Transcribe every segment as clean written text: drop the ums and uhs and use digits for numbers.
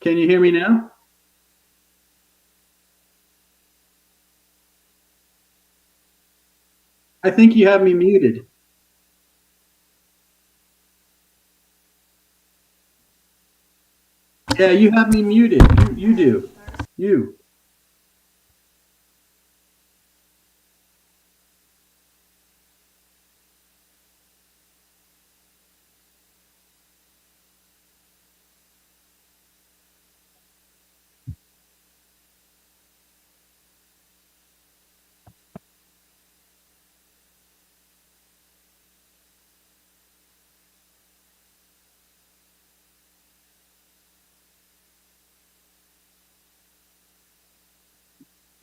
Can you hear me now? I think you have me muted. Yeah, you have me muted. You do. You.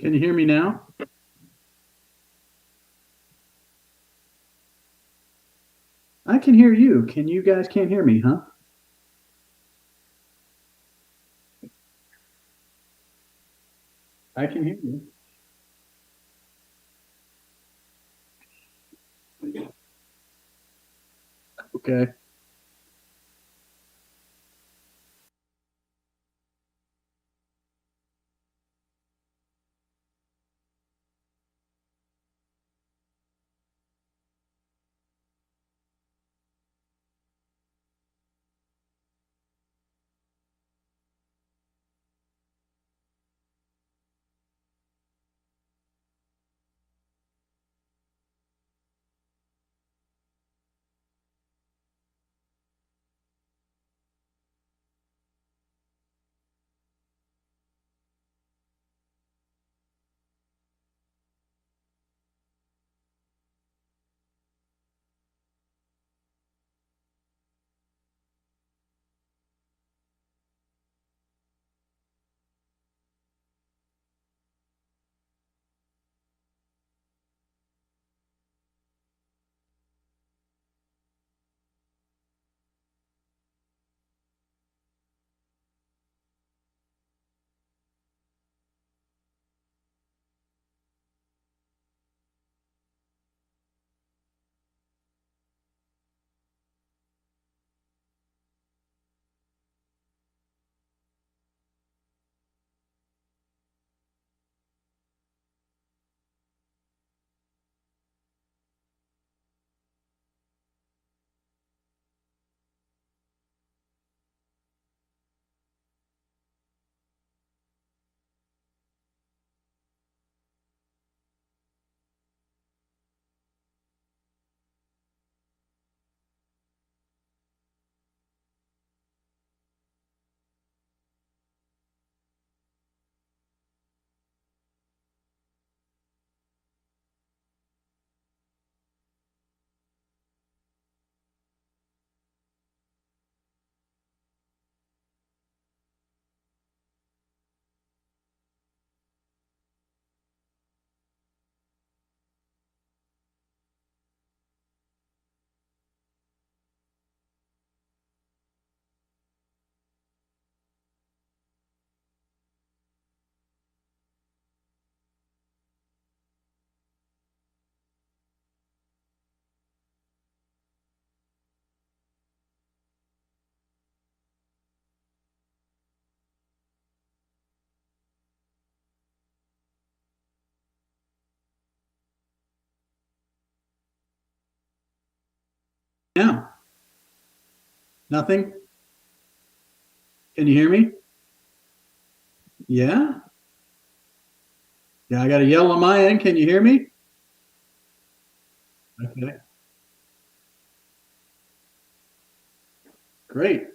Can you hear me now? I can hear you. Can you guys can't hear me, huh? I can hear you. Okay. Now. Nothing? Can you hear me? Yeah? Yeah, I got a yell on my end. Can you hear me? Okay. Great.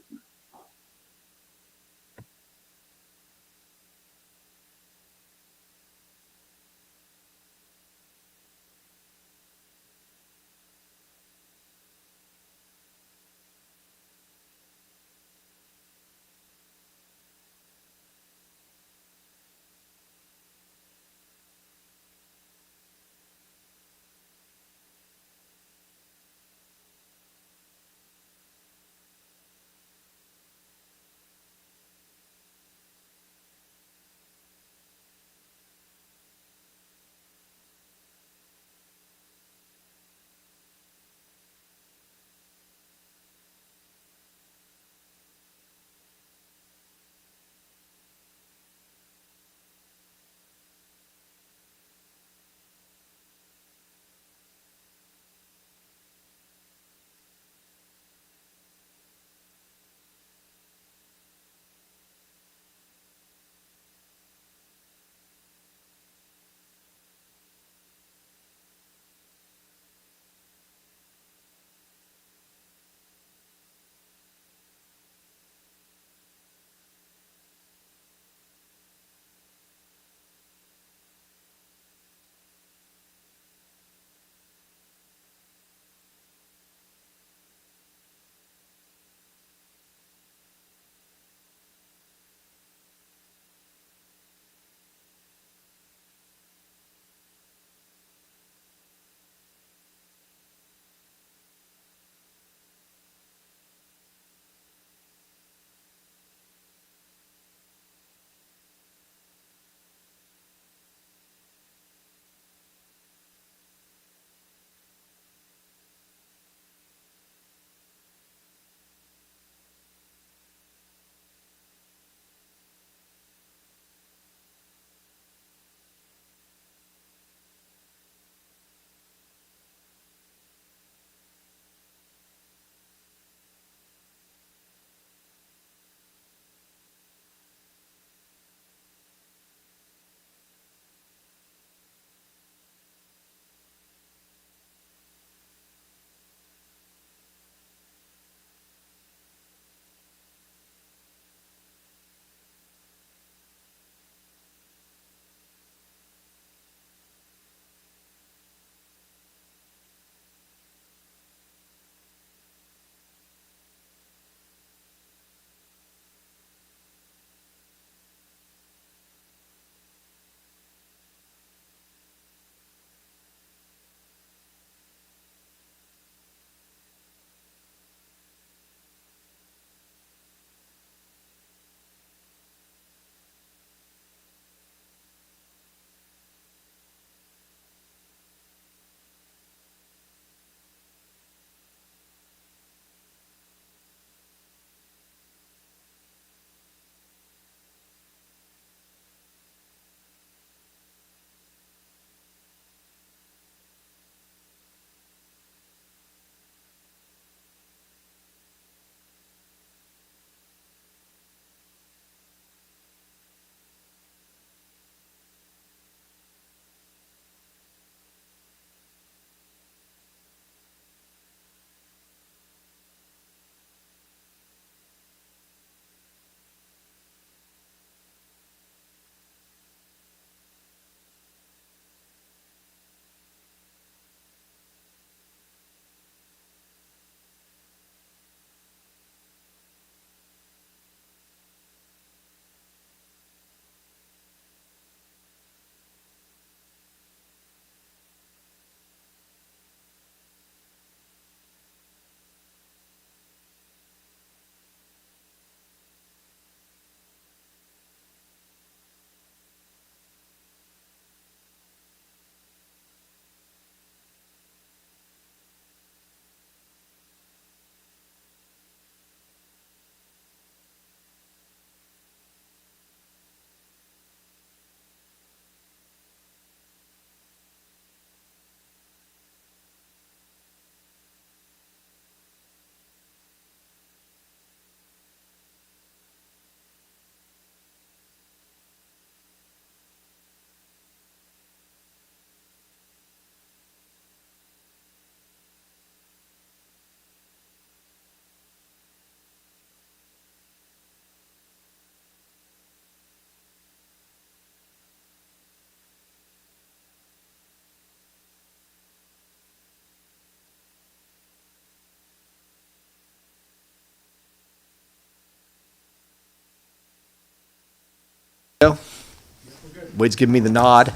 Wade's giving me the nod.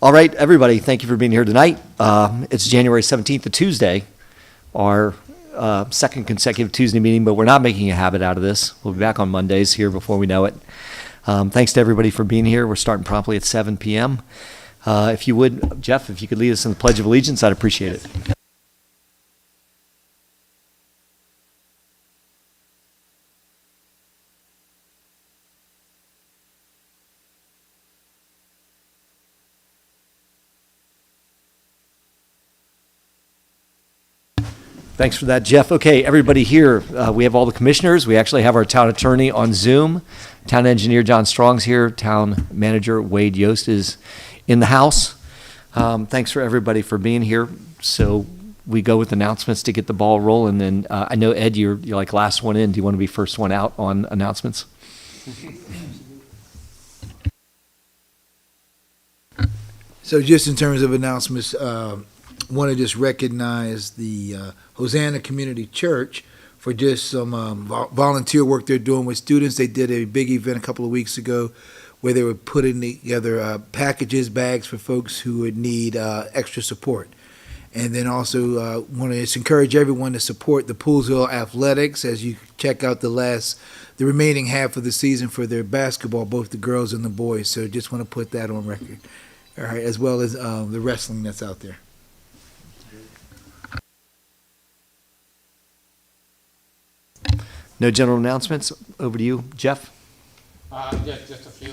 All right, everybody, thank you for being here tonight. It's January 17th, a Tuesday, our second consecutive Tuesday meeting, but we're not making a habit out of this. We'll be back on Mondays here before we know it. Thanks to everybody for being here. We're starting promptly at 7 p.m. If you would, Jeff, if you could lead us in the Pledge of Allegiance, I'd appreciate it. Thanks for that, Jeff. Okay, everybody here, we have all the commissioners. We actually have our town attorney on Zoom. Town engineer John Strong's here. Town manager Wade Yost is in the house. Thanks for everybody for being here. So we go with announcements to get the ball rolling. And I know, Ed, you're like last one in. Do you want to be first one out on announcements? So just in terms of announcements, want to just recognize the Hosanna Community Church for just some volunteer work they're doing with students. They did a big event a couple of weeks ago where they were putting together packages, bags for folks who would need extra support. And then also want to just encourage everyone to support the Poolsville Athletics as you check out the remaining half of the season for their basketball, both the girls and the boys. So just want to put that on record. All right, as well as the wrestling that's out there. No general announcements. Over to you, Jeff. Just a few.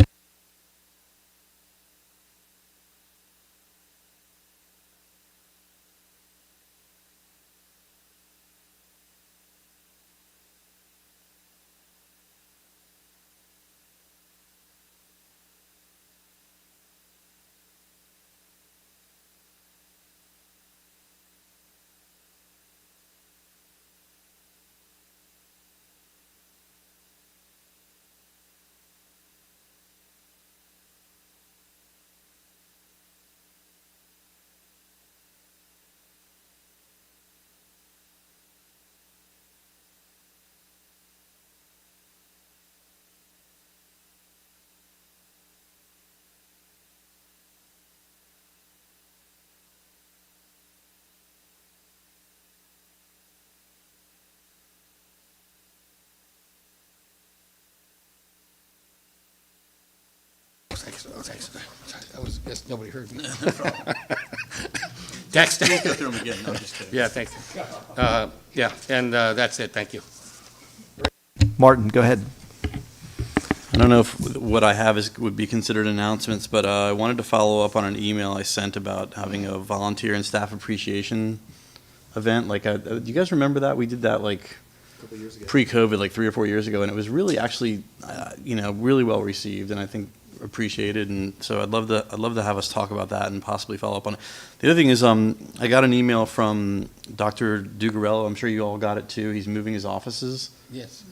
Thanks. That was, guess nobody heard me. Dexter. Go through them again. No, just kidding. Yeah, thanks. And that's it. Thank you. Martin, go ahead. I don't know if what I have would be considered announcements, but I wanted to follow up on an email I sent about having a volunteer and staff appreciation event. Do you guys remember that? We did that pre-COVID, 3 or 4 years ago, and it was really actually, really well received, and I think appreciated. And so I'd love to have us talk about that and possibly follow up on it. The other thing is, I got an email from Dr. Dugarello. I'm sure you all got it too. He's moving his offices. Yes.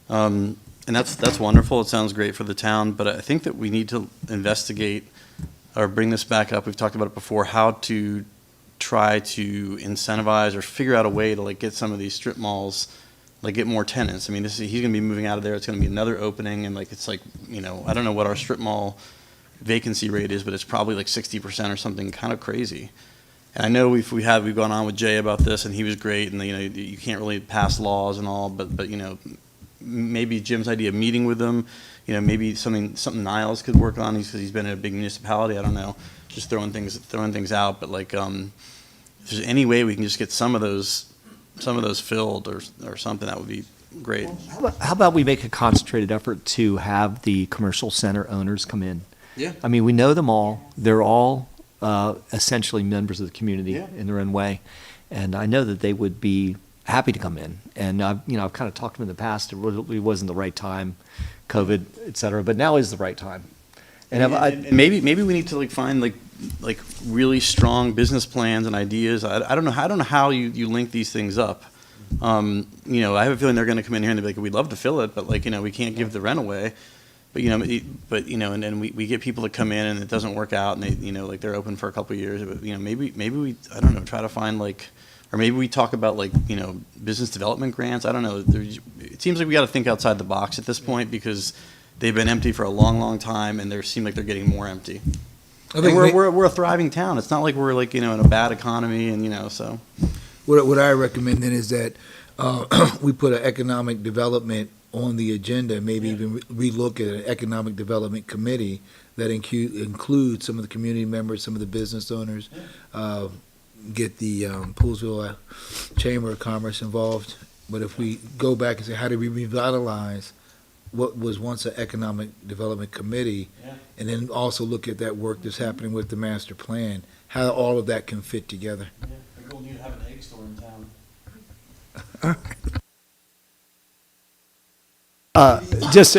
And that's wonderful. It sounds great for the town, but I think that we need to investigate or bring this back up. We've talked about it before, how to try to incentivize or figure out a way to get some of these strip malls, get more tenants. I mean, he's going to be moving out of there. It's going to be another opening, and I don't know what our strip mall vacancy rate is, but it's probably 60% or something kind of crazy. And I know we've gone on with Jay about this, and he was great. And you can't really pass laws and all, but maybe Jim's idea of meeting with them, maybe something Niles could work on. He's been in a big municipality. I don't know, just throwing things out. But if there's any way we can just get some of those filled or something, that would be great. How about we make a concentrated effort to have the commercial center owners come in? Yeah. I mean, we know them all. They're all essentially members of the community in their own way, and I know that they would be happy to come in. And I've kind of talked to them in the past. It really wasn't the right time, COVID, et cetera. But now is the right time. And maybe we need to find really strong business plans and ideas. I don't know how you link these things up. I have a feeling they're going to come in here and they'll be like, we'd love to fill it, but we can't give the rent away. And then we get people to come in and it doesn't work out, and they they're open for a couple of years. But maybe we, I don't know, try to find or maybe we talk about business development grants. I don't know. It seems like we got to think outside the box at this point, because they've been empty for a long, long time, and they seem like they're getting more empty. I And think we're a thriving town. It's not like we're like, in a bad economy and, so. what I recommend then is that we put an economic development on the agenda, maybe even relook at an economic development committee that includes some of the community members, some of the business owners, get the Poolsville Chamber of Commerce involved. But if we go back and say, how do we revitalize what was once an economic development committee, and then also look at that work that's happening with the master plan, how all of that can fit together. We'll need to have an egg store in town. Just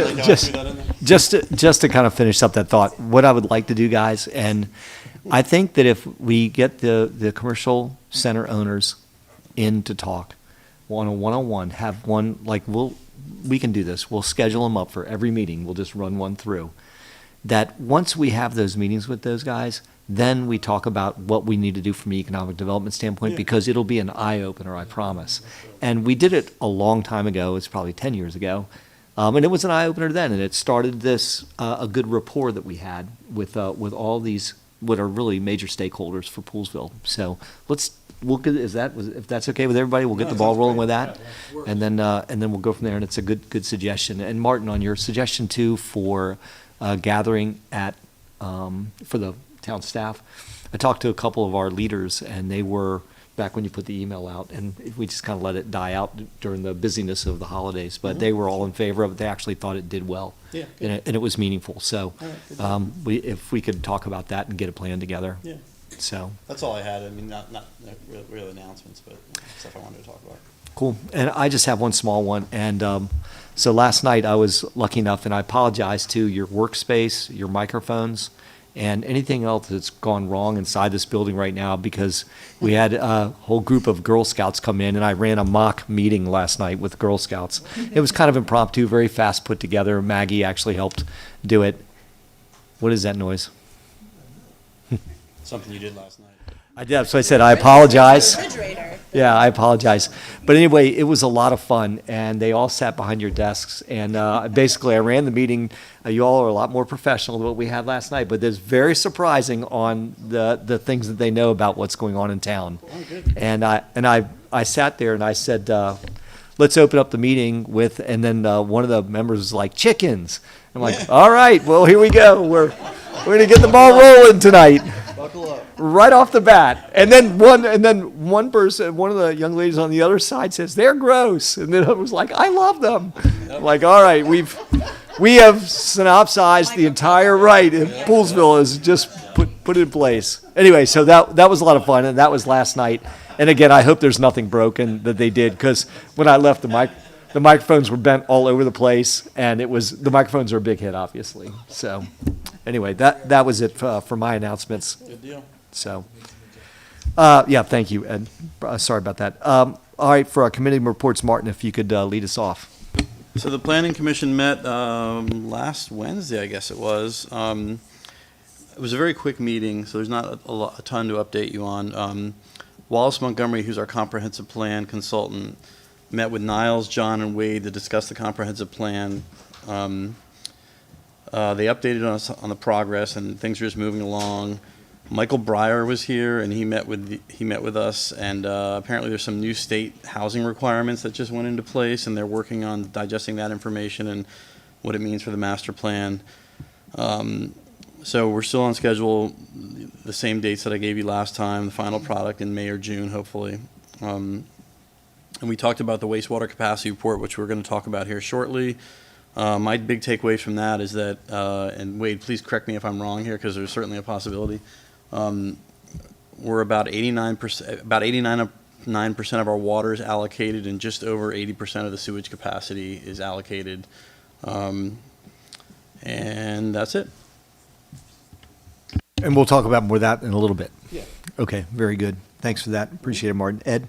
to kind of finish up that thought, what I would like to do, guys, and I think that if we get the commercial center owners in to talk one-on-one, have one, like, we can do this. We'll schedule them up for every meeting. We'll just run one through. That once we have those meetings with those guys, then we talk about what we need to do from an economic development standpoint, because it'll be an eye-opener, I promise. And we did it a long time ago. It's probably 10 years ago. And it was an eye-opener then, and it started this, a good rapport that we had with all these, what are really major stakeholders for Poolsville. So if that's okay with everybody, we'll get the ball rolling with that. And then we'll go from there, and it's a good suggestion. And Martin, on your suggestion too, for gathering for the town staff, I talked to a couple of our leaders, and they were, back when you put the email out, and we just kind of let it die out during the busyness of the holidays, but they were all in favor of it. They actually thought it did well. Yeah, And it was meaningful. So if we could talk about that and get a plan together. Yeah. So, That's all I had. I mean, not real announcements, but stuff I wanted to talk about. cool. And I just have one small one. And so last night I was lucky enough, and I apologize to your workspace, your microphones, and anything else that's gone wrong inside this building right now, because we had a whole group of Girl Scouts come in, and I ran a mock meeting last night with Girl Scouts. It was kind of impromptu, very fast put together. Maggie actually helped do it. What is that noise? Something you did last night. I did, so I said I apologize. Refrigerator. Yeah, I apologize. But anyway, it was a lot of fun, and they all sat behind your desks. And basically, I ran the meeting. You all are a lot more professional than what we had last night, but it's very surprising on the things that they know about what's going on in town. And I sat there and I said, let's open up the meeting with, and then one of the members was like, chickens. I'm like, all right, well, here we go. We're going to get the ball rolling tonight. Buckle up. Right off the bat. And then one person, one of the young ladies on the other side says, they're gross. And then I was like, I love them. I'm like, all right, we have synopsized the entire right, and Poolsville is just put in place. Anyway, so that was a lot of fun, and that was last night. And again, I hope there's nothing broken that they did, because when I left, the microphones were bent all over the place, and the microphones are a big hit, obviously. So anyway, that was it for my announcements. Good deal. So, yeah, thank you, Ed. Sorry about that. All right, for our committee reports, Martin, if you could lead us off. So the Planning Commission met last Wednesday, I guess it was. It was a very quick meeting, so there's not a ton to update you on. Wallace Montgomery, who's our comprehensive plan consultant, met with Niles, John, and Wade to discuss the comprehensive plan. They updated us on the progress, and things are just moving along. Michael Breyer was here, and he met with us, and apparently there's some new state housing requirements that just went into place, and they're working on digesting that information and what it means for the master plan. So we're still on schedule, the same dates that I gave you last time, the final product in May or June, hopefully. And we talked about the wastewater capacity report, which we're going to talk about here shortly. My big takeaway from that is that, and Wade, please correct me if I'm wrong here, because there's certainly a possibility. We're about 89% of our water is allocated, and just over 80% of the sewage capacity is allocated. And that's it. And we'll talk about more of that in a little bit. Yeah. Okay, very good. Thanks for that. Appreciate it, Martin. Ed?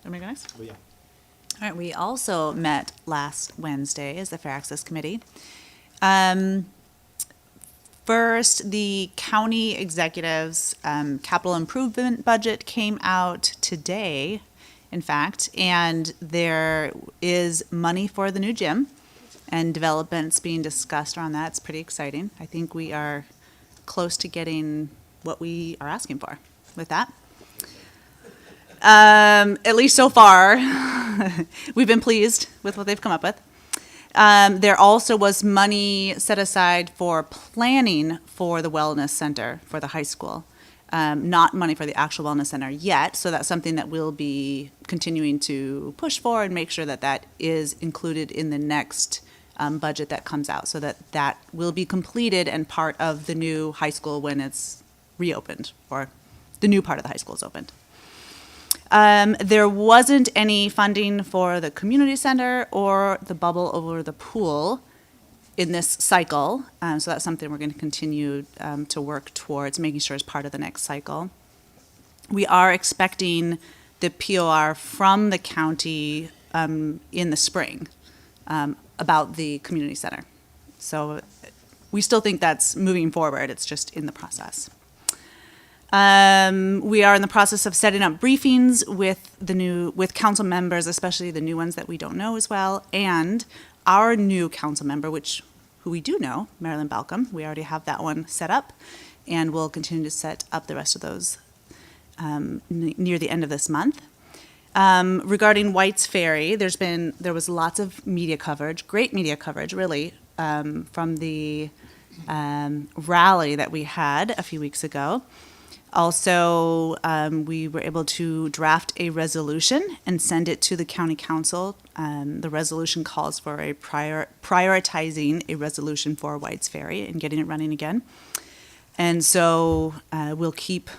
Everybody nice? Oh, yeah. All right, we also met last Wednesday as the Fair Access Committee. First, the county executives' capital improvement budget came out today, in fact, and there is money for the new gym and developments being discussed around that. It's pretty exciting. I think we are close to getting what we are asking for with that. At least so far, we've been pleased with what they've come up with. There also was money set aside for planning for the wellness center for the high school. Not money for the actual wellness center yet, so that's something that we'll be continuing to push for and make sure that that is included in the next budget that comes out, so that that will be completed and part of the new high school when it's reopened, or the new part of the high school is opened. There wasn't any funding for the community center or the bubble over the pool in this cycle, so that's something we're going to continue to work towards making sure is part of the next cycle. We are expecting the POR from the county in the spring about the community center. So we still think that's moving forward, it's just in the process. We are in the process of setting up briefings with council members, especially the new ones that we don't know as well, and our new council member, who we do know, Marilyn Balcom. We already have that one set up, and we'll continue to set up the rest of those near the end of this month. Regarding White's Ferry, there was lots of media coverage, great media coverage, really, from the rally that we had a few weeks ago. Also, we were able to draft a resolution and send it to the county council. The resolution calls for prioritizing a resolution for White's Ferry and getting it running again. And so we'll keep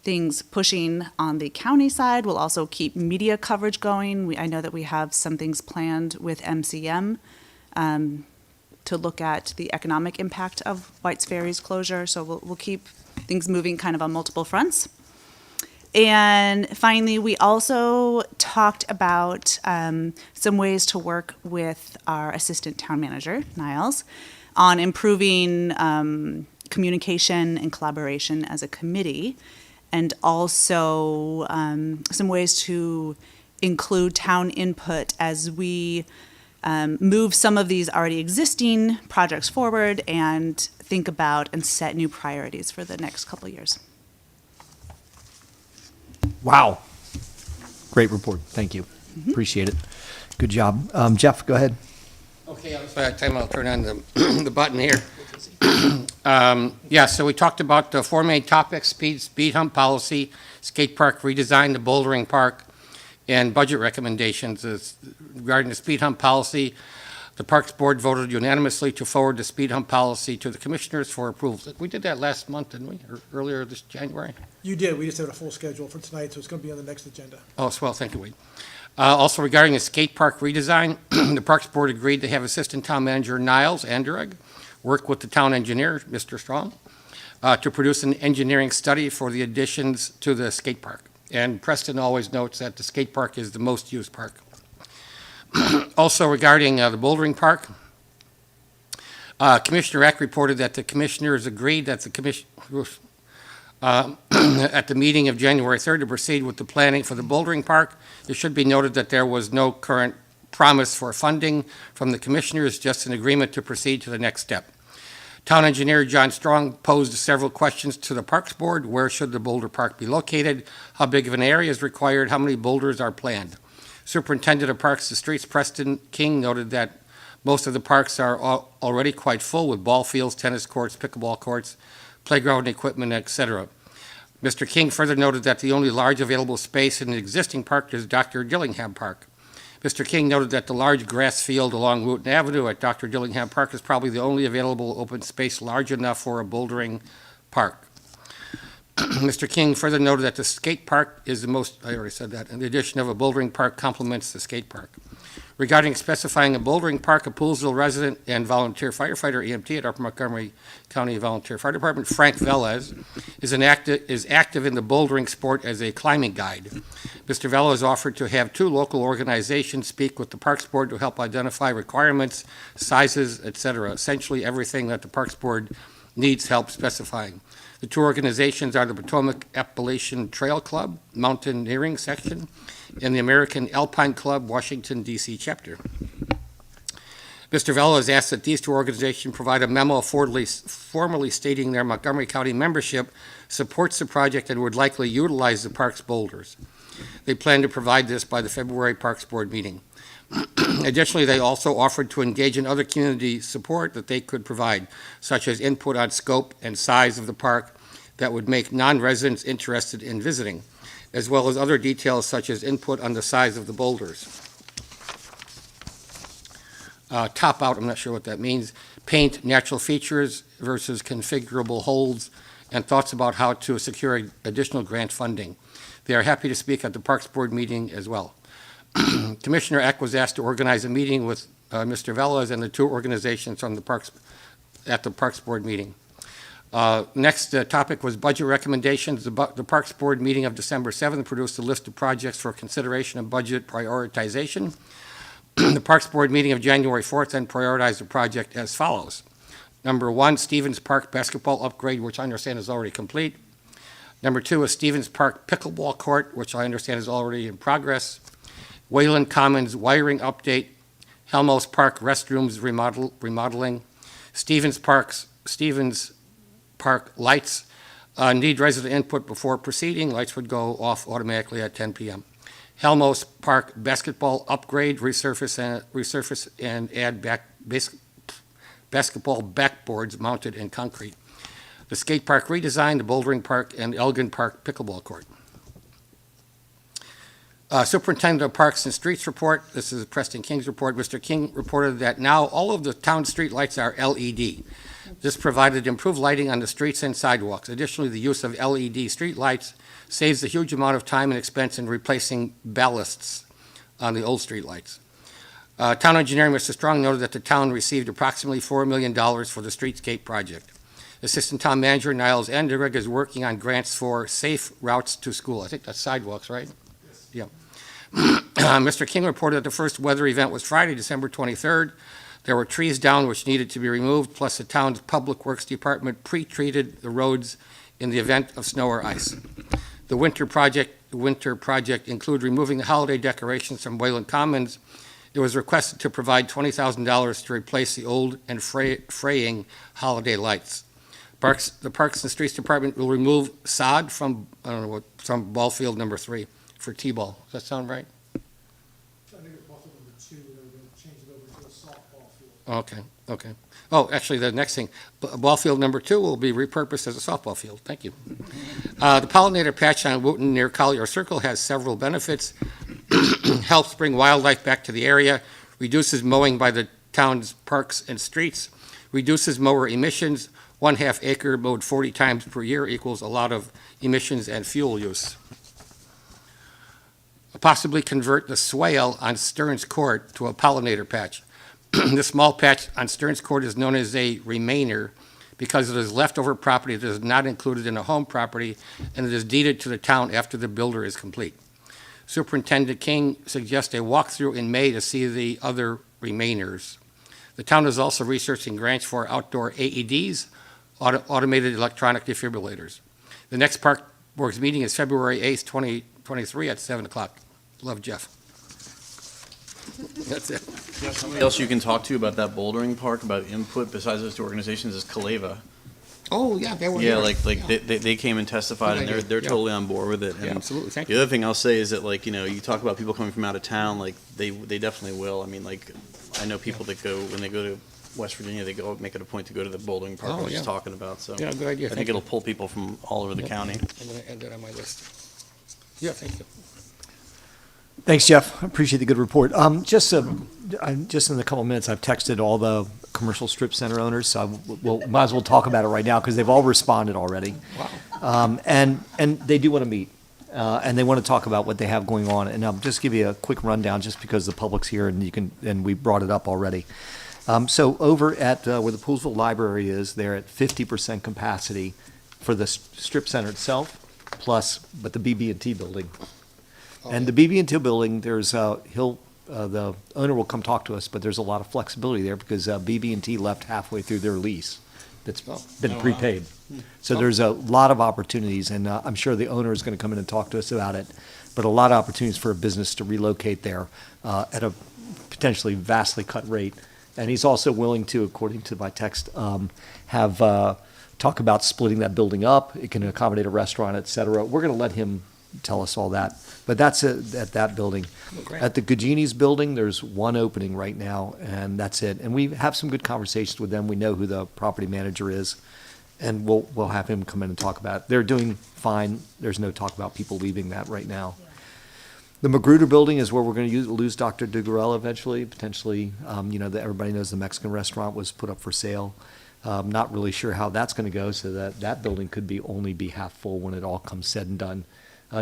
things pushing on the county side. We'll also keep media coverage going. I know that we have some things planned with MCM to look at the economic impact of White's Ferry's closure. So we'll keep things moving kind of on multiple fronts. And finally, we also talked about some ways to work with our assistant town manager, Niles, on improving communication and collaboration as a committee, and also some ways to include town input as we move some of these already existing projects forward and think about and set new priorities for the next couple of years. Wow. Great report. Thank you. Appreciate it. Good job. Jeff, go ahead. Okay, by the time I'll turn on the button here. Yeah, so we talked about the four main topics: speed hump policy, skate park redesign, the bouldering park, and budget recommendations. Regarding the speed hump policy, the Parks Board voted unanimously to forward the speed hump policy to the commissioners for approval. We did that last month, didn't we, or earlier this January? You did. We just had a full schedule for tonight, so it's going to be on the next agenda. Oh, swell, thank you, Wade. Also regarding the skate park redesign, the Parks Board agreed to have Assistant Town Manager Niles Anderegg work with the town engineer, Mr. Strong, to produce an engineering study for the additions to the skate park. And Preston always notes that the skate park is the most used park. Also regarding the bouldering park, Commissioner Eck reported that the commissioners agreed that at the meeting of January 3rd to proceed with the planning for the bouldering park. It should be noted that there was no current promise for funding from the commissioners, just an agreement to proceed to the next step. Town engineer John Strong posed several questions to the Parks Board. Where should the boulder park be located? How big of an area is required? How many boulders are planned? Superintendent of Parks and Streets Preston King noted that most of the parks are already quite full with ball fields, tennis courts, pickleball courts, playground equipment, etc. Mr. King further noted that the only large available space in the existing park is Dr. Dillingham Park. Mr. King noted that the large grass field along Wooten Avenue at Dr. Dillingham Park is probably the only available open space large enough for a bouldering park. Mr. King further noted that the skate park is the most, I already said that, and the addition of a bouldering park complements the skate park. Regarding specifying a bouldering park, a Poolsville resident and volunteer firefighter, EMT at Upper Montgomery County Volunteer Fire Department, Frank Velez, is active in the bouldering sport as a climbing guide. Mr. Velez offered to have 2 local organizations speak with the Parks Board to help identify requirements, sizes, etc. Essentially everything that the Parks Board needs help specifying. The 2 organizations are the Potomac Appalachian Trail Club, Mountaineering Section, and the American Alpine Club, Washington, D.C. chapter. Mr. Vella has asked that these 2 organizations provide a memo formally stating their Montgomery County membership supports the project and would likely utilize the park's boulders. They plan to provide this by the February Parks Board meeting. Additionally, they also offered to engage in other community support that they could provide, such as input on scope and size of the park that would make non-residents interested in visiting, as well as other details such as input on the size of the boulders. Top out, I'm not sure what that means. Paint natural features versus configurable holds, and thoughts about how to secure additional grant funding. They are happy to speak at the Parks Board meeting as well. Commissioner Eck was asked to organize a meeting with Mr. Velez and the 2 organizations from the Parks at the Parks Board meeting. Next topic was budget recommendations. The Parks Board meeting of December 7th produced a list of projects for consideration of budget prioritization. The Parks Board meeting of January 4th then prioritized the project as follows. Number 1, Stevens Park basketball upgrade, which I understand is already complete. Number 2, a Stevens Park pickleball court, which I understand is already in progress. Wayland Commons wiring update. Helmos Park restrooms remodeling. Stevens Park lights need resident input before proceeding. Lights would go off automatically at 10 p.m. Helmos Park basketball upgrade, resurface and add basketball backboards mounted in concrete. The skate park redesign, the bouldering park, and Elgin Park pickleball court. Superintendent of Parks and Streets report. This is Preston King's report. Mr. King reported that now all of the town street lights are LED. This provided improved lighting on the streets and sidewalks. Additionally, the use of LED street lights saves a huge amount of time and expense in replacing ballasts on the old street lights. Town engineer Mr. Strong noted that the town received approximately $4 million for the streetscape project. Assistant Town Manager Niles Enderig is working on grants for safe routes to school. I think that's sidewalks, right? Yes. Yeah. Mr. King reported that the first weather event was Friday, December 23rd. There were trees down which needed to be removed, plus the town's Public Works Department pre-treated the roads in the event of snow or ice. The winter project included removing the holiday decorations from Wayland Commons. It was requested to provide $20,000 to replace the old and fraying holiday lights. The Parks and Streets Department will remove sod from ball field number 3 for T-ball. Does that sound right? I think it's also number 2, they're going to change it over to a softball field. Okay. Oh, actually, the next thing, ball field number 2 will be repurposed as a softball field. Thank you. The pollinator patch on Wooten near Collier Circle has several benefits. Helps bring wildlife back to the area, reduces mowing by the town's parks and streets, reduces mower emissions. 1/2 acre mowed 40 times per year equals a lot of emissions and fuel use. Possibly convert the swale on Stearns Court to a pollinator patch. The small patch on Stearns Court is known as a remainer because it is leftover property that is not included in a home property and it is deeded to the town after the builder is complete. Superintendent King suggests a walkthrough in May to see the other remainers. The town is also researching grants for outdoor AEDs, automated electronic defibrillators. The next Park Board's meeting is February 8th, 2023 at 7 o'clock. Love, Jeff. That's it. Somebody else you can talk to about that bouldering park, about input besides those 2 organizations is Kaleva. Oh, yeah, they were Yeah, here. they came and testified, Good and idea. they're Yeah. totally on board with it. Yeah, And absolutely. Thank the you. other thing I'll say is that, like, you talk about people coming from out of town, like, they definitely will. I mean, like, I know people that go, when they go to West Virginia, they go make it a point to go to the bouldering park I Oh, was just yeah. talking about, so. Yeah, good idea. I Thank think you. it'll pull people from all over the Yeah. county. I'm going to add that on my list. Yeah, thank you. Thanks, Jeff. I appreciate the good report. Just in a couple minutes, I've texted all the commercial strip center owners, so we'll might as well talk about it right now because they've all responded already. Wow. And they do want to meet, and they want to talk about what they have going on. And I'll just give you a quick rundown, just because the public's here and we brought it up already. So over at where the Poolsville Library is, they're at 50% capacity for the strip center itself, but the BB&T building. And the BB&T building, there's the owner will come talk to us, but there's a lot of flexibility there because BB&T left halfway through their lease that's been prepaid. So there's a lot of opportunities, and I'm sure the owner is going to come in and talk to us about it, but a lot of opportunities for a business to relocate there at a potentially vastly cut rate. And he's also willing to, according to my text, talk about splitting that building up. It can accommodate a restaurant, et cetera. We're going to let him tell us all that. But that's it at that building. Great. At the Gugini's building, there's one opening right now, and that's it. And we have some good conversations with them. We know who the property manager is, and we'll have him come in and talk about it. They're doing fine. There's no talk about people leaving that right now. The Magruder building is where we're going to lose Dr. Dugarella eventually, potentially. Everybody knows the Mexican restaurant was put up for sale. Not really sure how that's going to go, so that building could only be half full when it all comes said and done.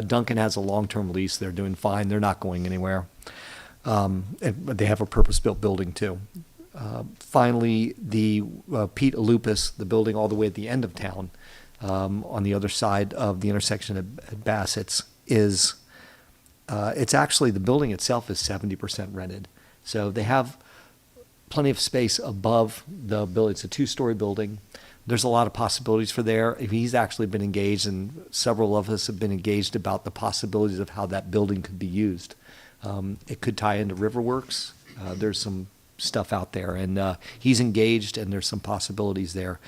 Duncan has a long-term lease. They're doing fine. They're not going anywhere. But they have a purpose-built building, too. Finally, the Pete Alupis, the building all the way at the end of town, on the other side of the intersection at Bassett's, is it's actually, the building itself is 70% rented. So they have plenty of space above the building. It's a two-story building. There's a lot of possibilities for there. He's actually been engaged, and several of us have been engaged about the possibilities of how that building could be used. It could tie into Riverworks. There's some stuff out there, and he's engaged, and there's some possibilities there.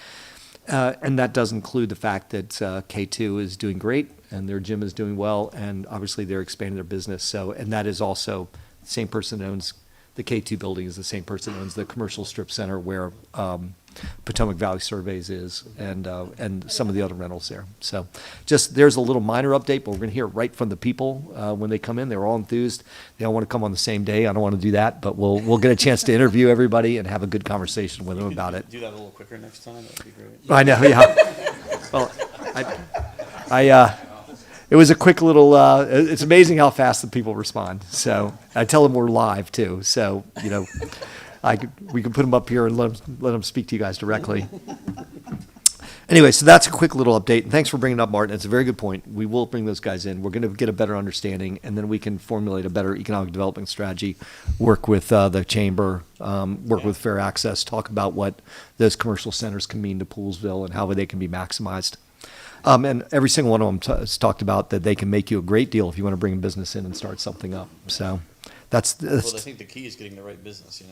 And that does include the fact that K2 is doing great, and their gym is doing well, and obviously they're expanding their business. So, and that is also the same person that owns the K2 building is the same person that owns the commercial strip center where Potomac Valley Surveys is, and some of the other rentals there. So just, there's a little minor update, but we're going to hear right from the people when they come in. They're all enthused. They all want to come on the same day. I don't want to do that, but we'll get a chance to interview everybody and have a good conversation with them about it. Do that a little quicker next time, that would be great. I know, yeah. Well, it was a quick little, it's amazing how fast the people respond. So I tell them we're live too. So, we can put them up here and let them speak to you guys directly. Anyway, so that's a quick little update. And thanks for bringing it up, Martin. It's a very good point. We will bring those guys in. We're going to get a better understanding, and then we can formulate a better economic development strategy, work with the chamber, work with Fair Access, talk about what those commercial centers can mean to Poolsville and how they can be maximized. And every single one of them has talked about that they can make you a great deal if you want to bring a business in and start something up. So Well, I think the key is getting the right business, and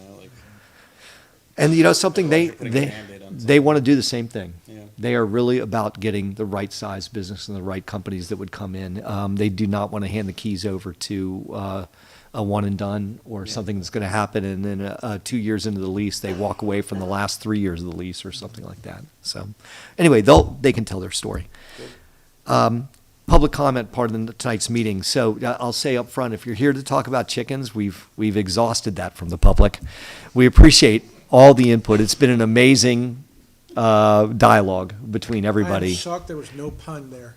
something Putting a Band-Aid on they want to do the same thing. Yeah. They are really about getting the right size business and the right companies that would come in. They do not want to hand the keys over to a one and done or something that's going to happen, and then 2 years into the lease they walk away from the last 3 years of the lease or something like that. So anyway, they can tell their story. Public comment part of tonight's meeting. So I'll say up front, if you're here to talk about chickens, we've exhausted that from the public. We appreciate all the input. It's been an amazing dialogue between everybody. I'm shocked there was no pun there.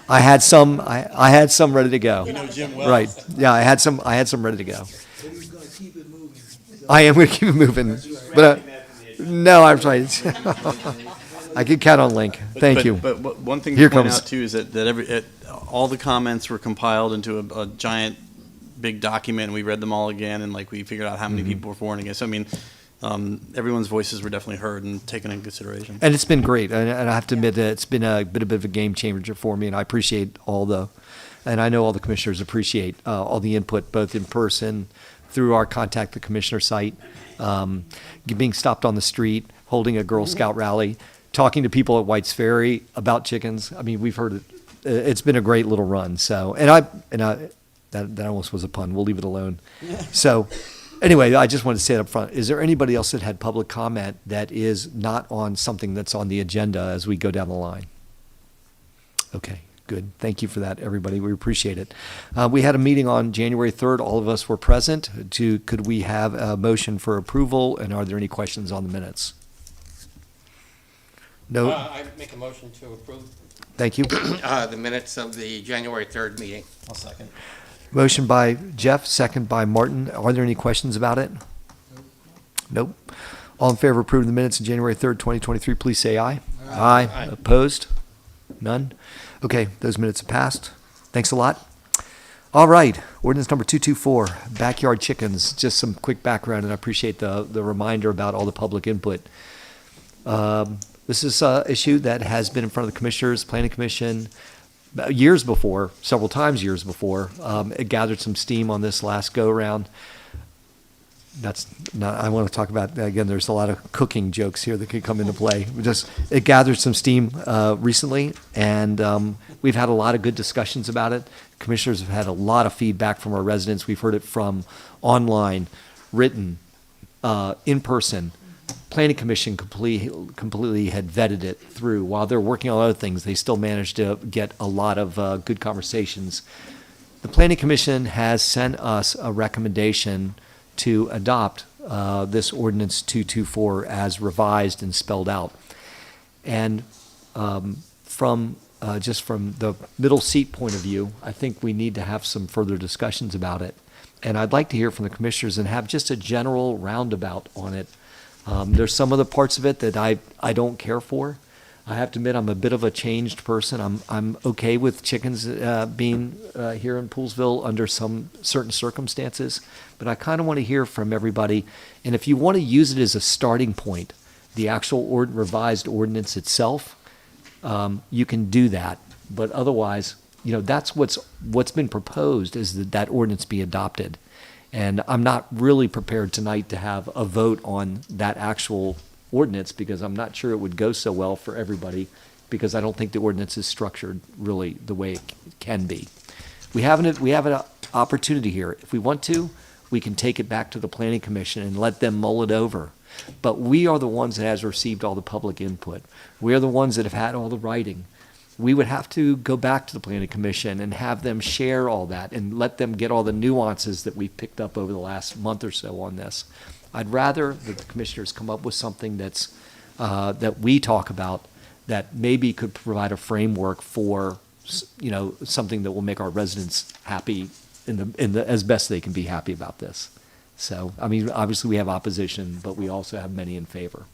I had some ready to go. You know Jim well. Right. Yeah, I had some ready to go. But he's going to keep it moving. I am going to keep it moving. But no, I'm trying. I can count on Link. Thank you. But one thing Here to point comes. out too is that all the comments were compiled into a giant, big document, and we read them all again, and we figured out how many people were for and against. I mean, everyone's voices were definitely heard and taken into consideration. And it's been great. And I have to admit that it's been a bit of a game changer for me, and I appreciate and I know all the commissioners appreciate all the input, both in person, through our Contact the Commissioner site, being stopped on the street, holding a Girl Scout rally, talking to people at White's Ferry about chickens. I mean, we've heard it. It's been a great little run. So, that almost was a pun. We'll leave it alone. So, anyway, I just wanted to say it up front. Is there anybody else that had public comment that is not on something that's on the agenda as we go down the line? Okay, good. Thank you for that, everybody. We appreciate it. We had a meeting on January 3rd. All of us were present. Could we have a motion for approval, and are there any questions on the minutes? No. I make a motion to approve. Thank you. The minutes of the January 3rd meeting. I'll second. Motion by Jeff, second by Martin. Are there any questions about it? Nope. All in favor of approving the minutes of January 3rd, 2023, please say aye. Aye. Opposed? None? Okay, those minutes have passed. Thanks a lot. All right, ordinance number 224, backyard chickens. Just some quick background, and I appreciate the reminder about all the public input. This is an issue that has been in front of the commissioners, planning commission, years before, several times years before. It gathered some steam on this last go-around. That's not, I want to talk about, again, there's a lot of cooking jokes here that could come into play. It gathered some steam recently, and we've had a lot of good discussions about it. Commissioners have had a lot of feedback from our residents. We've heard it from online, written, in person. Planning Commission completely had vetted it through. While they're working on other things, they still managed to get a lot of good conversations. The Planning Commission has sent us a recommendation to adopt this ordinance 224 as revised and spelled out. And from the middle seat point of view, I think we need to have some further discussions about it. And I'd like to hear from the commissioners and have just a general roundabout on it. There's some of the parts of it that I don't care for. I have to admit, I'm a bit of a changed person. I'm okay with chickens being here in Poolesville under some certain circumstances, but I kind of want to hear from everybody. And if you want to use it as a starting point, the actual revised ordinance itself, you can do that. But otherwise, that's what's been proposed is that ordinance be adopted. And I'm not really prepared tonight to have a vote on that actual ordinance because I'm not sure it would go so well for everybody because I don't think the ordinance is structured really the way it can be. We have an opportunity here. If we want to, we can take it back to the Planning Commission and let them mull it over. But we are the ones that has received all the public input. We are the ones that have had all the writing. We would have to go back to the Planning Commission and have them share all that and let them get all the nuances that we've picked up over the last month or so on this. I'd rather that the commissioners come up with something that's that we talk about that maybe could provide a framework for something that will make our residents happy in the as best they can be happy about this. So I mean, obviously we have opposition, but we also have many in favor.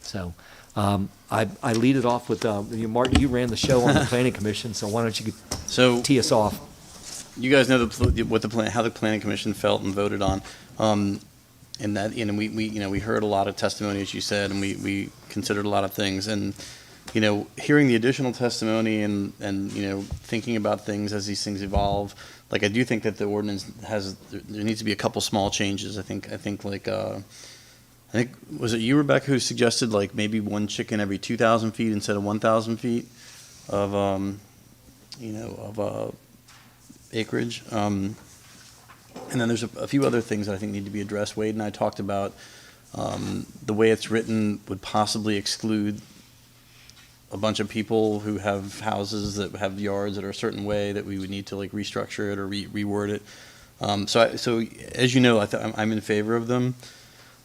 So I lead it off with Martin. You ran the show on the Planning Commission, so why don't you tee us off? You guys know how the Planning Commission felt and voted on. And that, we heard a lot of testimony, as you said, and we considered a lot of things. And, hearing the additional testimony and thinking about things as these things evolve, like I do think that the ordinance there needs to be a couple small changes. I think was it you, Rebecca, who suggested like maybe one chicken every 2,000 feet instead of 1,000 feet of acreage. And then there's a few other things that I think need to be addressed. Wade and I talked about the way it's written would possibly exclude a bunch of people who have houses that have yards that are a certain way that we would need to like restructure it or reword it. So as you know, I'm in favor of them.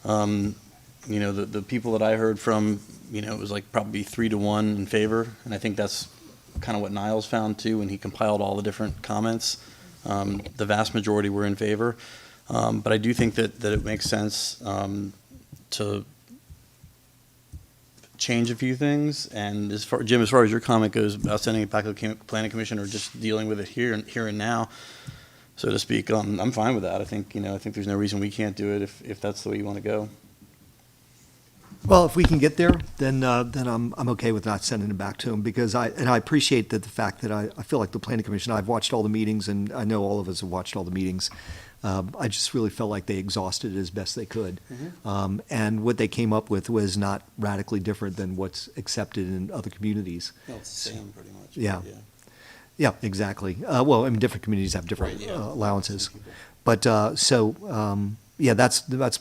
The people that I heard from, it was like probably 3-1 in favor, and I think that's kind of what Niles found too when he compiled all the different comments. The vast majority were in favor, but I do think that it makes sense to change a few things. And Jim, as far as your comment goes about sending it back to the Planning Commission or just dealing with it here and now, so to speak, I'm fine with that. I think there's no reason we can't do it if that's the way you want to go. Well, if we can get there, then I'm okay with not sending it back to them because I appreciate the fact that I feel like the Planning Commission, I've watched all the meetings and I know all of us have watched all the meetings. I just really felt like they exhausted it as best they could. Mm-hmm. And what they came up with was not radically different than what's accepted in other communities. No, it's the same pretty much. Yeah, exactly. Well, I mean, different communities have different allowances. But that's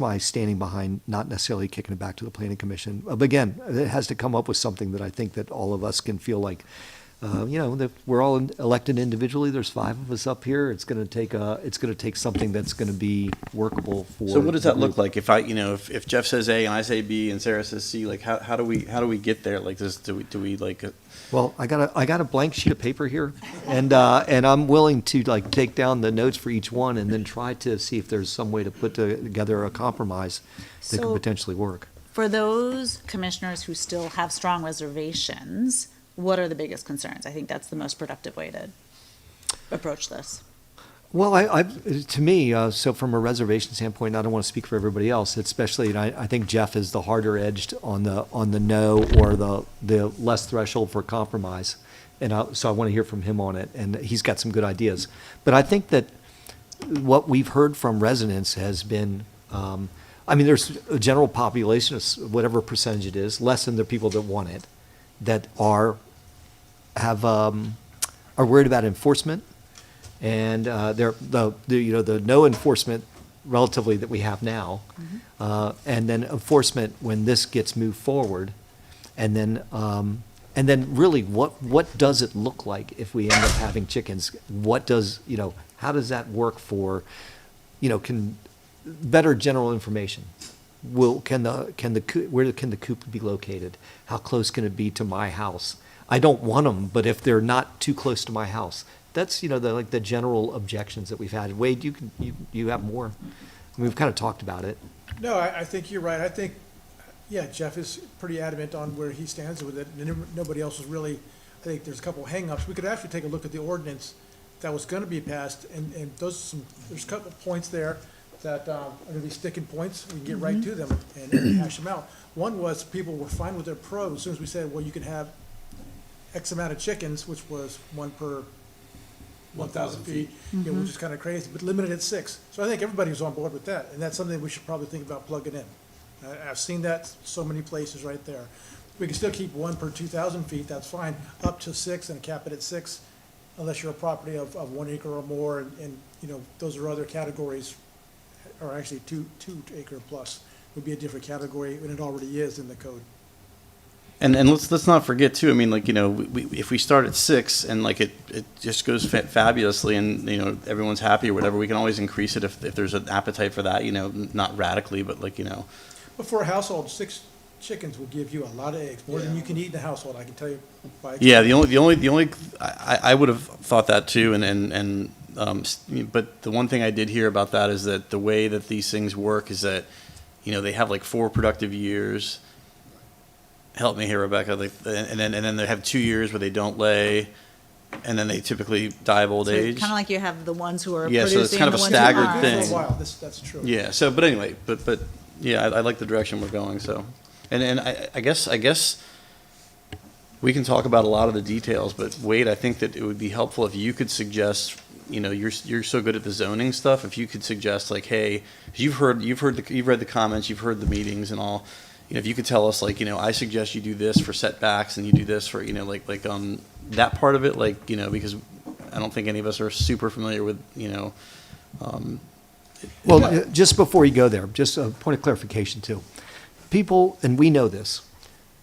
my standing behind not necessarily kicking it back to the Planning Commission. But again, it has to come up with something that I think that all of us can feel like we're all elected individually. There's 5 of us up here. It's going to take something that's going to be workable for. So what does the that look group. like? If Jeff says A and I say B and Sarah says C, like how do we get there? Like this, do we like, Well, I got a blank sheet of paper here, and I'm willing to like take down the notes for each one and then try to see if there's some way to put together a compromise that could So- potentially work. For those commissioners who still have strong reservations, what are the biggest concerns? I think that's the most productive way to approach this. Well, to me, so from a reservation standpoint, I don't want to speak for everybody else, especially, and I think Jeff is the harder edged on the no or the less threshold for compromise. And so I want to hear from him on it, and he's got some good ideas. But I think that what we've heard from residents has been, there's a general population of whatever percentage it is, less than the people that want it, that are worried about enforcement. And the no enforcement relatively that we have now, and then enforcement when this gets moved forward, and then really what does it look like if we end up having chickens? How does that work for, better general information? Where can the coop be located? How close can it be to my house? I don't want them, but if they're not too close to my house. That's, the general objections that we've had. Wade, you have more. We've kind of talked about it. No, I think you're right. I think, yeah, Jeff is pretty adamant on where he stands with it, and nobody else is really, I think there's a couple hangups. We could actually take a look at the ordinance that was gonna be passed, and there's a couple of points there that are gonna be sticking points. We can get right to them and hash them out. One was people were fine with their pros, as soon as we said, well, you can have X amount of chickens, which was 1 per 1,000 feet, which is kind of crazy, but limited at 6. So I think everybody was on board with that, and that's something we should probably think about plugging in. I've seen that so many places right there. We can still keep 1 per 2,000 feet, that's fine, up to 6 and cap it at 6, unless you're a property of 1 acre or more, and those are other categories, or actually 2 acre plus would be a different category, and it already is in the code. and let's not forget too. I mean, if we start at 6 and it just goes fabulously, and everyone's happy or whatever, we can always increase it if there's an appetite for that. Not radically, but But for a household, 6 chickens will give you a lot of eggs, more than you can eat in a household, I can tell you by Yeah, experience. the only I would have thought that too, but the one thing I did hear about that is that the way that these things work is that they have 4 productive years. Help me here, Rebecca. And then they have 2 years where they don't lay, and then they typically die of old age. Kind of like you have the ones who are Yeah, so it's producing kind of and a the ones who staggered aren't. thing. For a while, that's true. Yeah. So, but anyway, but yeah, I like the direction we're going. So, and I guess we can talk about a lot of the details. But Wade, I think that it would be helpful if you could suggest. You're so good at the zoning stuff. If you could suggest, hey, you've read the comments, you've heard the meetings and all. If you could tell us, I suggest you do this for setbacks, and you do this for, that part of it, because I don't think any of us are super familiar with, Well, just before you go there, just a point of clarification too. People, and we know this,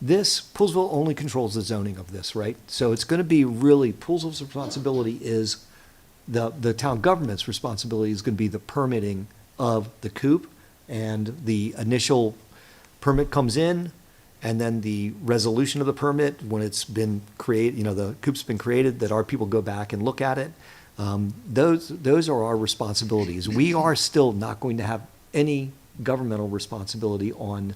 Poolsville only controls the zoning of this, right? So it's going to be really, Poolsville's responsibility is, the town government's responsibility is going to be the permitting of the coop, and the initial permit comes in, and then the resolution of the permit, when it's been created, the coop's been created, that our people go back and look at it. Those are our responsibilities. We are still not going to have any governmental responsibility on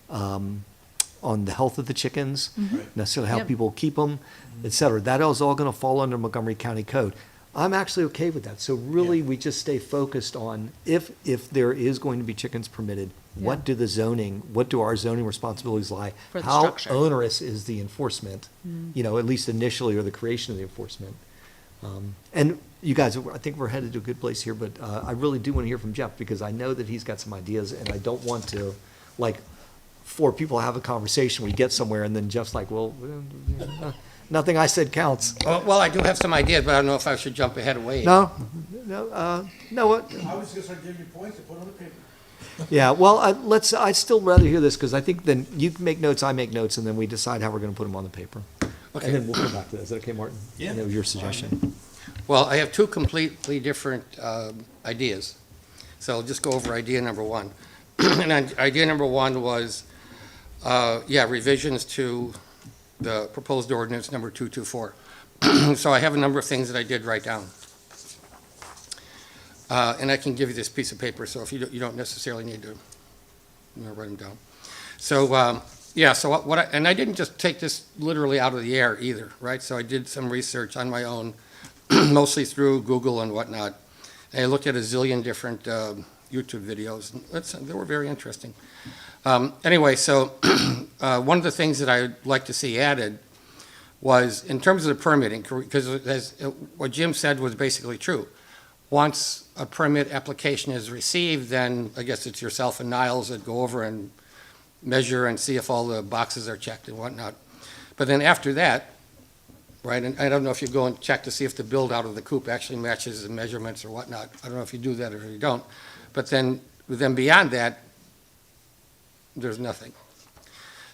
the health of the chickens, necessarily how Yep. people keep them, et cetera. That is all going to fall under Montgomery County Code. I'm actually okay with that. So really, we just stay focused on if there is going to be chickens permitted, what do our zoning responsibilities lie? For the How structure. onerous is the enforcement, at least initially, or the creation of the enforcement? And you guys, I think we're headed to a good place here, but I really do want to hear from Jeff, because I know that he's got some ideas, and I don't want to, 4 people have a conversation, we get somewhere, and then Jeff's like, well, nothing I said counts. Well, I do have some ideas, but I don't know if I should jump ahead of Wade. No, what? I was just gonna start giving you points to put on the paper. Yeah, well, I'd still rather hear this, because I think then you make notes, I make notes, and then we decide how we're going to put them on the paper. Okay. then we'll come back to that. Is that okay, Martin? Yeah. That was your suggestion. Well, I have two completely different ideas. So I'll just go over idea number one. And idea number one was, revisions to the proposed ordinance number 224. So I have a number of things that I did write down. And I can give you this piece of paper, so if you don't necessarily need to write them down. So, and I didn't just take this literally out of the air either, right? So I did some research on my own, mostly through Google and whatnot. And I looked at a zillion different YouTube videos. And they were very interesting. Anyway, so one of the things that I'd like to see added was in terms of the permitting, because what Jim said was basically true. Once a permit application is received, then I guess it's yourself and Niles that go over and measure and see if all the boxes are checked and whatnot. But then after that, right, and I don't know if you go and check to see if the build out of the coop actually matches the measurements or whatnot. I don't know if you do that or you don't. But then beyond that, there's nothing.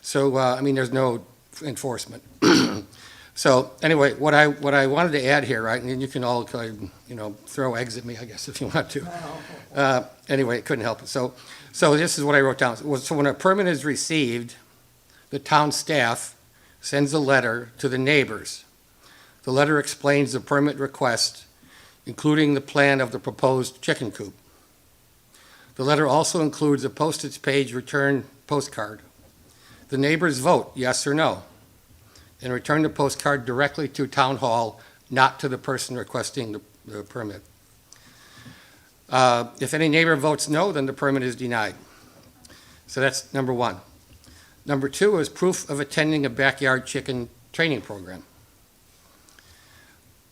So, there's no enforcement. So anyway, what I wanted to add here, right, and you can all kind of, throw eggs at me, I guess, if you want to. Anyway, it couldn't help it. So this is what I wrote down. So when a permit is received, the town staff sends a letter to the neighbors. The letter explains the permit request, including the plan of the proposed chicken coop. The letter also includes a postage page return postcard. The neighbors vote yes or no, and return the postcard directly to Town Hall, not to the person requesting the permit. If any neighbor votes no, then the permit is denied. So that's number one. Number two is proof of attending a backyard chicken training program.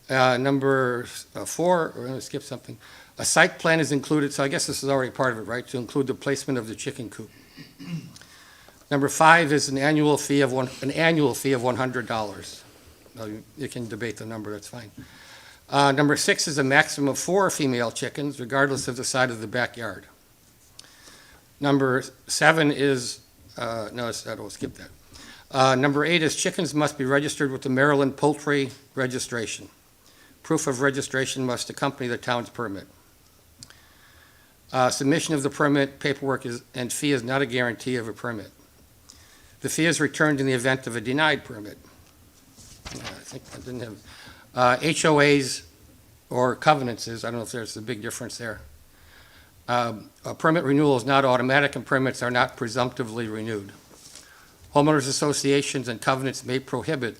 Number four, we're going to skip something. A site plan is included, so I guess this is already part of it, right, to include the placement of the chicken coop. Number five is an annual fee of $100. Now, you can debate the number, that's fine. Number six is a maximum of 4 female chickens, regardless of the side of the backyard. Number seven is, we'll skip that. Number 8 is chickens must be registered with the Maryland Poultry Registration. Proof of registration must accompany the town's permit. Submission of the permit paperwork and fee is not a guarantee of a permit. The fee is returned in the event of a denied permit. I think I didn't have, HOAs or covenants I don't know if there's a big difference there. A permit renewal is not automatic and permits are not presumptively renewed. Homeowners associations and covenants may prohibit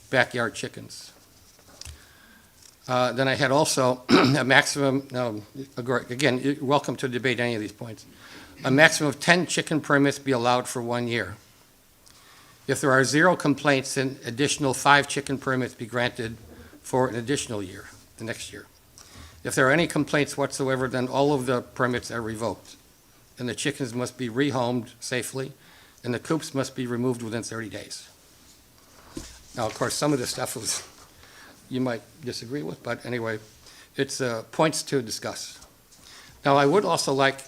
backyard chickens. Then I had also a maximum, again, you're welcome to debate any of these points. A maximum of 10 chicken permits be allowed for 1 year. If there are 0 complaints, then additional 5 chicken permits be granted for an additional year, the next year. If there are any complaints whatsoever, then all of the permits are revoked, and the chickens must be rehomed safely, and the coops must be removed within 30 days. Now, of course, some of this stuff you might disagree with, but anyway, it's points to discuss. Now, I would also like,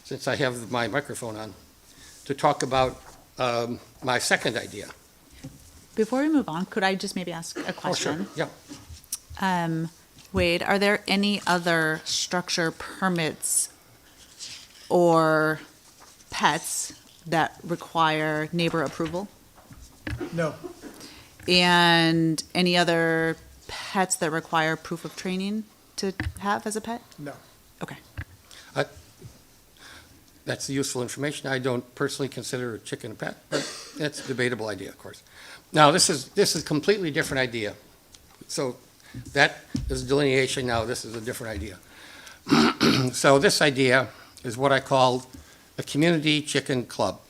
since I have my microphone on, to talk about my second idea. Before we move on, could I just maybe ask a question? Oh, sure. Yeah. Wade, are there any other structure permits or pets that require neighbor approval? No, And any other pets that require proof of training to have as a pet? no. Okay. That's useful information. I don't personally consider a chicken a pet, but that's a debatable idea, of course. Now, this is a completely different idea. So that is delineation. Now, this is a different idea. So this idea is what I call a community chicken club.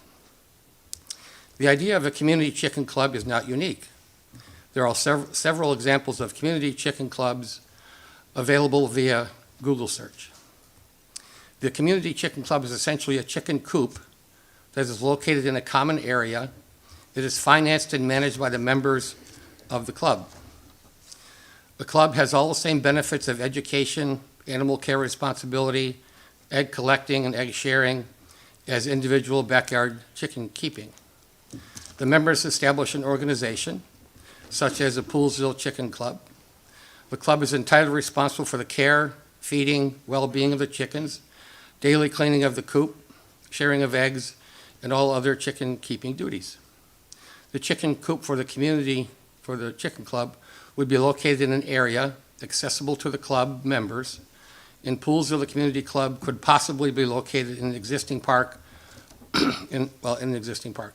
The idea of a community chicken club is not unique. There are several examples of community chicken clubs available via Google search. The community chicken club is essentially a chicken coop that is located in a common area. It is financed and managed by the members of the club. The club has all the same benefits of education, animal care responsibility, egg collecting and egg sharing as individual backyard chicken keeping. The members establish an organization, such as the Poolsville Chicken Club. The club is entirely responsible for the care, feeding, well-being of the chickens, daily cleaning of the coop, sharing of eggs, and all other chicken keeping duties. The chicken coop for the community, for the chicken club, would be located in an area accessible to the club members. In Poolsville, the community club could possibly be located in an existing park, in an existing park.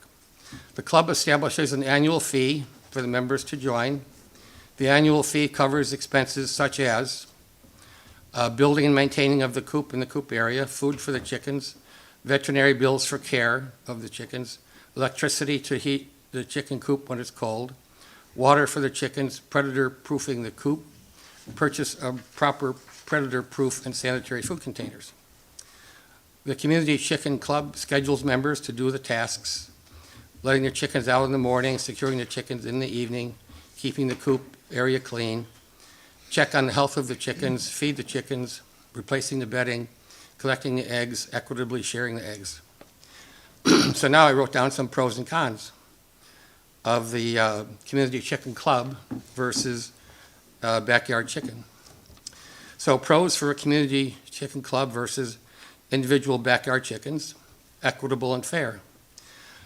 The club establishes an annual fee for the members to join. The annual fee covers expenses such as building and maintaining of the coop in the coop area, food for the chickens, veterinary bills for care of the chickens, electricity to heat the chicken coop when it's cold, water for the chickens, predator-proofing the coop, purchase of proper predator-proof and sanitary food containers. The Community Chicken Club schedules members to do the tasks, letting the chickens out in the morning, securing the chickens in the evening, keeping the coop area clean, check on the health of the chickens, feed the chickens, replacing the bedding, collecting the eggs, equitably sharing the eggs. So now I wrote down some pros and cons of the Community Chicken Club versus backyard chicken. So pros for a Community Chicken Club versus individual backyard chickens, equitable and fair.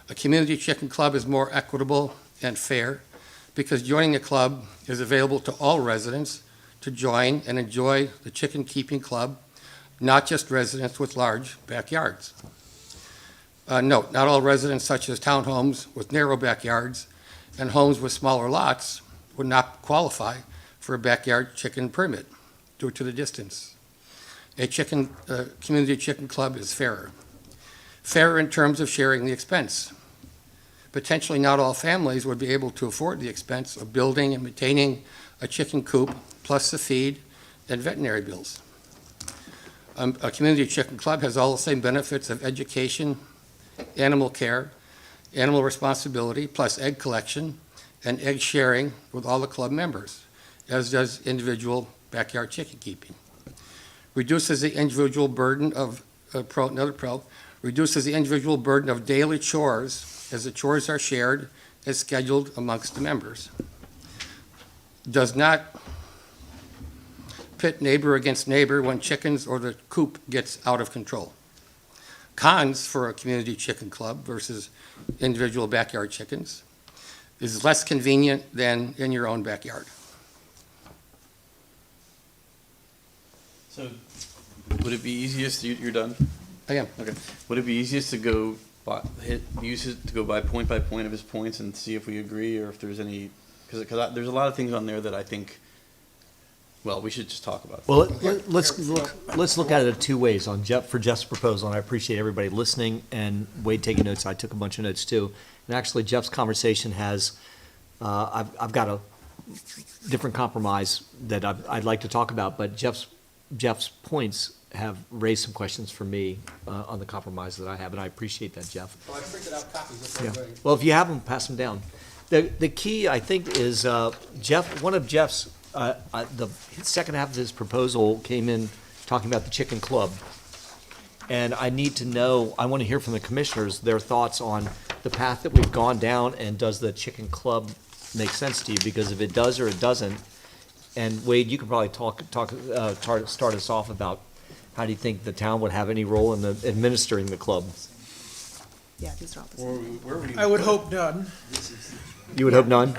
A Community Chicken Club is more equitable and fair because joining the club is available to all residents to join and enjoy the chicken keeping club, not just residents with large backyards. Note, not all residents such as townhomes with narrow backyards and homes with smaller lots would not qualify for a backyard chicken permit due to the distance. A community chicken club is fairer. Fairer in terms of sharing the expense. Potentially not all families would be able to afford the expense of building and maintaining a chicken coop, plus the feed and veterinary bills. A community chicken club has all the same benefits of education, animal care, animal responsibility, plus egg collection and egg sharing with all the club members, as does individual backyard chicken keeping. Reduces the individual burden of, reduces the individual burden of daily chores as the chores are shared as scheduled amongst the members. Does not pit neighbor against neighbor when chickens or the coop gets out of control. Cons for a community chicken club versus individual backyard chickens is less convenient than in your own backyard. So, would it be easiest, you're done? I am. Okay. Would it be easiest to go use it to go by point of his points and see if we agree or if there's any, because there's a lot of things on there that I think, well, we should just talk about. Well, let's look at it two ways on for Jeff's proposal, and I appreciate everybody listening and Wade taking notes. I took a bunch of notes too. And actually, Jeff's conversation has, I've got a different compromise that I'd like to talk about, but Jeff's points have raised some questions for me on the compromise that I have, and I appreciate that, Jeff. Well, I printed out copies. Yeah. Well, if you have them, pass them down. The key, I think, is one of Jeff's, the second half of his proposal came in talking about the chicken club. And I need to know, I want to hear from the commissioners, their thoughts on the path that we've gone down, and does the chicken club make sense to you? Because if it does or it doesn't, and Wade, you could probably start us off about how do you think the town would have any role in administering the club? Yeah, these are all the same. I would hope none. You would hope none?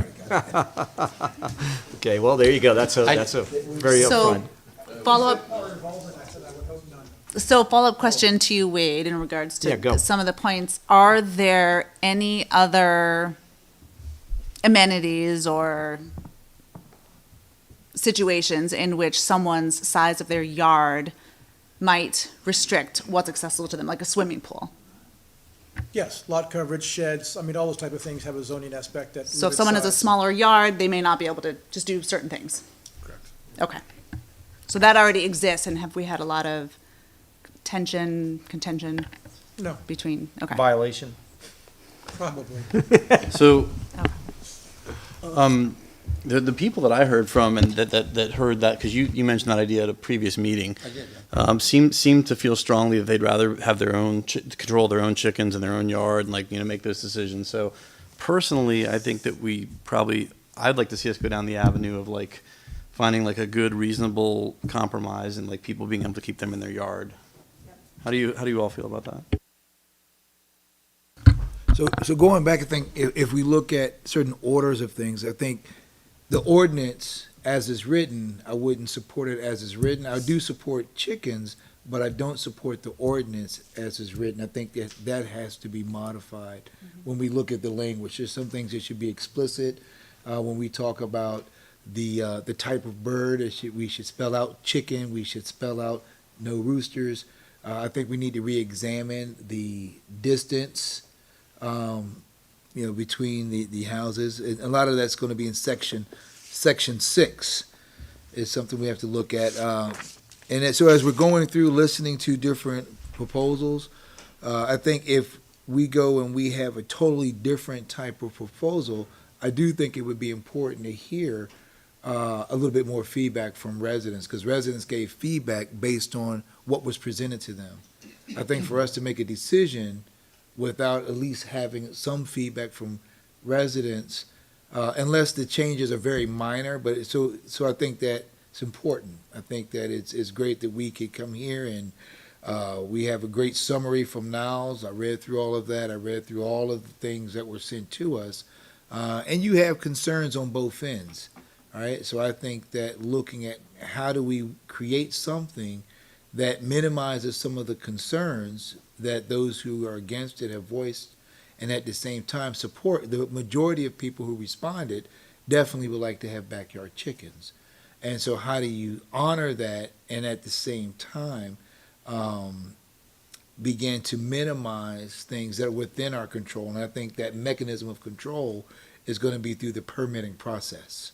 Okay, well, there you go. That's a very So, upfront. follow-up, Our involvement, I said I would hope none. so follow-up question to you, Wade, in regards Yeah, go. to some of the points. Are there any other amenities or situations in which someone's size of their yard might restrict what's accessible to them, like a swimming pool? Yes, lot coverage, sheds, I mean, all those type of things have a zoning aspect that. So if limits someone has a size. smaller yard, they may not be able to just do certain things? Correct. Okay. So that already exists, and have we had a lot of contention No, between, okay. Violation? probably. So, Okay. the people that I heard from and that heard that, because you mentioned that idea at a previous meeting, I did, yeah. seem to feel strongly that they'd rather have their own, control their own chickens in their own yard and make those decisions. So personally, I think that we probably I'd like to see us go down the avenue of like finding like a good, reasonable compromise and like people being able to keep them in their yard. How do you all feel about that? So going back, I think if we look at certain orders of things, I think the ordinance as is written, I wouldn't support it as is written. I do support chickens, but I don't support the ordinance as is written. I think that has to be modified when we look at the language. There's some things that should be explicit. When we talk about the type of bird, we should spell out chicken, we should spell out no roosters. I think we need to re-examine the distance between the houses. And a lot of that's going to be in section 6 is something we have to look at. So as we're going through listening to different proposals, I think if we go and we have a totally different type of proposal, I do think it would be important to hear a little bit more feedback from residents, because residents gave feedback based on what was presented to them. I think for us to make a decision without at least having some feedback from residents, unless the changes are very minor, but so I think that it's important. I think that it's great that we could come here and we have a great summary from Niles. I read through all of that. I read through all of the things that were sent to us. And you have concerns on both ends, all right? So I think that looking at how do we create something that minimizes some of the concerns that those who are against it have voiced, and at the same time support. The majority of people who responded definitely would like to have backyard chickens. And so how do you honor that and at the same time begin to minimize things that are within our control? And I think that mechanism of control is going to be through the permitting process.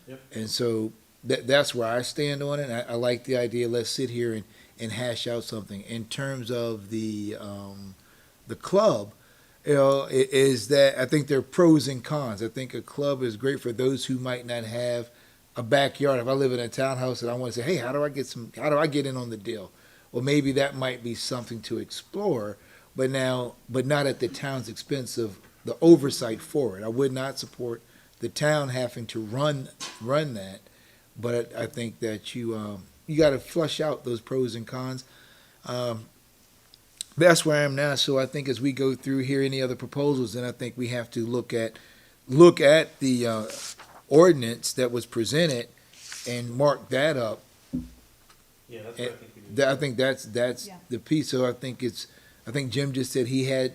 Yep. And so that's where I stand on it. I like the idea, let's sit here and hash out something. In terms of the club, is that I think there are pros and cons. I think a club is great for those who might not have a backyard. If I live in a townhouse and I want to say, hey, how do I get in on the deal? Well, maybe that might be something to explore, but not at the town's expense of the oversight for it. I would not support the town having to run that, but I think that you got to flush out those pros and cons. That's where I am now. So I think as we go through here, any other proposals, then I think we have to look at the ordinance that was presented and mark that up. Yeah, that's what I think that's Yeah. the piece. So I think Jim just said he had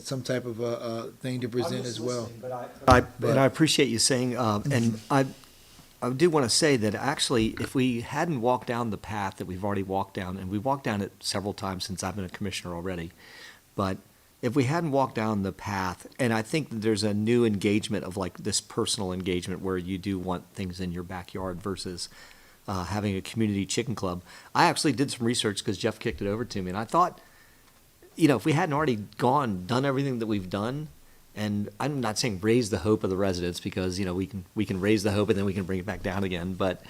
some type of a thing to present as well. And I appreciate you saying, and I do want to say that actually, if we hadn't walked down the path that we've already walked down, and we've walked down it several times since I've been a commissioner already, but if we hadn't walked down the path, and I think that there's a new engagement of like this personal engagement where you do want things in your backyard versus having a community chicken club. I actually did some research because Jeff kicked it over to me, and I thought, if we hadn't already done everything that we've done, and I'm not saying raise the hope of the residents because, we can raise the hope and then we can bring it back down again. But,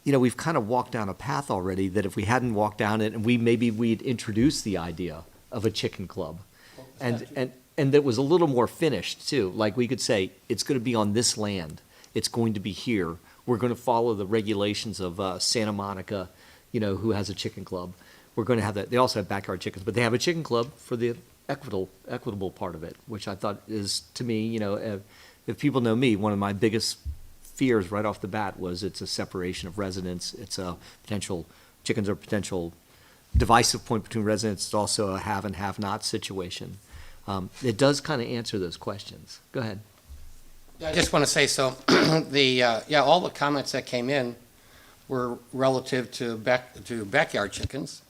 we've kind of walked down a path already that if we hadn't walked down it and we'd introduced the idea of a chicken club and that was a little more finished too. Like we could say, it's going to be on this land. It's going to be here. We're going to follow the regulations of Santa Monica, who has a chicken club. We're going to have that. They also have backyard chickens, but they have a chicken club for the equitable part of it, which I thought is, to me, if people know me, one of my biggest fears right off the bat was it's a separation of residents. It's a chickens are a potential divisive point between residents. It's also a have and have not situation. It does kind of answer those questions. Go ahead. I just want to say, so all the comments that came in were relative to backyard chickens,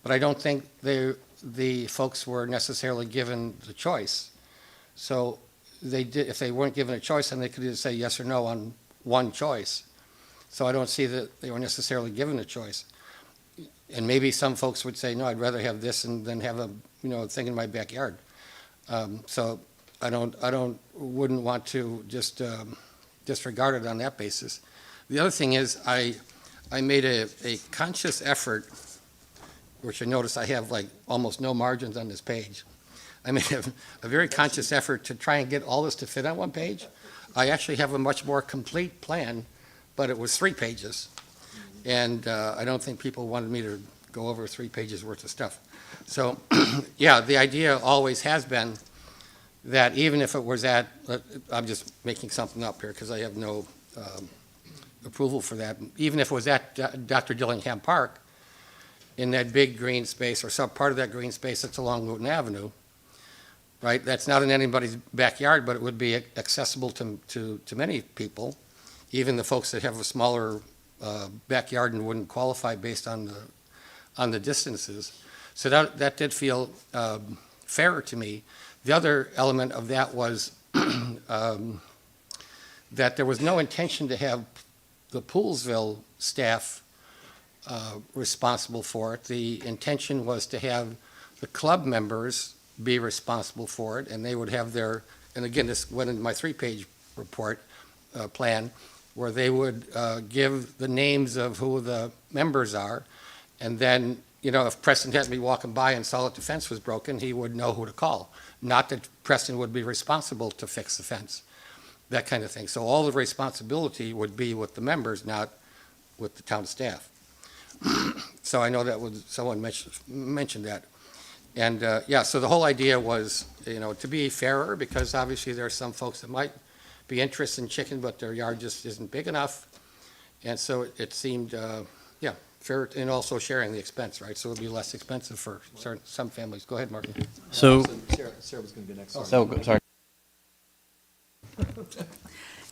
but I don't think the folks were necessarily given the choice. So if they weren't given a choice, then they could either say yes or no on one choice. So I don't see that they were necessarily given a choice. And maybe some folks would say, no, I'd rather have this than have a thing in my backyard. So I wouldn't want to just disregard it on that basis. The other thing is I made a conscious effort, which you notice I have like almost no margins on this page. I made a very conscious effort to try and get all this to fit on one page. I actually have a much more complete plan, but it was 3 pages. And I don't think people wanted me to go over 3 pages worth of stuff. So, yeah, the idea always has been that even if it was at, I'm just making something up here because I have no approval for that, even if it was at Dr. Dillingham Park, in that big green space or some part of that green space that's along Newton Avenue, right? That's not in anybody's backyard, but it would be accessible to many people, even the folks that have a smaller backyard and wouldn't qualify based on the distances. So that did feel fairer to me. The other element of that was that there was no intention to have the Poolsville staff responsible for it. The intention was to have the club members be responsible for it, and they would have their, and again, this went into my 3-page report plan, where they would give the names of who the members are, and then, you know, if Preston happened to be walking by and saw that the fence was broken, he would know who to call. Not that Preston would be responsible to fix the fence, that kind of thing. So all the responsibility would be with the members, not with the town staff. So I know that was, someone mentioned that. And, yeah, so the whole idea was, you know, to be fairer, because obviously there are some folks that might be interested in chicken, but their yard just isn't big enough. And so it seemed, yeah, fair, and also sharing the expense, right? So it would be less expensive for some families. Go ahead, Mark. So, Sarah was going to be next. oh, sorry.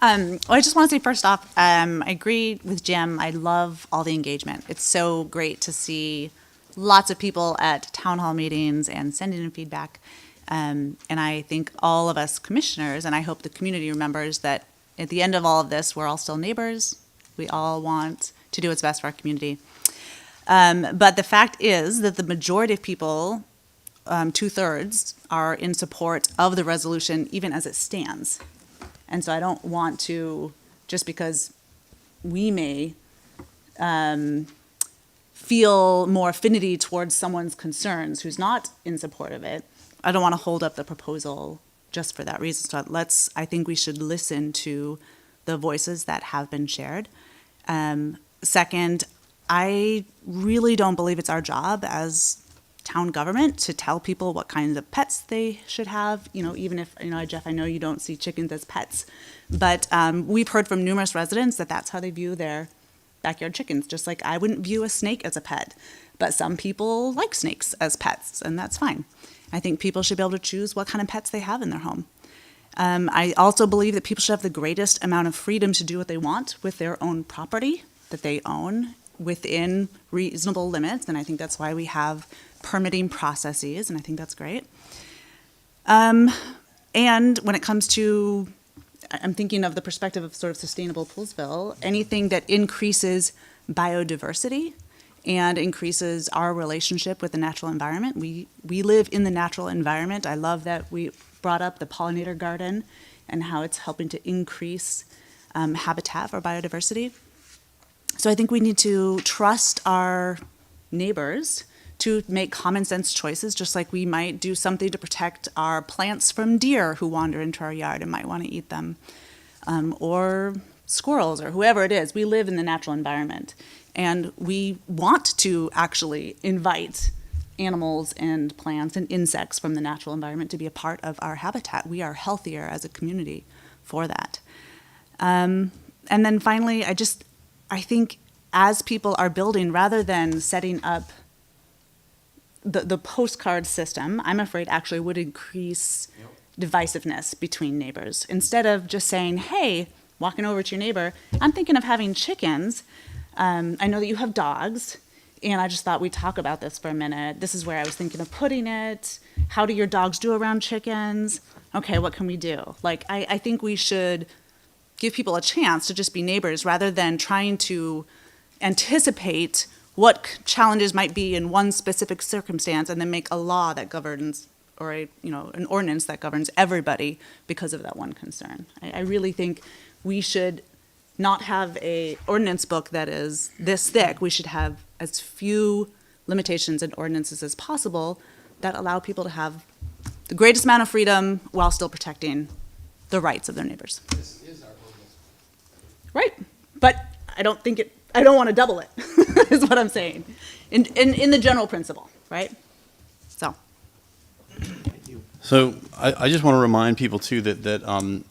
Well, I just want to say first off, I agree with Jim. I love all the engagement. It's so great to see lots of people at town hall meetings and sending in feedback. And I think all of us commissioners, and I hope the community remembers that at the end of all of this, we're all still neighbors. We all want to do what's best for our community. But the fact is that the majority of people, 2/3, are in support of the resolution, even as it stands. And so I don't want to, just because we may feel more affinity towards someone's concerns who's not in support of it, I don't want to hold up the proposal just for that reason. So I think we should listen to the voices that have been shared. Second, I really don't believe it's our job as town government to tell people what kinds of pets they should have, you know, even if, you know, Jeff, I know you don't see chickens as pets, but we've heard from numerous residents that that's how they view their backyard chickens, just like I wouldn't view a snake as a pet, but some people like snakes as pets, and that's fine. I think people should be able to choose what kind of pets they have in their home. I also believe that people should have the greatest amount of freedom to do what they want with their own property that they own within reasonable limits, and I think that's why we have permitting processes, and I think that's great. And when it comes to, I'm thinking of the perspective of sort of sustainable Poolsville, anything that increases biodiversity and increases our relationship with the natural environment. We live in the natural environment. I love that we brought up the pollinator garden and how it's helping to increase habitat for biodiversity. So I think we need to trust our neighbors to make common sense choices, just like we might do something to protect our plants from deer who wander into our yard and might want to eat them, or squirrels or whoever it is. We live in the natural environment, and we want to actually invite animals and plants and insects from the natural environment to be a part of our habitat. We are healthier as a community for that. And then finally, I think as people are building, rather than setting up the postcard system, I'm afraid actually would increase divisiveness between neighbors. Instead of just saying, hey, walking over to your neighbor, I'm thinking of having chickens. I know that you have dogs, and I just thought we'd talk about this for a minute. This is where I was thinking of putting it. How do your dogs do around chickens? Okay, what can we do? Like, I think we should give people a chance to just be neighbors rather than trying to anticipate what challenges might be in one specific circumstance and then make a law that governs, or an ordinance that governs everybody because of that one concern. I really think we should not have a ordinance book that is this thick. We should have as few limitations and ordinances as possible that allow people to have the greatest amount of freedom while still protecting the rights of their neighbors. This is our ordinance. Right. But I don't want to double it, is what I'm saying, in the general principle, right? So. So I just want to remind people too that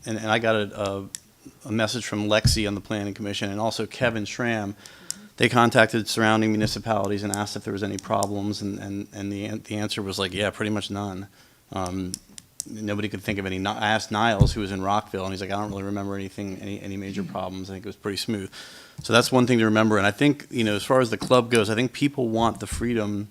and I got a message from Lexi on the Planning Commission and also Kevin Schramm. They contacted surrounding municipalities and asked if there was any problems, and the answer was like, yeah, pretty much none. Nobody could think of any. I asked Niles, who was in Rockville, and he's like, I don't really remember any major problems. I think it was pretty smooth. So that's one thing to remember. And I think, as far as the club goes, I think people want the freedom,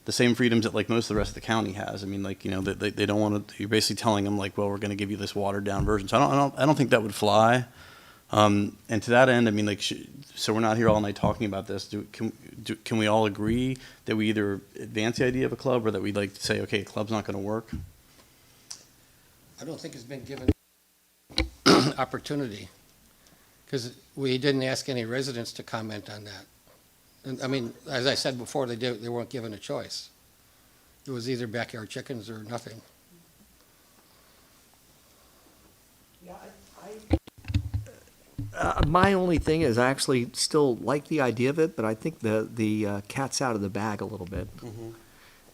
the same freedoms that like most of the rest of the county has. I mean, like, they don't want to, you're basically telling them like, well, we're going to give you this watered down version. So I don't think that would fly. And to that end, I mean, like, so we're not here all night talking about this. Can we all agree that we either advance the idea of a club or that we'd like to say, okay, a club's not going to work? I don't think it's been given opportunity, because we didn't ask any residents to comment on that. And, I mean, as I said before, they weren't given a choice. It was either backyard chickens or nothing. My only thing is I actually still like the idea of it, but I think the cat's out of the bag a little bit.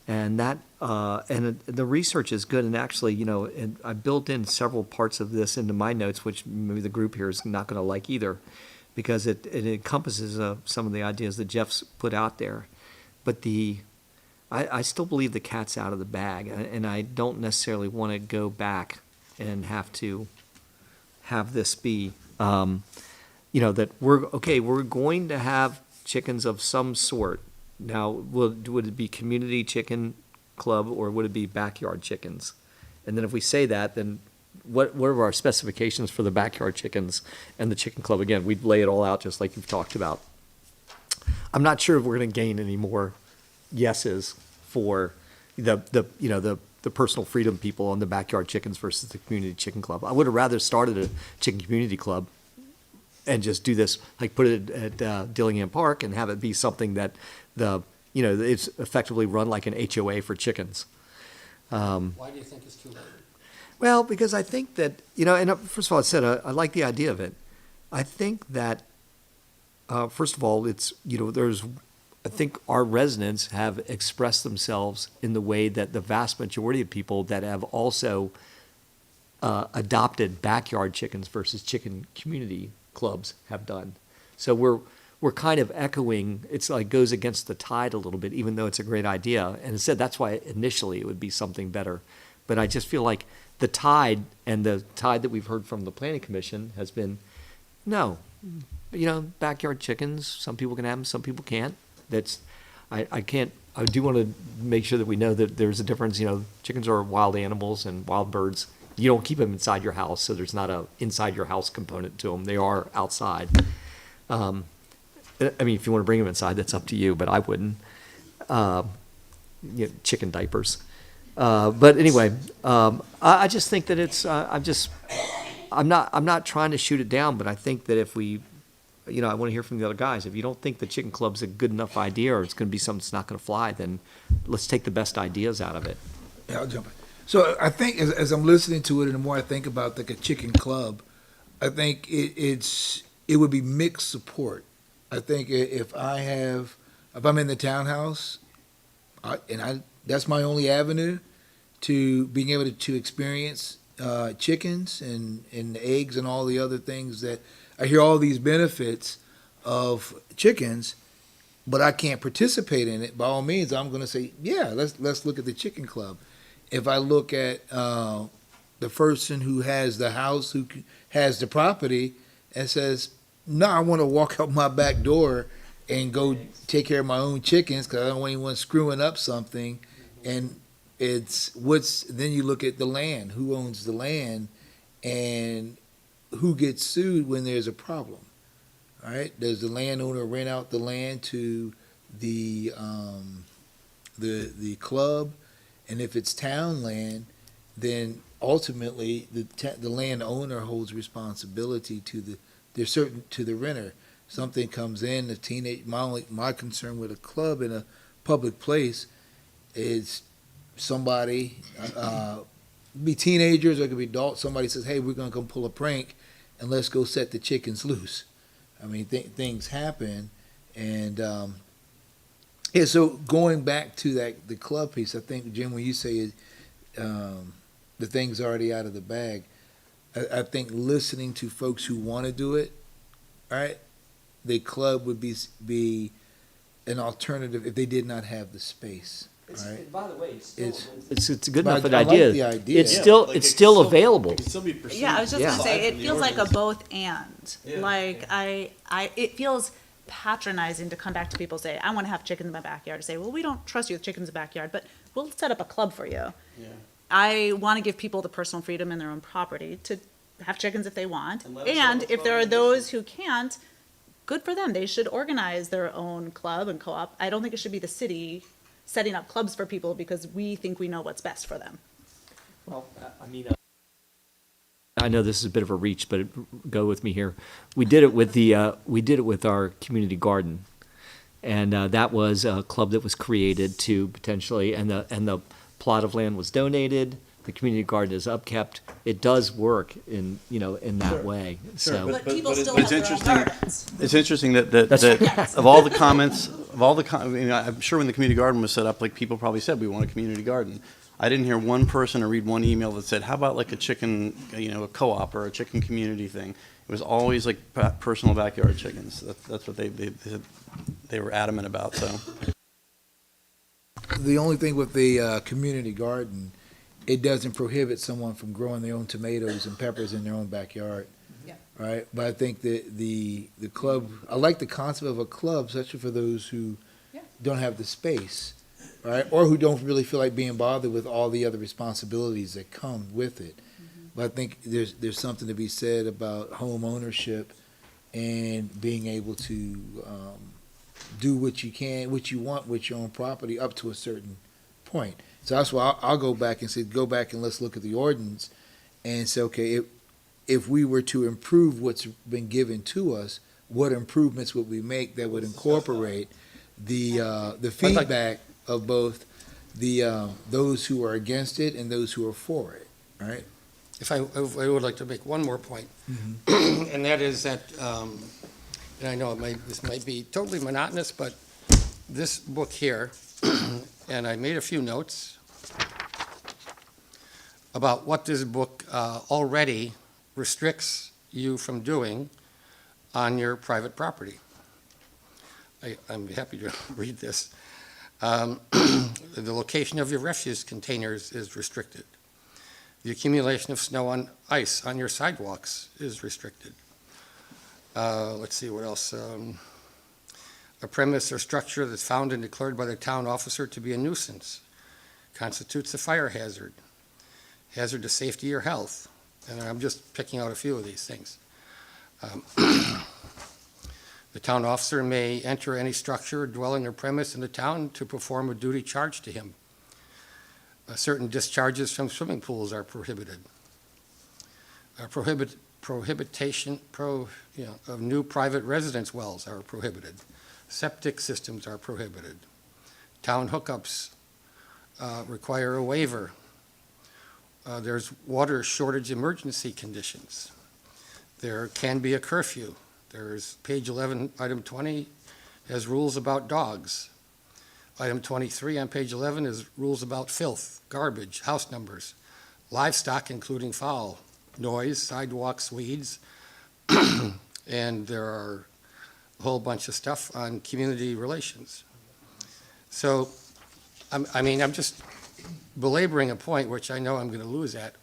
And that, the research is good, and actually, and I built in several parts of this into my notes, which maybe the group here is not going to like either, because it encompasses some of the ideas that Jeff's put out there. But I still believe the cat's out of the bag, and I don't necessarily want to go back and have to have this be, that we're going to have chickens of some sort. Now, would it be community chicken club or would it be backyard chickens? And then if we say that, then what are our specifications for the backyard chickens and the chicken club? Again, we'd lay it all out just like you've talked about. I'm not sure if we're going to gain any more yeses for the personal freedom people on the backyard chickens versus the community chicken club. I would have rather started a chicken community club and just do this, like put it at Dillingham Park and have it be something that it's effectively run like an HOA for chickens. Why do you think it's too late? Well, because I think that, and first of all, I said I like the idea of it. I think that, first of all, it's, I think our residents have expressed themselves in the way that the vast majority of people that have also adopted backyard chickens versus chicken community clubs have done. So we're kind of echoing, it's like goes against the tide a little bit, even though it's a great idea. And instead, that's why initially it would be something better. But I just feel like the tide that we've heard from the Planning Commission has been, no, backyard chickens, some people can have them, some people can't. I do want to make sure that we know that there's a difference. Chickens are wild animals and wild birds. You don't keep them inside your house, so there's not a inside your house component to them. They are outside. I mean, if you want to bring them inside, that's up to you, but I wouldn't. Chicken diapers. But anyway, I just think that it's. I'm not trying to shoot it down, but I think that if we, I want to hear from the other guys. If you don't think the chicken club's a good enough idea, or it's going to be something that's not going to fly, then let's take the best ideas out of it. Yeah, I'll jump in. So I think as I'm listening to it, and the more I think about like a chicken club, I think it would be mixed support. I think if I'm in the townhouse, that's my only avenue to being able to experience chickens and eggs and all the other things that I hear all these benefits of chickens, but I can't participate in it. By all means, I'm going to say, yeah, let's look at the chicken club. If I look at the person who has the house, who has the property, and says, no, I want to walk out my back door and go take care of my own chickens because I don't want anyone screwing up something. And then you look at the land, who owns the land, and who gets sued when there's a problem, right? Does the landowner rent out the land to the club? And if it's town land, then ultimately the landowner holds responsibility to the renter. Something comes in, my concern with a club in a public place is somebody, be teenagers or it could be adults, somebody says, hey, we're gonna come pull a prank and let's go set the chickens loose. I mean, things happen, and, yeah, so going back to the club piece, I think, Jim, when you say, the thing's already out of the bag, I think listening to folks who wanna do it, right, the club would be an alternative if they did not have the space. Right. By the way, It's- it's a good But enough an I like idea. the idea. It's Yeah, still Like, it's it could still be- available. it could still be pursued Yeah, I was just Yeah. gonna say, aside it from the feels like a ordinance. both and. Yeah. Like, it feels patronizing to come back to people and say, I wanna have chickens in my backyard, to say, well, we don't trust you with chickens in the backyard, but we'll set up a club for you. Yeah. I wanna give people the personal freedom in their own property to have chickens if they want. And let us And have a if there are club. those who can't, good for them. They should organize their own club and co-op. I don't think it should be the city setting up clubs for people because we think we know what's best for them. Well, I mean, I know this is a bit of a reach, but go with me here. We did it with our community garden, and that was a club that was created to potentially, and the plot of land was donated. The community garden is upkept. It does work in that way. So But people still but it's have their own interesting- gardens. It's interesting that Yes. of all the comments, I mean, I'm sure when the community garden was set up, like, people probably said, we want a community garden. I didn't hear one person or read one email that said, how about like a chicken, a co-op or a chicken community thing? It was always like personal backyard chickens. That's what they were adamant about, so. The only thing with the community garden, it doesn't prohibit someone from growing their own tomatoes and peppers in their own backyard. Yeah. Right, but I think that the club, I like the concept of a club, especially for those who Yeah. don't have the space, right, or who don't really feel like being bothered with all the other responsibilities that come with it. But I think there's something to be said about home ownership and being able to do what you want with your own property up to a certain point. So that's why I'll go back and say, go back and let's look at the ordinance and say, okay, if we were to improve what's been given to us, what improvements would we make that would incorporate the feedback of both those who are against it and those who are for it, right? If I would like to make one more point, and that is that, and I know this might be totally monotonous, but this book here, and I made a few notes about what this book already restricts you from doing on your private property. I'm happy to read this. The location of your refuse containers is restricted. The accumulation of snow on ice on your sidewalks is restricted. Let's see, what else? A premise or structure that's found and declared by the town officer to be a nuisance constitutes a fire hazard, hazard to safety or health. And I'm just picking out a few of these things. The town officer may enter any structure, dwelling, or premise in the town to perform a duty charged to him. Certain discharges from swimming pools are prohibited. Prohibition of new private residence wells are prohibited. Septic systems are prohibited. Town hookups require a waiver. There's water shortage emergency conditions. There can be a curfew. There's page 11, item 20, has rules about dogs. Item 23 on page 11 is rules about filth, garbage, house numbers, livestock, including fowl, noise, sidewalks, weeds, and there are a whole bunch of stuff on community relations. So, I'm just belaboring a point which I know I'm going to lose at,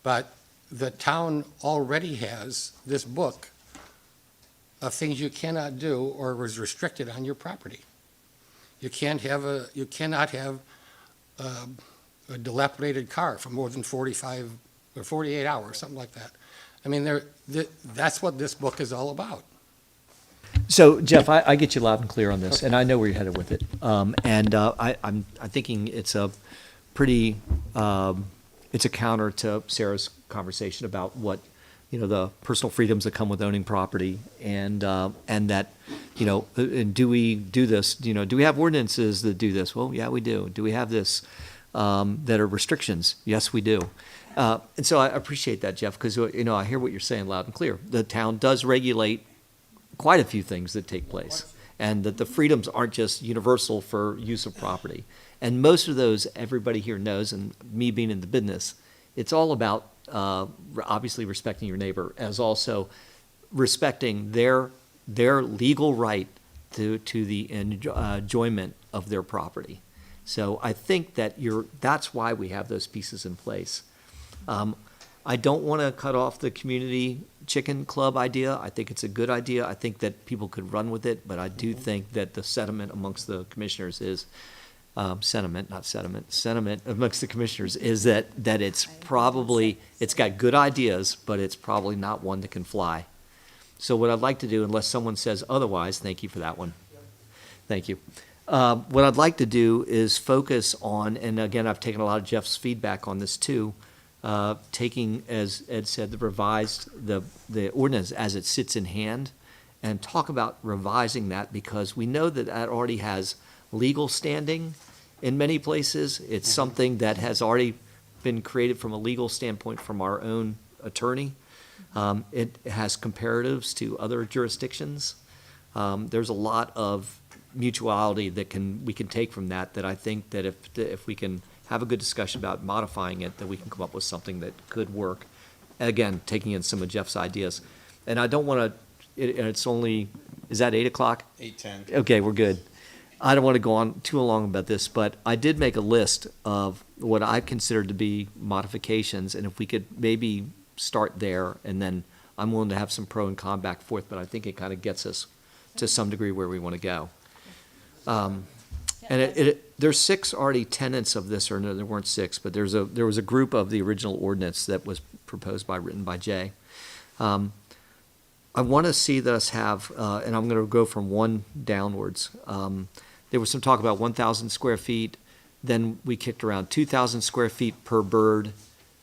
but the town already has this book of things you cannot do or was restricted on your property. You cannot have a dilapidated car for more than 45 or 48 hours, something like that. I mean, that's what this book is all about. So, Jeff, I get you loud and clear on this, and I know where you're headed with it. I'm thinking it's a pretty, it's a counter to Sarah's conversation about what, the personal freedoms that come with owning property, and that, and do we do this? Do we have ordinances that do this? Well, yeah, we do. Do we have this that are restrictions. Yes, we do. And so I appreciate that, Jeff, because, I hear what you're saying loud and clear. The town does regulate quite a few things that take place, and that the freedoms aren't just universal for use of property. And most of those, everybody here knows, and me being in the business, it's all about obviously respecting your neighbor, as also respecting their legal right to the enjoyment of their property. So I think that that's why we have those pieces in place. I don't want to cut off the community chicken club idea. I think it's a good idea. I think that people could run with it, but I do think that the sentiment amongst the commissioners is, sentiment amongst the commissioners is that it's probably, it's got good ideas, but it's probably not one that can fly. So what I'd like to do, unless someone says otherwise, thank you for that one. Thank you. What I'd like to do is focus on, and again, I've taken a lot of Jeff's feedback on this too, taking, as Ed said, the ordinance as it sits in hand, and talk about revising that, because we know that that already has legal standing in many places. It's something that has already been created from a legal standpoint from our own attorney. It has comparatives to other jurisdictions. There's a lot of mutuality that we can take from that I think that if we can have a good discussion about modifying it, that we can come up with something that could work. Again, taking in some of Jeff's ideas. And I don't want to, it's only, is that 8 o'clock? 8:10. Okay, we're good. I don't want to go on too long about this, but I did make a list of what I considered to be modifications, and if we could maybe start there, and then I'm willing to have some pro and con back and forth, but I think it kind of gets us to some degree where we want to go. And there's 6 already tenants of this, or no, there weren't 6, but there was a group of the original ordinance that was written by Jay. I want to see us have, and I'm going to go from 1 downwards. There was some talk about 1,000 square feet. Then we kicked around 2,000 square feet per bird.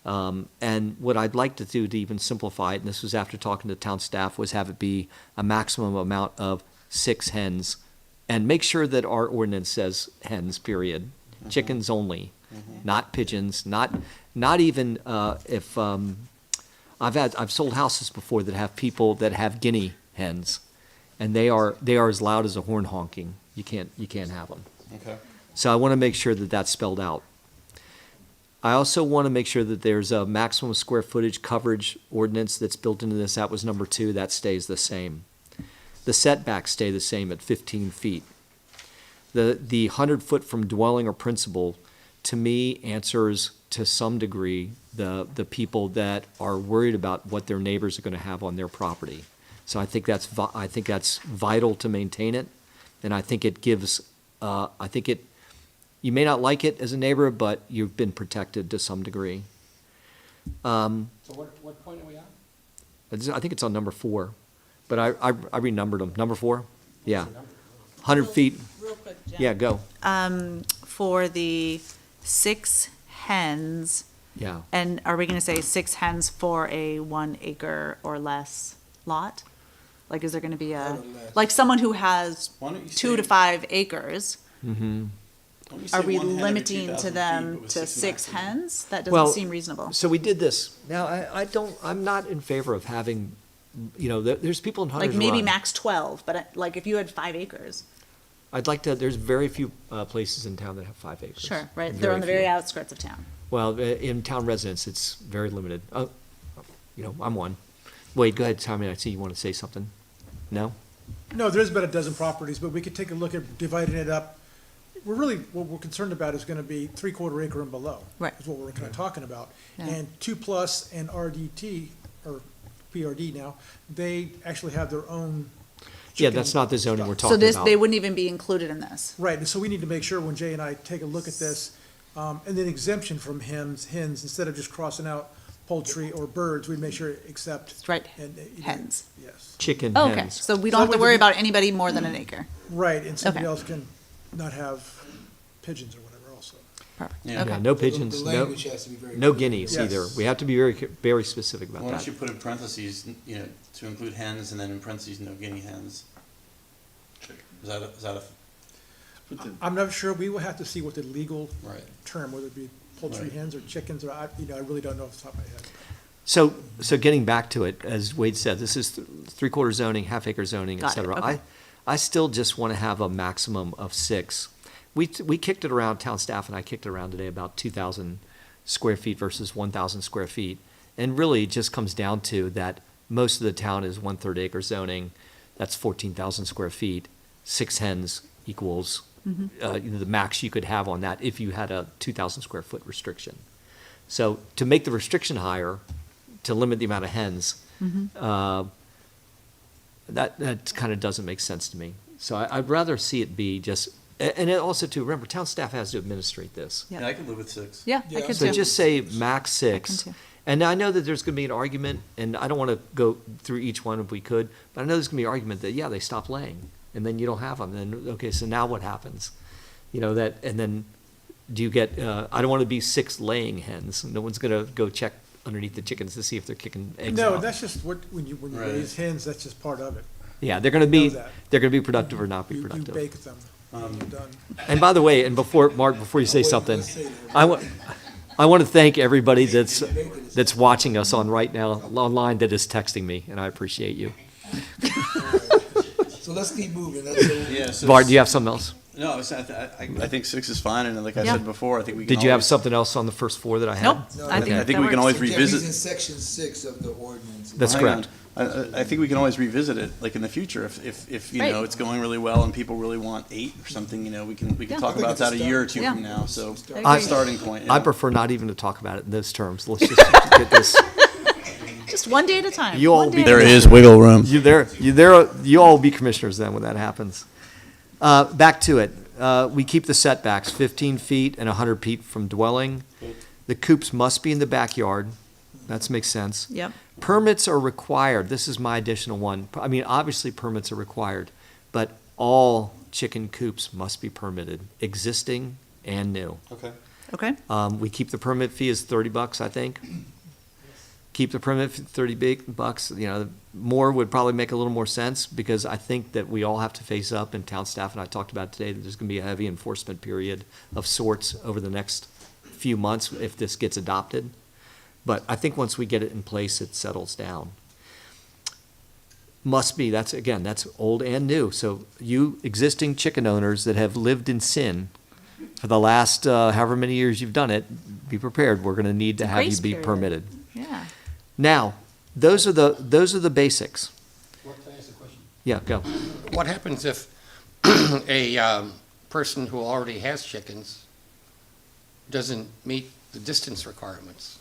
And what I'd like to do to even simplify it, and this was after talking to town staff, was have it be a maximum amount of 6 hens. And make sure that our ordinance says hens, period. Chickens only, not pigeons, not even if I've sold houses before that have people that have guinea hens, and they are as loud as a horn honking. You can't have them. Okay. So I want to make sure that that's spelled out. I also want to make sure that there's a maximum square footage coverage ordinance that's built into this. That was number 2. That stays the same. The setbacks stay the same at 15 feet. The 100-foot from dwelling or principal, to me, answers to some degree the people that are worried about what their neighbors are going to have on their property. So I think that's vital to maintain it, and I think it gives. You may not like it as a neighbor, but you've been protected to some degree. So what point are we on? I think it's on number 4. But I renumbered them. Number 4? Yeah. 100 feet. Real quick, Jen. Yeah, go. For the 6 hens, Yeah. and are we going to say 6 hens for a 1 acre or less lot? Like, is there going to be like someone who has Why don't you 2 to say- 5 acres? Mm-hmm. Why don't you say Are we 1 hen every limiting 2,000 to feet, them but with to 6 6 maximum? hens? That doesn't Well, seem reasonable. So we did this. Now, I'm not in favor of having, there's people in Hunter's Like maybe Run. max 12, but like if you had 5 acres. I'd like to, there's very few places in town that have 5 acres. Sure, right? They're on the very few. outskirts of town. Well, in town residents, it's very limited. I'm one. Wade, go ahead, Tommy, I see you want to say something. No? No, there's about a dozen properties, but we could take a look at dividing it up. What we're concerned about is gonna be 3/4 acre and below. Right. Is what we're kind of talking about. Yeah. And 2+ and RDT, or PRD now, they actually have their own. Yeah, that's not the zoning we're stuff. talking about. So they wouldn't even be included in this. Right, and so we need to make sure when Jay and I take a look at this, and then exemption from hens, instead of just crossing out poultry or birds, we'd make sure it accept. Right, and, hens. Yes, Chicken Oh, okay, hens. so we So don't have that to would worry be- about anybody more than an acre. right, and somebody Okay. else can not have pigeons or whatever also. Perfect, Yeah. Yeah, okay. no pigeons, The no, language has to be very. no clear. guineas Yes. either. We have to be very specific about Why don't that. you put in parentheses, to include hens, and then in parentheses, no guinea hens? Is that a I'm not sure. We will have to see what the legal Right. term, whether it be poultry Right. hens or chickens, or, I really don't know off the top of my head. So getting back to it, as Wade said, this is three-quarter zoning, half-acre zoning, et Got it, cetera. okay. I still just want to have a maximum of 6. We kicked it around, town staff and I kicked it around today, about 2,000 square feet versus 1,000 square feet. And really, it just comes down to that most of the town is 1/3 acre zoning. That's 14,000 square feet. 6 hens equals the max you could have on that if you had a 2,000 square foot restriction. So to make the restriction higher, to limit the amount of hens, that kind of doesn't make sense to me. So I'd rather see it be just, and it also too, remember, town staff has to administrate this. Yeah. Yeah, I could live with 6. Yeah, I Yeah, could So too. just say max 6. too. And I know that there's going to be an argument, and I don't want to go through each one if we could, but I know there's going to be an argument that, yeah, they stop laying, and then you don't have them. Then, okay, so now what happens? You know, that, and then do you get, I don't want to be 6 laying hens. No one's going to go check underneath the chickens to see if they're kicking eggs No, out. that's just what, when you Right. raise hens, that's just part of it. Yeah, they're going to be, know that. they're going to be productive or not be You productive. bake them, and you're done. And by the way, and before, Mark, before you say something, I want to thank everybody that's watching us on right now, online, that is texting me, and I appreciate you. So let's keep moving. Yeah, so Bart, do you have something else? No, I think 6 is fine, and like I Yeah. said before, I think we can Did you have always- something else on the first 4 that I had? Nope, No, I I think think that we can always works. Jeff, revisit. he's in section 6 of the ordinance. That's Hang correct. on. I think we can always revisit it, like in the future, if you Right. know, it's going really well and people really want 8 or something, you know, we can Yeah. talk I think about it's a that a year or start. 2 Yeah. from now, so. I agree. Starting point. I yeah. prefer not even to talk about it in those terms. Let's just get this. Just one day at a time. You all one be day at There a time. is wiggle room. You all will be commissioners then when that happens. Back to it. We keep the setbacks, 15 feet and 100 feet from dwelling. The coops must be in the backyard. That makes sense. Yep. Permits are required. This is my additional one. I mean, obviously, permits are required, but all chicken coops must be permitted, existing and new. Okay. Okay. We keep the permit fee as $30, I think. Keep the permit fee $30, you know, more would probably make a little more sense, because I think that we all have to face up, and town staff and I talked about today, that there's gonna be a heavy enforcement period of sorts over the next few months if this gets adopted. But I think once we get it in place, it settles down. Must be, that's old and new. So you existing chicken owners that have lived in sin for the last however many years you've done it, be prepared. We're gonna need to have you Grace be period. permitted. Yeah. Now, those are the basics. Can I ask a question? Yeah, go. What happens if a person who already has chickens doesn't meet the distance requirements?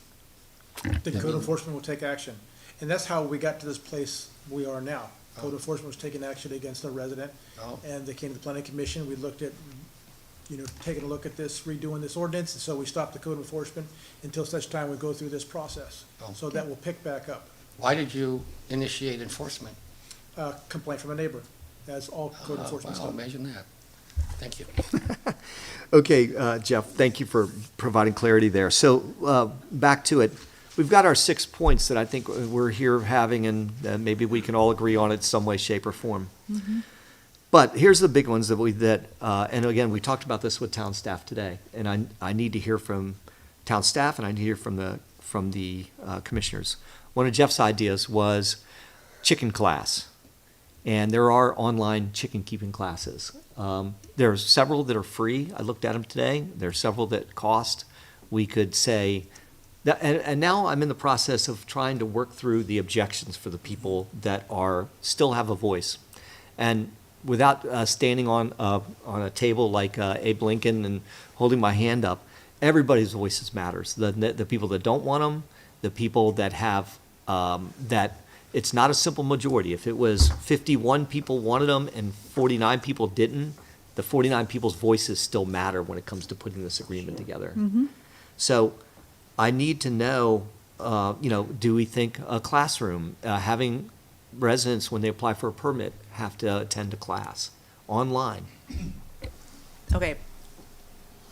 The code enforcement will take action. And that's how we got to this place we are now. Code enforcement was taking action against a resident, Oh. and they came to the planning commission. We looked at, taking a look at this, redoing this ordinance, and so we stopped the code enforcement until such time we go through this process. Oh. So that will pick back up. Why did you initiate enforcement? Complaint from a neighbor, as all code enforcement Well, stuff. imagine that. Thank you. Okay, Jeff, thank you for providing clarity there. So, back to it. We've got our 6 points that I think we're here having, and maybe we can all agree on it some way, shape, or form. But here's the big ones and again, we talked about this with town staff today, and I need to hear from town staff, and I need to hear from the commissioners. One of Jeff's ideas was chicken class, and there are online chicken keeping classes. There are several that are free. I looked at them today. There are several that cost. We could say, and now I'm in the process of trying to work through the objections for the people that still have a voice. And without standing on a table like Abe Lincoln and holding my hand up, everybody's voices matters. The people that don't want them, the people that have, that it's not a simple majority. If it was 51 people wanted them and 49 people didn't, the 49 people's voices still matter when it comes to putting this agreement together. So I need to know, do we think a classroom, having residents, when they apply for a permit, have to attend a class online? Okay.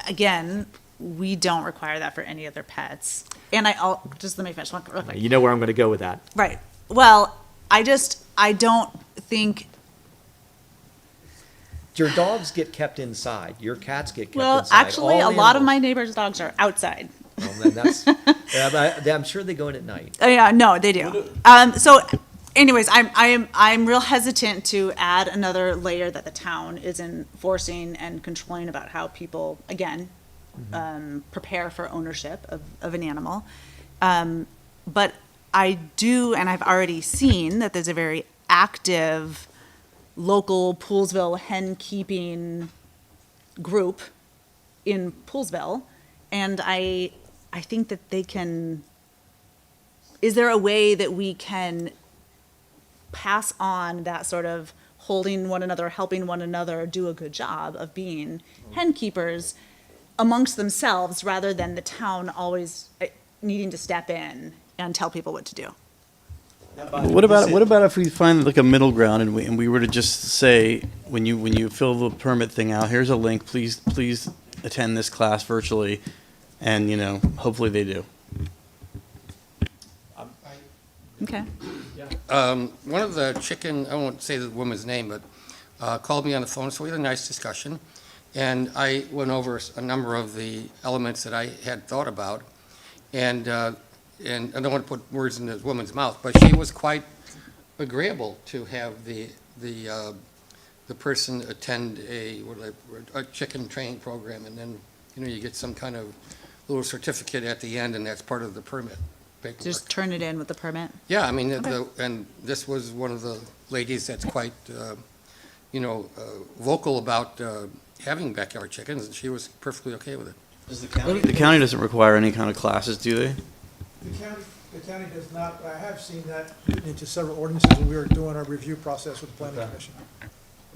Again, we don't require that for any other pets. And I'll just let me finish real quick. You know where I'm going to go with that. Right. Well, I don't think Your dogs get kept inside. Your cats get kept Well, inside. actually, All a lot of animals- my neighbors' dogs are outside. Well, then that's, I'm sure they go in at night. Yeah, no, they do. So, anyways, I'm real hesitant to add another layer that the town is enforcing and controlling about how people, again, prepare for ownership of an animal. But I do, and I've already seen that there's a very active local Poolsville hen keeping group in Poolsville, and I think that they can. Is there a way that we can pass on that sort of holding one another, helping one another do a good job of being hen keepers amongst themselves, rather than the town always needing to step in and tell people what to do? What about if we find like a middle ground and we were to just say, when you fill the permit thing out, here's a link, please attend this class virtually, and hopefully they do. Okay. One of the I won't say the woman's name, but called me on the phone, so we had a nice discussion. And I went over a number of the elements that I had thought about. And I don't want to put words in the woman's mouth, but she was quite agreeable to have the person attend a chicken training program, and then, you get some kind of little certificate at the end, and that's part of the permit paperwork. Just turn it in with the permit. Yeah, I mean, Okay. and this was one of the ladies that's quite, vocal about having backyard chickens, and she was perfectly okay with it. The county doesn't require any kind of classes, do they? The county does not, but I have seen that written into several ordinances when we were doing our review process with the planning commission.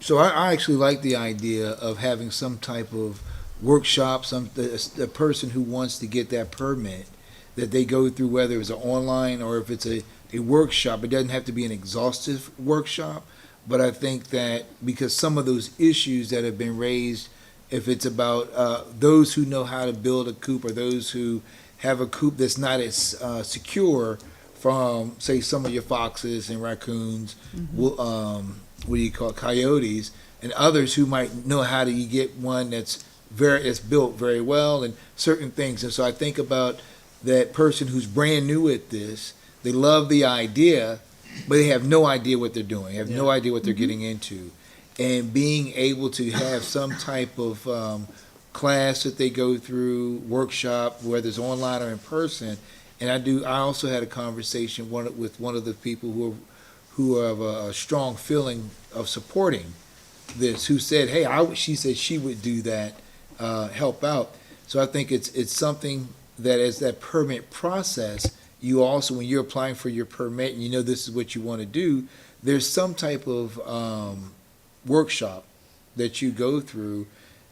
So I actually like the idea of having some type of workshop, a person who wants to get that permit, that they go through, whether it's an online or if it's a workshop. It doesn't have to be an exhaustive workshop, but I think that because some of those issues that have been raised, if it's about those who know how to build a coop, or those who have a coop that's not as secure from, say, some of your foxes and raccoons, what do you call it, coyotes, and others who might know how to get one that's built very well and certain things. And so I think about that person who's brand new at this. They love the idea, but they have no idea what they're doing. They have no idea what they're getting into. And being able to have some type of class that they go through, workshop, whether it's online or in person. And I also had a conversation with one of the people who have a strong feeling of supporting this, who said, hey, she said she would do that, help out. So I think it's something that, as that permit process, you also, when you're applying for your permit and this is what you want to do, there's some type of workshop that you go through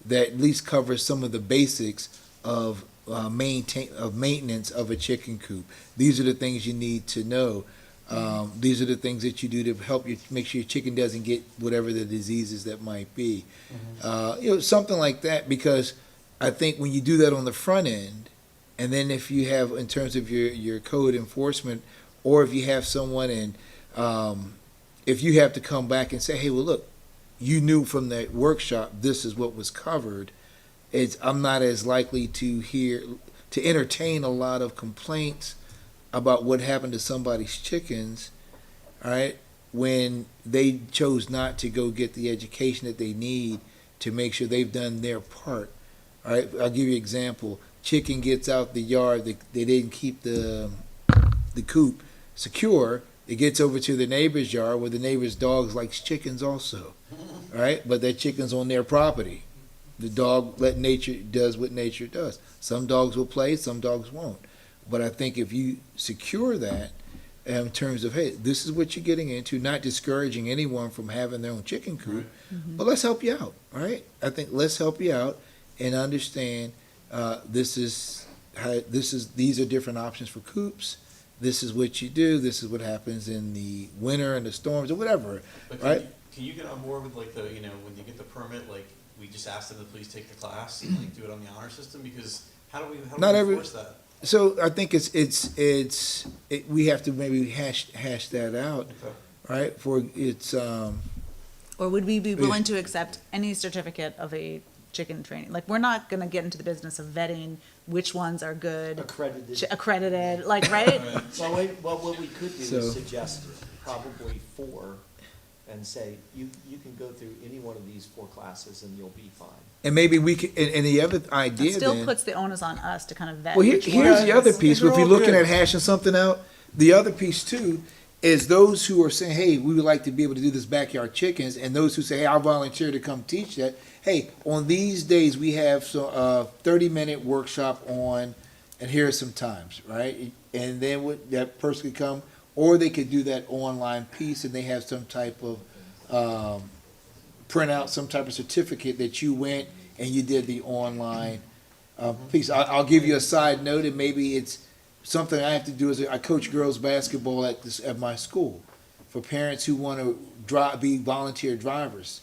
that at least covers some of the basics of maintenance of a chicken coop. These are the things you need to know. These are the things that you do to help you make sure your chicken doesn't get whatever the diseases that might be. Something like that, because I think when you do that on the front end, and then if you have, in terms of your code enforcement, or if you have someone if you have to come back and say, hey, well, look, you knew from that workshop this is what was covered, I'm not as likely to entertain a lot of complaints about what happened to somebody's chickens, all right, when they chose not to go get the education that they need to make sure they've done their part. All right, I'll give you an example. Chicken gets out the yard, they didn't keep the coop secure. It gets over to the neighbor's yard where the neighbor's dog likes chickens also, all right, but that chicken's on their property. The dog does what nature does. Some dogs will play, some dogs won't. But I think if you secure that in terms of, hey, this is what you're getting into, not discouraging anyone from having their own chicken coop, but let's help you out, all right? I think let's help you out and understand these are different options for coops. This is what you do. This is what happens in the winter and the storms or whatever, But right? Can you get on board with when you get the permit, we just ask them to please take the class and do it on the honor system? Because how do we enforce that? So I think we have to maybe hash that out, Okay. right? For it's Or would we be willing to accept any certificate of a chicken training? Like, we're not gonna get into the business of vetting which ones are good. Accredited, like, right? Well, what we could do So- is suggest probably 4 and say, you can go through any one of these 4 classes and you'll be fine. And maybe we could, and the other It idea still then. puts the onus on us to kind of vet. Well, which here's the ones. other piece. They're If you're all looking good. at hashing something out, the other piece too is those who are saying, "Hey, we would like to be able to do this backyard chickens," and those who say, "Hey, I'll volunteer to come teach that." Hey, on these days we have 30-minute workshop on, and here are some times, right? And then that person could come, or they could do that online piece, and they have some type of print out some type of certificate that you went and you did the online piece. I'll give you a side note, and maybe it's something I have to do. Is I coach girls basketball at my school for parents who want to be volunteer drivers.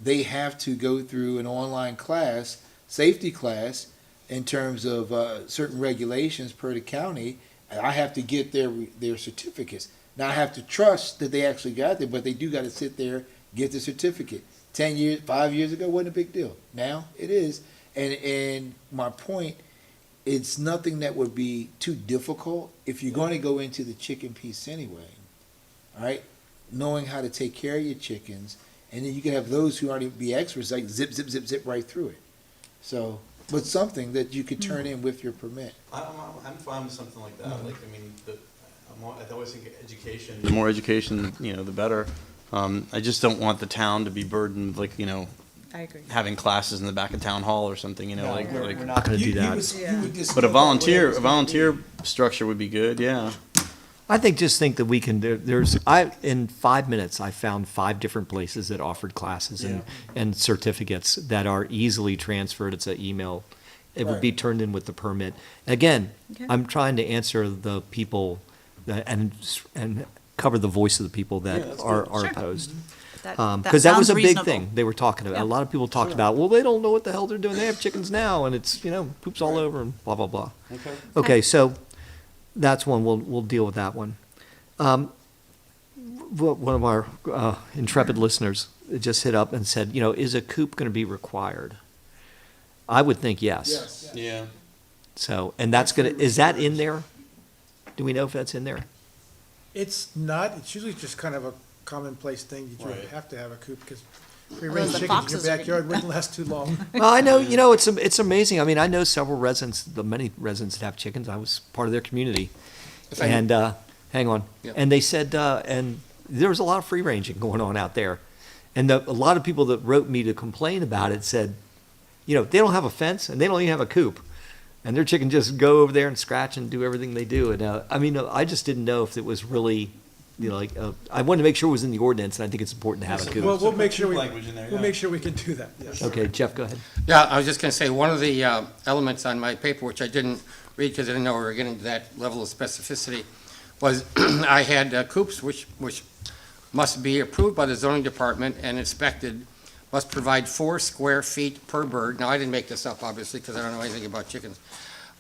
They have to go through an online class, safety class, in terms of certain regulations per the county. And I have to get their certificates. Now I have to trust that they actually got there, but they do got to sit there, get the certificate. 10 years, 5 years ago wasn't a big deal. Now it is. And my point, it's nothing that would be too difficult if you're going to go into the chicken piece anyway. All right, knowing how to take care of your chickens, and then you can have those who aren't even be experts, like zip, zip, zip, zip right through it. So, but something that you could turn in with your permit. I'm fine with something like that. Like, I mean, I always think education. The more education, the better. I just don't want the town to be burdened, like, I agree. having classes in the back of town hall or something, like. We're not gonna do that. But a volunteer structure would be good, yeah. I think that we can, in 5 minutes, I found 5 different places that offered classes and certificates that are easily transferred. It's an email. It would be turned in with the permit. Again, Okay. I'm trying to answer the people and cover the voice of the people that Yeah, that's are good. opposed. That Because that was sounds a big reasonable. thing they were talking about. Yeah. A lot of people talked about, well, they don't know what the hell they're doing. They have chickens now, and it's, poops all over and blah, blah, blah. Okay. Okay, so that's one, we'll deal with that one. One of our intrepid listeners just hit up and said, is a coop going to be required? I would think yes. Yeah. So, and that's is that in there? Do we know if that's in there? It's not, it's usually just kind of a commonplace thing, that you Right. have to have a coop, because free Otherwise range the chickens in foxes your are backyard wouldn't last too long. Well, I know, it's amazing. I mean, I know several residents, the many residents that have chickens. I was part of their community. If I- And, hang on. Yep. And they said, and there was a lot of free ranging going on out there. And a lot of people that wrote me to complain about it said, they don't have a fence and they don't even have a coop. And their chicken just go over there and scratch and do everything they do. And, I just didn't know if it was really, I wanted to make sure it was in the ordinance, and I think it's important to have a coop. We'll make sure we, Language in there, we'll yeah. make sure we can do that, yes. Okay, Jeff, go ahead. Yeah, I was just going to say, one of the elements on my paper, which I didn't read because I didn't know we were getting to that level of specificity, was I had coops which must be approved by the zoning department and inspected, must provide 4 square feet per bird. Now, I didn't make this up, obviously, because I don't know anything about chickens.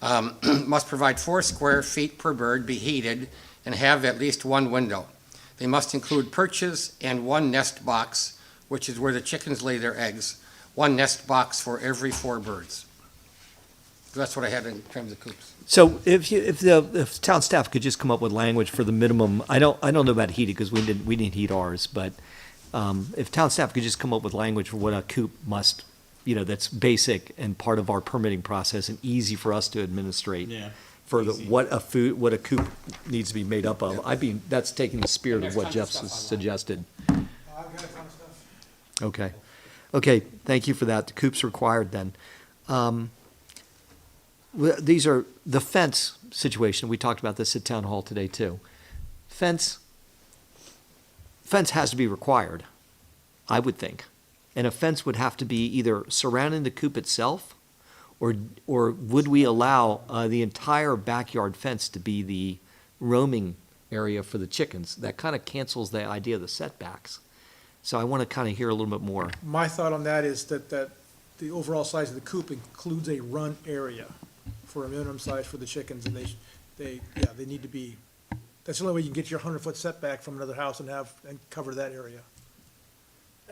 Must provide 4 square feet per bird, be heated, and have at least 1 window. They must include perches and 1 nest box, which is where the chickens lay their eggs. 1 nest box for every 4 birds. That's what I had in terms of coops. So if town staff could just come up with language for the minimum, I don't know about heated, because we didn't heat ours, but if town staff could just come up with language for what a coop must, that's basic and part of our permitting process and easy for us to administrate. Yeah. For Easy. what a coop needs to be made up of. That's taking the spirit of what Jeff suggested. I've got a ton of stuff. Okay, thank you for that. The coop's required then. These are the fence situation. We talked about this at town hall today too. Fence has to be required, I would think. And a fence would have to be either surrounding the coop itself, or would we allow the entire backyard fence to be the roaming area for the chickens? That kind of cancels the idea of the setbacks. So I want to kind of hear a little bit more. My thought on that is that the overall size of the coop includes a run area for a minimum size for the chickens, and they need to be, that's the only way you can get your 100-foot setback from another house and cover that area.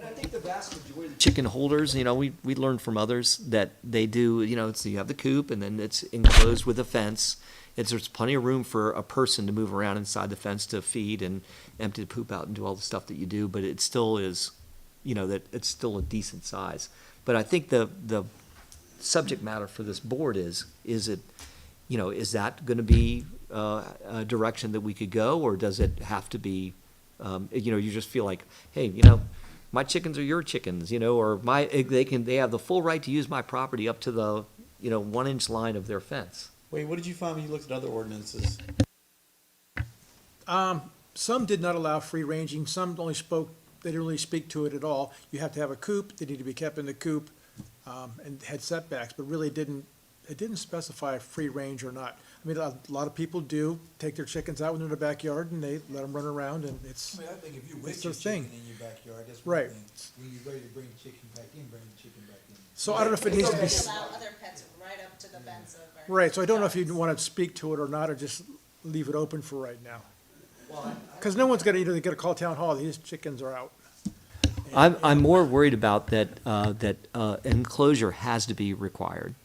And I think the vast majority of chicken holders, we learned from others that they do, you have the coop and then it's enclosed with a fence. There's plenty of room for a person to move around inside the fence to feed and empty the poop out and do all the stuff that you do, but it still is, that it's still a decent size. But I think the subject matter for this board is it, is that going to be a direction that we could go, or does it have to be, you just feel like, hey, my chickens are your chickens, or they have the full right to use my property up to the, 1-inch line of their fence. Wait, what did you find when you looked at other ordinances? Some did not allow free ranging, some only they didn't really speak to it at all. You have to have a coop, they need to be kept in the coop, and had setbacks, but really it didn't specify free range or not. I mean, a lot of people do take their chickens out when they're in the backyard and they let them run around, and it's, I think if you It's wet their your chicken thing. in your backyard, that's Right. one thing. When you're ready to bring the chicken back in, bring the chicken back in. so I don't know if it needs to be, Allow other pets right up to the fence of our. right, so I don't know if you'd want to speak to it or not, or just leave it open for right now. Because no one's gonna, they gotta call town hall, these chickens are out. I'm more worried about that enclosure has to be required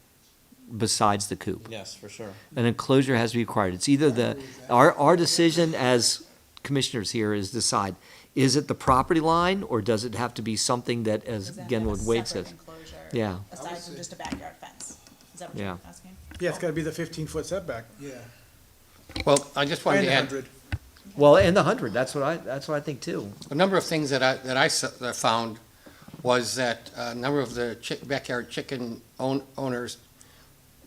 besides the coop. Yes, for sure. An enclosure has to be required. It's either our decision as commissioners here is decide, is it the property line or does it have to be something that, as Does that again, have a what Wade separate says? enclosure Yeah. Aside from just a backyard fence? Is that what Yeah. you're asking? Yeah, it's gotta be the 15-foot setback, Yeah. Well, I just wanted and to the add 100. Well, and the 100, that's what I think too. a number of things that I found was that a number of the backyard chicken owners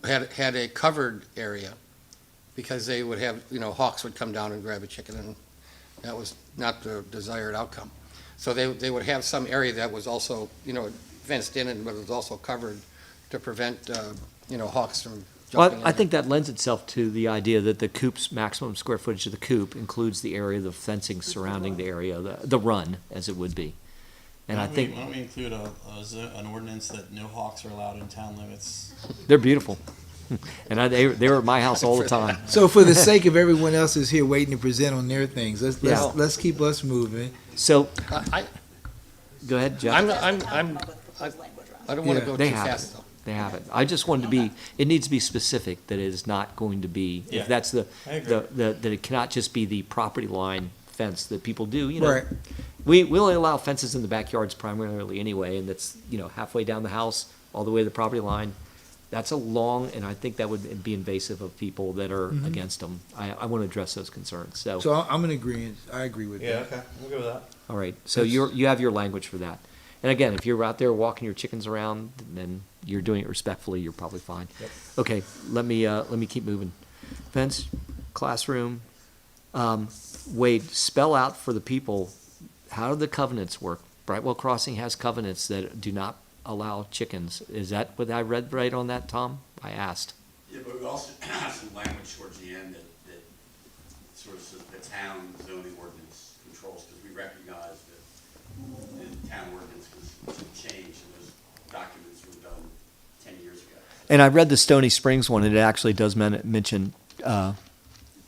had a covered area because they would have, hawks would come down and grab a chicken, and that was not the desired outcome. So they would have some area that was also, fenced in, and but it was also covered to prevent, hawks from jumping Well, in. I think that lends itself to the idea that the coop's maximum square footage of the coop includes the area, the fencing surrounding the area, the run, as it would be. And I think Why don't we include an ordinance that no hawks are allowed in town limits? they're beautiful. And they were at my house all the time. So for the sake of everyone else who's here waiting to present on their things, Yeah. let's keep us moving. So, I go ahead, Jeff. I'm- Does the town I'm- come up with proposed language around it? don't want to Yeah. go They too have fast, it. though. They have it. I just wanted to be, it needs to be specific, that it is not going to be, Yeah, if that's I agree. that it cannot just be the property line fence that people do, Right. We only allow fences in the backyards primarily anyway, and that's, halfway down the house, all the way to the property line. That's a long, and I think that would be invasive of people that are against them. I want to address those concerns, so, So I'm in agreement. I agree with that. okay, we'll go with that. all right. So you have your language for that. And again, if you're out there walking your chickens around, then you're doing it respectfully, you're probably fine. Yep. Okay, let me keep moving. Fence, classroom, Wade, spell out for the people, how do the covenants work? Brightwell Crossing has covenants that do not allow chickens. Is that what I read right on that, Tom? I asked. Yeah, but we also have some language towards the end that sort of says the town zoning ordinance controls, because we recognize that the town ordinance was changed, and those documents were done 10 years ago. And I read the Stony Springs one, and it actually does mention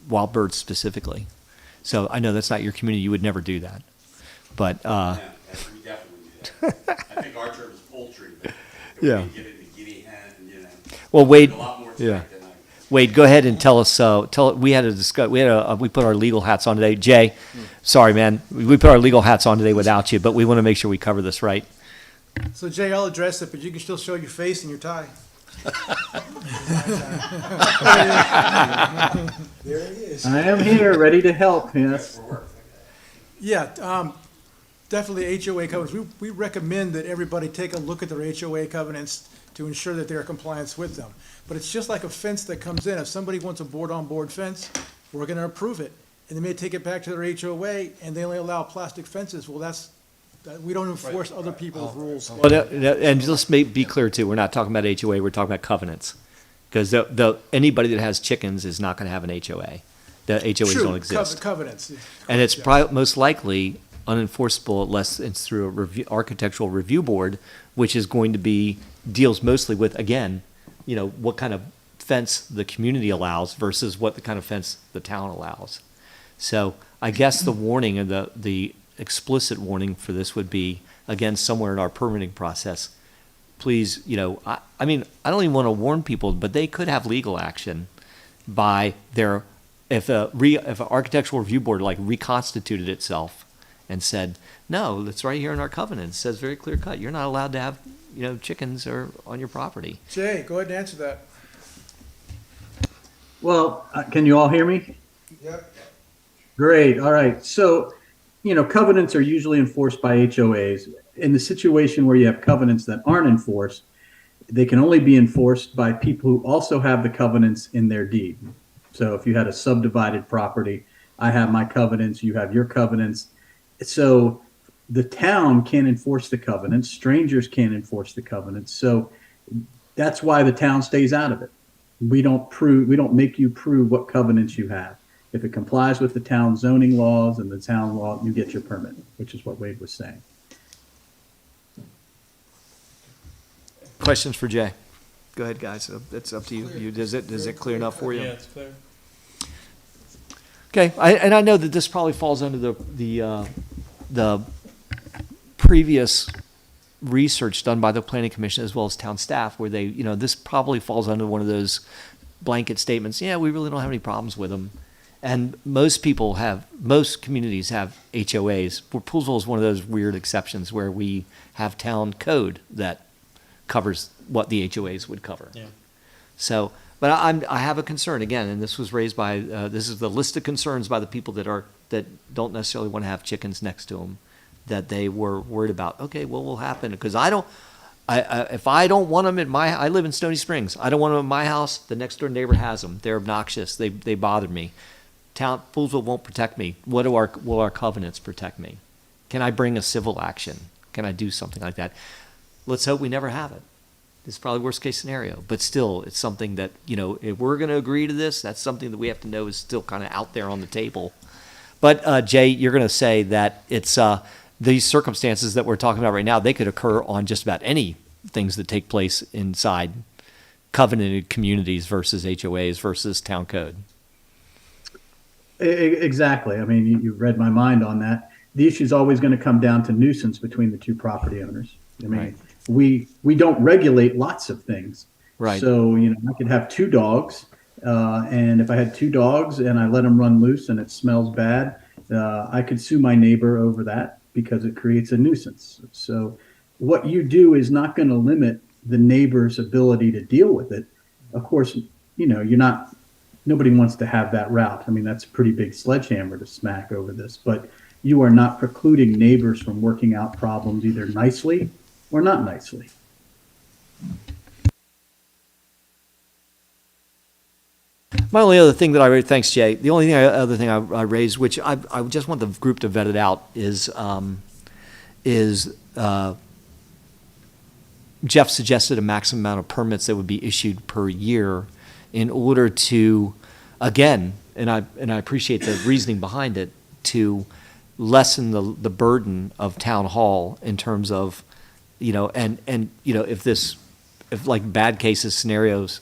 wild birds specifically. So I know that's not your community, you would never do that. But, Yeah, we definitely do that. I think our term is poultry, but if Yeah. we get into guinea hen, well, Wade, a lot more to yeah. it than I. Wade, go ahead and tell us, we put our legal hats on today. Jay, sorry, man, we put our legal hats on today without you, but we want to make sure we cover this right. So Jay, I'll address it, but you can still show your face and your tie. There it is. I am here, ready to help, yes. Yeah, definitely HOA covenants. We recommend that everybody take a look at their HOA covenants to ensure that they're in compliance with them. But it's just like a fence that comes in. If somebody wants a board-on-board fence, we're gonna approve it. And they may take it back to their HOA, and they only allow plastic fences. Well, we don't enforce other people's rules. Well, and just be clear too, we're not talking about HOA, we're talking about covenants. Because anybody that has chickens is not going to have an HOA. The HOAs True, don't exist. covenants. And it's Yeah. most likely unenforceable unless it's through a architectural review board, which is going to deals mostly with, again, what kind of fence the community allows versus what the kind of fence the town allows. So I guess the warning and explicit warning for this would be, again, somewhere in our permitting process, please, I mean, I don't even want to warn people, but they could have legal action by their, if an architectural review board like reconstituted itself and said, no, it's right here in our covenant. It says very clear cut. You're not allowed to have, chickens or on your property. Jay, go ahead and answer that. Well, can you all hear me? Yep. Great. All right. So, covenants are usually enforced by HOAs. In the situation where you have covenants that aren't enforced, they can only be enforced by people who also have the covenants in their deed. So if you had a subdivided property, I have my covenants, you have your covenants. So the town can't enforce the covenants, strangers can't enforce the covenants. So that's why the town stays out of it. We don't make you prove what covenants you have. If it complies with the town zoning laws and the town law, you get your permit, which is what Wade was saying. Questions for Jay? Go ahead, guys. It's up to you. Does it clear enough for you? Yeah, it's clear. Okay, and I know that this probably falls under the previous research done by the planning commission as well as town staff, where they, this probably falls under one of those blanket statements. Yeah, we really don't have any problems with them, and most communities have HOAs. Poolsville is one of those weird exceptions where we have town code that covers what the HOAs would cover. Yeah. So, but I have a concern again, and this was raised by this is the list of concerns by the people that don't necessarily want to have chickens next to them, that they were worried about. Okay, what will happen? Because if I don't want them I live in Stony Springs. I don't want them in my house. The next door neighbor has them. They're obnoxious. They bother me. Poolsville won't protect me. Will our covenants protect me? Can I bring a civil action? Can I do something like that? Let's hope we never have it. It's probably worst case scenario, but still, it's something that, if we're going to agree to this, that's something that we have to know is still kind of out there on the table. But Jay, you're going to say that it's these circumstances that we're talking about right now, they could occur on just about any things that take place inside covenanted communities versus HOAs versus town code. Exactly. I mean, you read my mind on that. The issue is always going to come down to nuisance between the two property owners. I mean, Right. we don't regulate lots of things. Right. So, I could have two dogs, and if I had two dogs and I let them run loose and it smells bad, I could sue my neighbor over that because it creates a nuisance. So what you do is not going to limit the neighbor's ability to deal with it. Of course, nobody wants to have that route. I mean, that's a pretty big sledgehammer to smack over this, but you are not precluding neighbors from working out problems either nicely or not nicely. My only other thing that I raised, thanks Jay, the only other thing I raised, which I just want the group to vet it out, is Jeff suggested a maximum amount of permits that would be issued per year in order to, again, and I appreciate the reasoning behind it, to lessen the burden of town hall in terms of, if like bad cases scenarios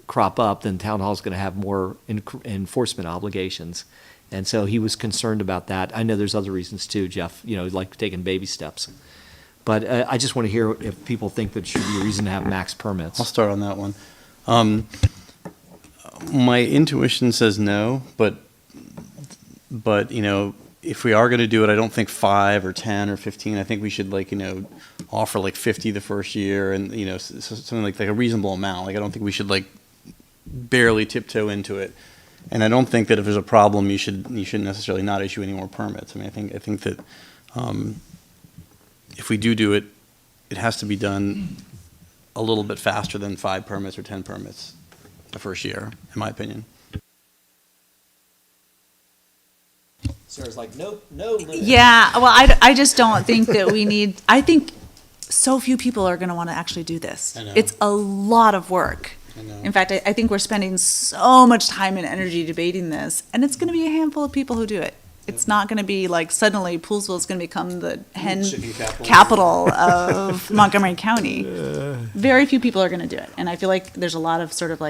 crop up, then town hall is going to have more enforcement obligations. And so he was concerned about that. I know there's other reasons too, Jeff, like taking baby steps. But I just want to hear if people think that should be a reason to have max permits. I'll start on that one. My intuition says no, but if we are going to do it, I don't think 5 or 10 or 15. I think we should offer 50 the first year, and something like a reasonable amount. I don't think we should barely tiptoe into it. And I don't think that if there's a problem, you shouldn't necessarily not issue any more permits. I mean, I think that if we do it, it has to be done a little bit faster than 5 permits or 10 permits the first year, in my opinion. Sarah's like, no limit. Yeah, well, I just don't think that we need, I think so few people are going to want to actually do this. I know. It's a lot of work. I know. In fact, I think we're spending so much time and energy debating this, and it's going to be a handful of people who do it. It's not going to be suddenly Poolsville is going to become the hen Chicken capital of Montgomery County. Very few people are going to do it, and I feel like there's a lot of sort of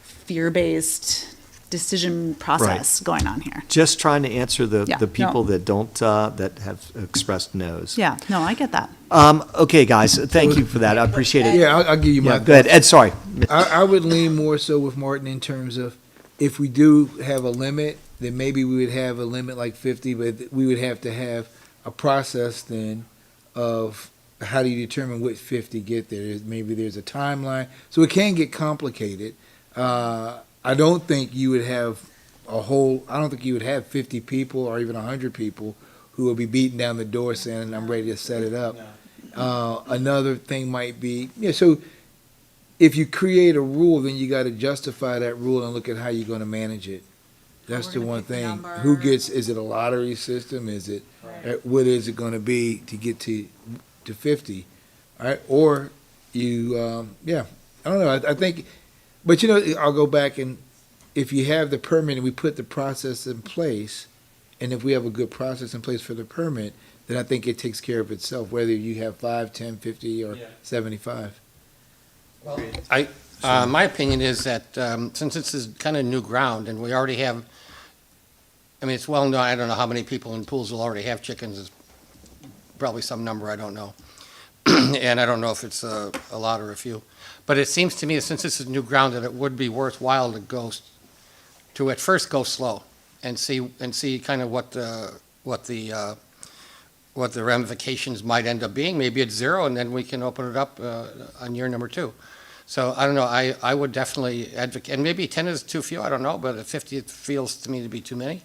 fear-based decision process going on here. Just trying to answer the Yeah, people no. that don't, that have expressed no's. Yeah, no, I get that. Okay, guys, thank you for that. I appreciate it. Yeah, I'll give you my. Yeah, go ahead. Ed, sorry. I would lean more so with Martin in terms of if we do have a limit, then maybe we would have a limit like 50, but we would have to have a process then of how do you determine which 50 get there? Maybe there's a timeline. So it can get complicated. I don't think you would have I don't think you would have 50 people or even 100 people who will be beating down the door saying, I'm ready to set it up. Another thing might be, so if you create a rule, then you got to justify that rule and look at how you're going to manage it. That's We're the gonna one pick the thing. number. Who gets, is it a lottery system? Is it, what is it going to be to get to 50? All right, or you, I don't know. I think, but I'll go back and if you have the permit and we put the process in place, and if we have a good process in place for the permit, then I think it takes care of itself, whether you have 5, 10, 50, or 75. My opinion is that since this is kind of new ground and we already have, I mean, it's well known, I don't know how many people in Pools will already have chickens. It's probably some number, I don't know. And I don't know if it's a lot or a few. But it seems to me that since this is new ground, that it would be worthwhile to at first go slow and see kind of what the ramifications might end up being. Maybe it's 0, and then we can open it up on year number 2. So I don't know. I would definitely advocate, and maybe 10 is too few. I don't know, but at 50 it feels to me to be too many.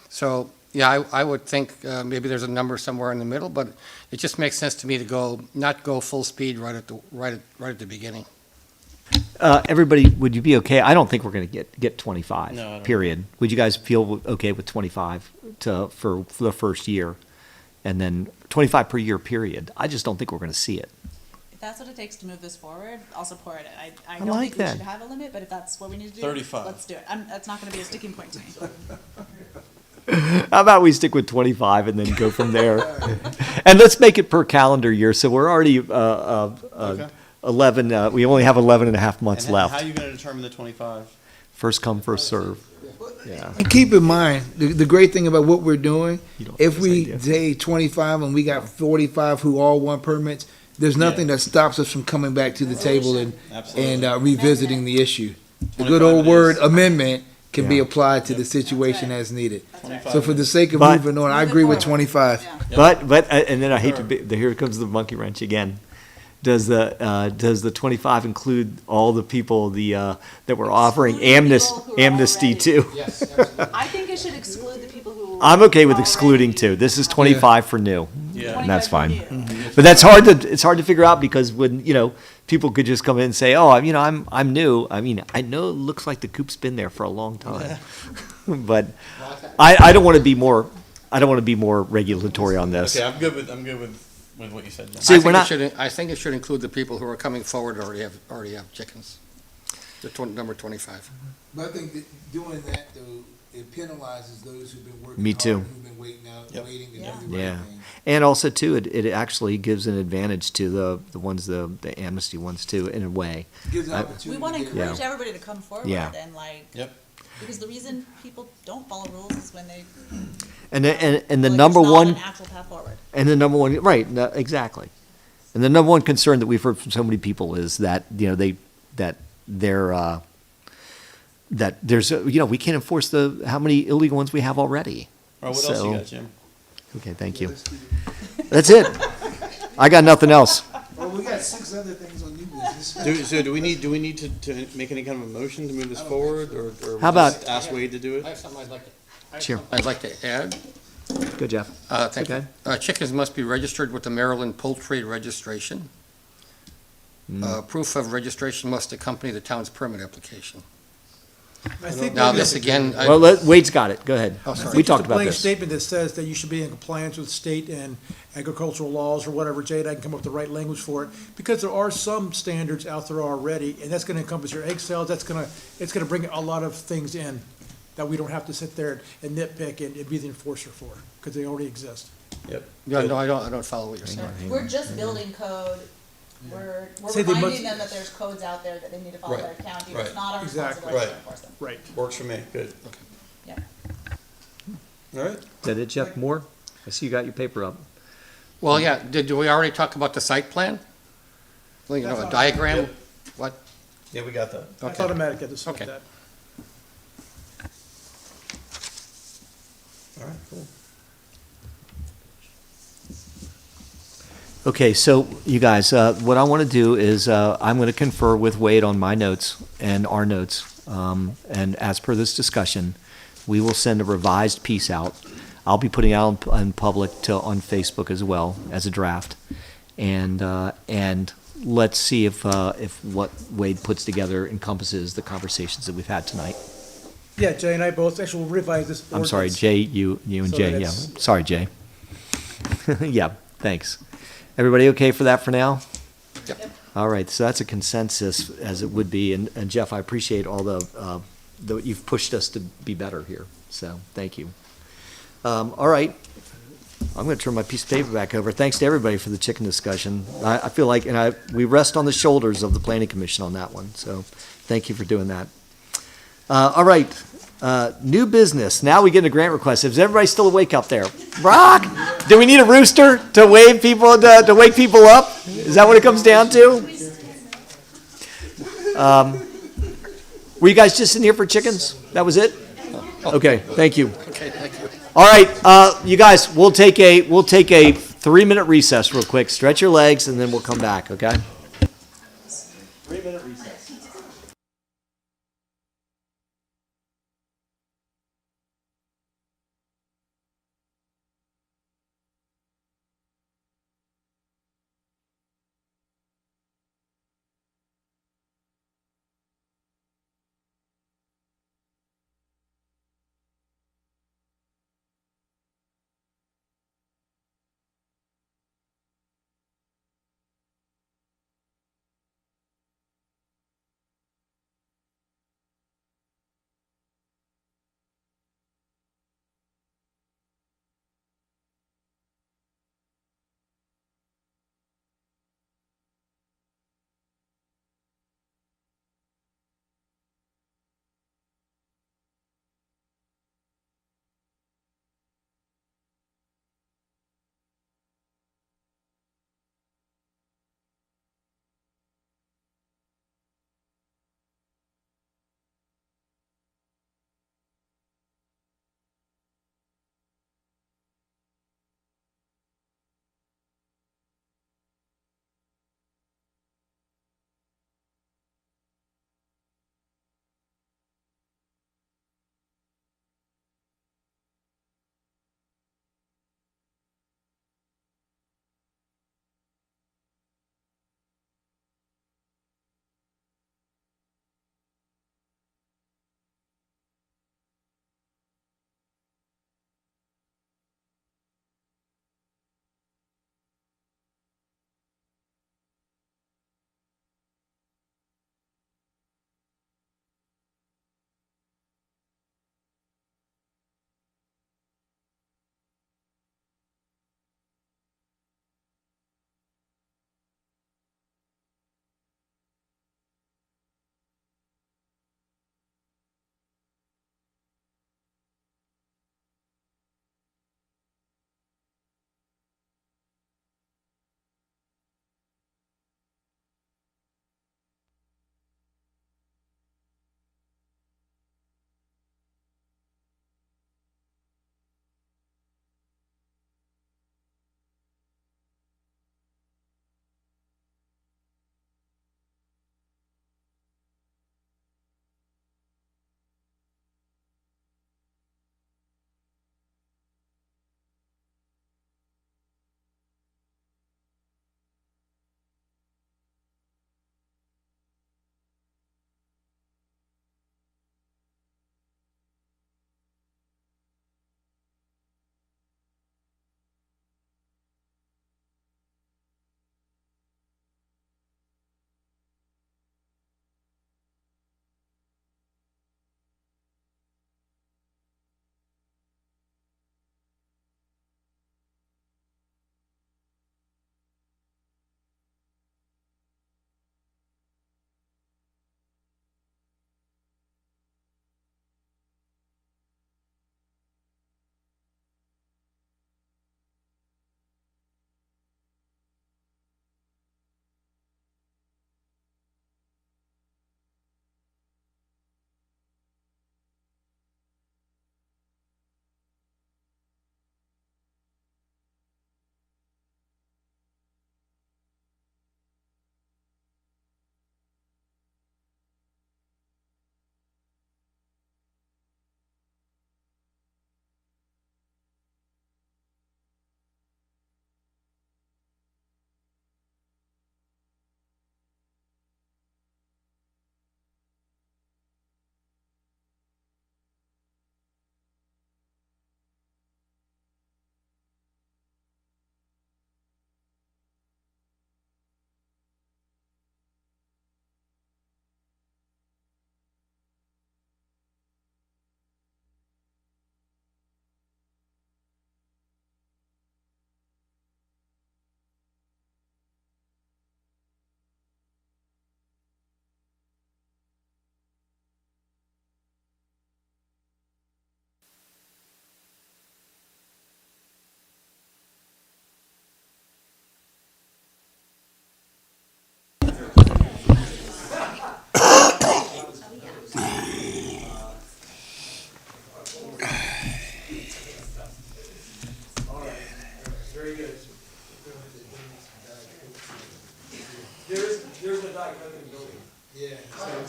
So yeah, I would think maybe there's a number somewhere in the middle, but it just makes sense to me to not go full speed right at the beginning. Everybody, would you be okay? I don't think we're going to get 25, No, I don't. period. Would you guys feel okay with 25 for the first year? And then 25 per year, period. I just don't think we're going to see it. If that's what it takes to move this forward, I'll support it. I I don't like think we that. should have a limit, but if that's what we need to do, 35. let's do it. That's not gonna be a sticking point to me. How about we stick with 25 and then go from there? And let's make it per calendar year. So we're already 11, we only have 11 and a half months And how left. are you going to determine the 25? First come, first serve. Yeah. And keep in mind, the great thing about what we're doing, You don't have if this we idea. say 25 and we got 45 who all want permits, there's nothing that stops us from coming back to the table and Absolutely. revisiting the issue. The 25 good old it word is. amendment can be Yeah. applied to Yep. the situation as needed. 25 So for the sake of But- moving on, I Move it agree with forward. 25. Yeah. But and then I hate to be, here comes the monkey wrench again. Does the 25 include all the people that we're offering Excluding people who are amnesty already- to? Yes, absolutely. I think it should exclude the people who. I'm okay with already- excluding two. This is 25 for new. Yeah. And that's 25 fine. for new. But it's hard to figure out because when, people could just come in and say, oh, I'm new. I mean, I know it looks like the coop's been there for a long time. But I don't want to be more regulatory on this. Okay, I'm good with what you said, John. See, we're not- I think it should include the people who are coming forward and already have chickens. Number 25. But I think that doing that, though, it penalizes those who've been working Me hard, too. who've been waiting out, Yep. waiting to Yeah. do the right Yeah. thing. And also too, it actually gives an advantage to the ones, the amnesty ones too, in a way. Gives an I- opportunity We wanna to get- encourage everybody to come forward Yeah. and Yep. because the reason people don't follow rules is when they. And the feel like number there's not one, an actual path forward. and the number one, right, no, exactly. And the number one concern that we've heard from so many people is that, that there's, we can't enforce how many illegal ones we have already. All right, what else So- you got, Jim? Okay, thank you. That's it. I got nothing else. Well, we got 6 other things on new business. So do we need to make any kind of a motion to move this forward, or we'll How about- just ask Wade to do I it? have something Sure. I'd like to add. Good, Jeff. Thank you. Okay. Chickens must be registered with the Maryland Poultry Registration. Proof of registration must accompany the town's permit application. I think Now, maybe this that's- again, Well, Wade's got it. Go ahead. Oh, sorry. We Just talked a about blank this. statement that says that you should be in compliance with state and agricultural laws or whatever, Jade, I can come up with the right language for it, because there are some standards out there already, and that's gonna encompass your egg sales, it's gonna bring a lot of things in that we don't have to sit there and nitpick and be the enforcer for, because they already exist. Yeah, no, I don't follow what you're saying. We're just building code We're Say they reminding must- them that there's codes out there that they need to follow Right, their county. right. It's not our Exactly. responsibility to Right. enforce them. Right. Works for me, good. Yeah. All right. Is that it, Jeff? More? I see you got your paper up. Well, yeah, did we already talk about the site plan? Well, you know, a diagram? What? Yeah, we got that. It's automatic at this, Okay. that. All right, cool. Okay, so you guys, what I want to do is I'm going to confer with Wade on my notes and our notes. And as per this discussion, we will send a revised piece out. I'll be putting out in public on Facebook as well as a draft. And let's see if what Wade puts together encompasses the conversations that we've had tonight. Yeah, Jay and I both, actually, we'll revise this. I'm sorry, ordinance. Jay, you and So Jay, that yeah. it's- Sorry, Jay. Yeah, thanks. Everybody okay for that for now? Yep. All right, so that's a consensus, as it would be, and Jeff, I appreciate all you've pushed us to be better here, so, thank you. All right, I'm gonna turn my piece of paper back over. Thanks to everybody for the chicken discussion. I feel like, we rest on the shoulders of the planning commission on that one, so, thank you for doing that. All right, new business. Now we get a grant request. Is everybody still awake up there? Brock, do we need a rooster to wake people up? Is that what it comes down to? Were you guys just in here for chickens? That was it? Okay, thank you. Okay, thank you. All right, you guys, we'll take a 3-minute recess real quick. Stretch your legs, and then we'll come back. Okay. 3-minute recess.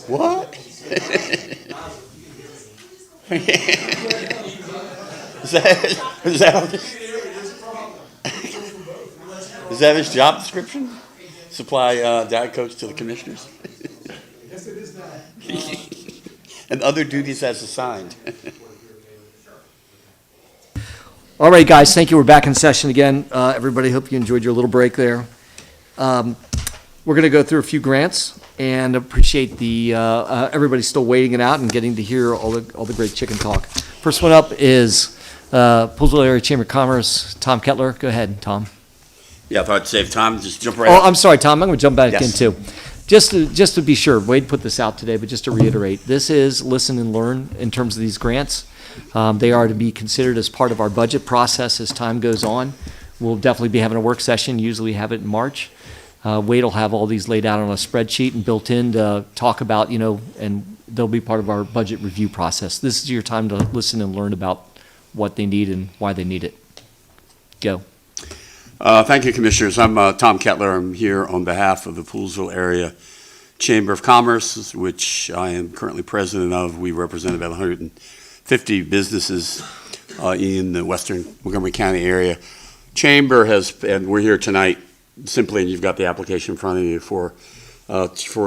What? Is that his job description? Supply Diet Coke to the commissioners? Yes, it is that. And other duties as assigned. All right, guys, thank you. We're back in session again. Everybody, hope you enjoyed your little break there. We're going to go through a few grants and appreciate the everybody still waiting it out and getting to hear all the great chicken talk. First one up is Poolsville Area Chamber of Commerce, Tom Kettler. Go ahead, Tom. Yeah, I thought I'd save time, just jump right Oh, in. I'm sorry, Tom. I'm going to jump back in Yes. too. Just to be sure, Wade put this out today, but just to reiterate, this is listen and learn in terms of these grants. They are to be considered as part of our budget process as time goes on. We'll definitely be having a work session, usually have it in March. Wade will have all these laid out on a spreadsheet and built in to talk about, and they'll be part of our budget review process. This is your time to listen and learn about what they need and why they need it. Go. Thank you, Commissioners. I'm Tom Kettler. I'm here on behalf of the Poolsville Area Chamber of Commerce, which I am currently president of. We represent about 150 businesses in the western Montgomery County area. Chamber has, and we're here tonight simply, and you've got the application in front of you for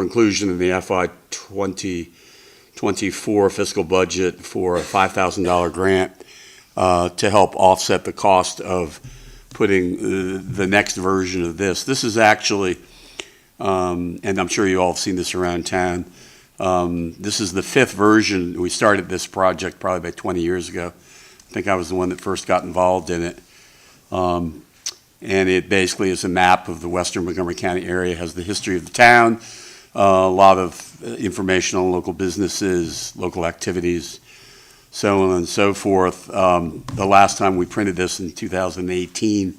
inclusion in the FY 2024 fiscal budget for a $5,000 grant to help offset the cost of putting the next version of this. This is actually, and I'm sure you all have seen this around town, this is the fifth version. We started this project probably about 20 years ago. I think I was the one that first got involved in it. And it basically is a map of the western Montgomery County area, has the history of the town, a lot of information on local businesses, local activities, so on and so forth. The last time we printed this in 2018,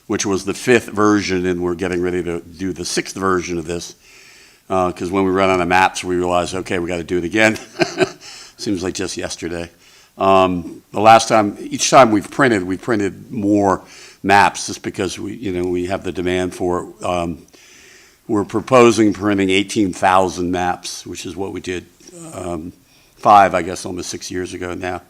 which was the fifth version, and we're getting ready to do the sixth version of this, because when we run out of maps, we realize, okay, we got to do it again. Seems like just yesterday. The last time, each time we've printed more maps, just because we have the demand for it. We're proposing printing 18,000 maps, which is what we did 5, I guess, almost 6 years ago now.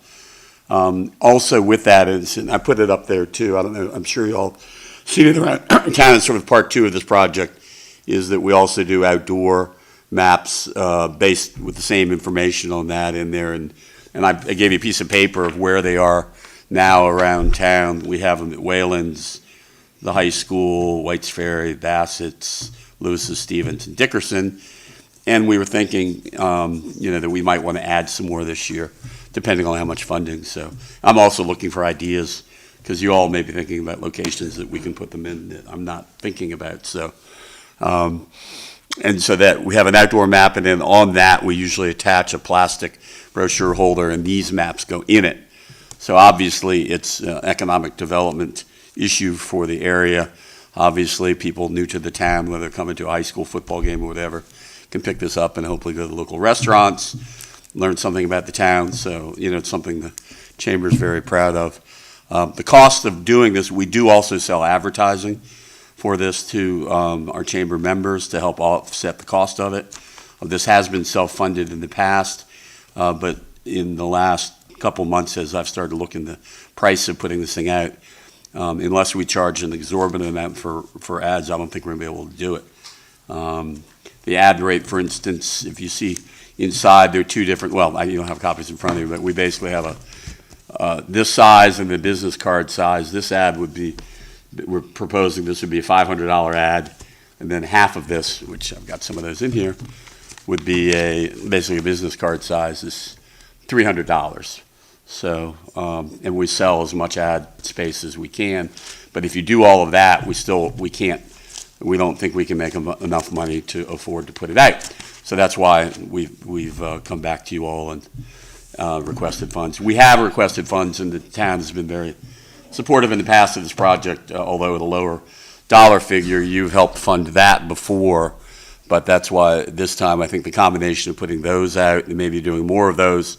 Also with that is, and I put it up there too, I don't know, I'm sure you all seen it around town, it's sort of part 2 of this project, is that we also do outdoor maps based with the same information on that in there. And I gave you a piece of paper of where they are now around town. We have them at Wayland's, the high school, White's Ferry, Bassett's, Lewis's, Stevens, and Dickerson. And we were thinking, that we might want to add some more this year, depending on how much funding. So I'm also looking for ideas, because you all may be thinking about locations that we can put them in that I'm not thinking about. So, and so that we have an outdoor map, and then on that we usually attach a plastic brochure holder, and these maps go in it. So obviously it's an economic development issue for the area. Obviously, people new to the town, whether they're coming to a high school football game or whatever, can pick this up and hopefully go to the local restaurants, learn something about the town. So, it's something the Chamber's very proud of. The cost of doing this, we do also sell advertising for this to our Chamber members to help offset the cost of it. This has been self-funded in the past, but in the last couple months, as I've started looking the price of putting this thing out, unless we charge an exorbitant amount for ads, I don't think we're going to be able to do it. The ad rate, for instance, if you see inside, there are 2 different, well, you don't have copies in front of you, but we basically have this size and the business card size. This ad would be, we're proposing this would be a $500 ad, and then half of this, which I've got some of those in here, would be basically a business card size is $300. So, and we sell as much ad space as we can, but if you do all of that, we don't think we can make enough money to afford to put it out. So that's why we've come back to you all and requested funds. We have requested funds, and the town has been very supportive in the past of this project, although at a lower dollar figure. You've helped fund that before, but that's why this time I think the combination of putting those out and maybe doing more of those,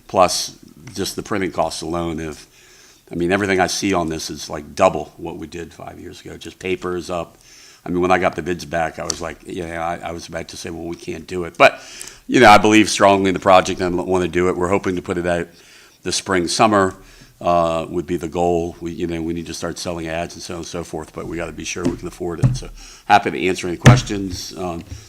plus just the printing costs alone everything I see on this is like double what we did 5 years ago. Just paper is up, I mean, when I got the bids back, I was like, I was about to say, well, we can't do it. But, I believe strongly in the project and want to do it. We're hoping to put it out this spring, summer, would be the goal. We need to start selling ads and so on and so forth, but we got to be sure we can afford it. So happy to answer any questions,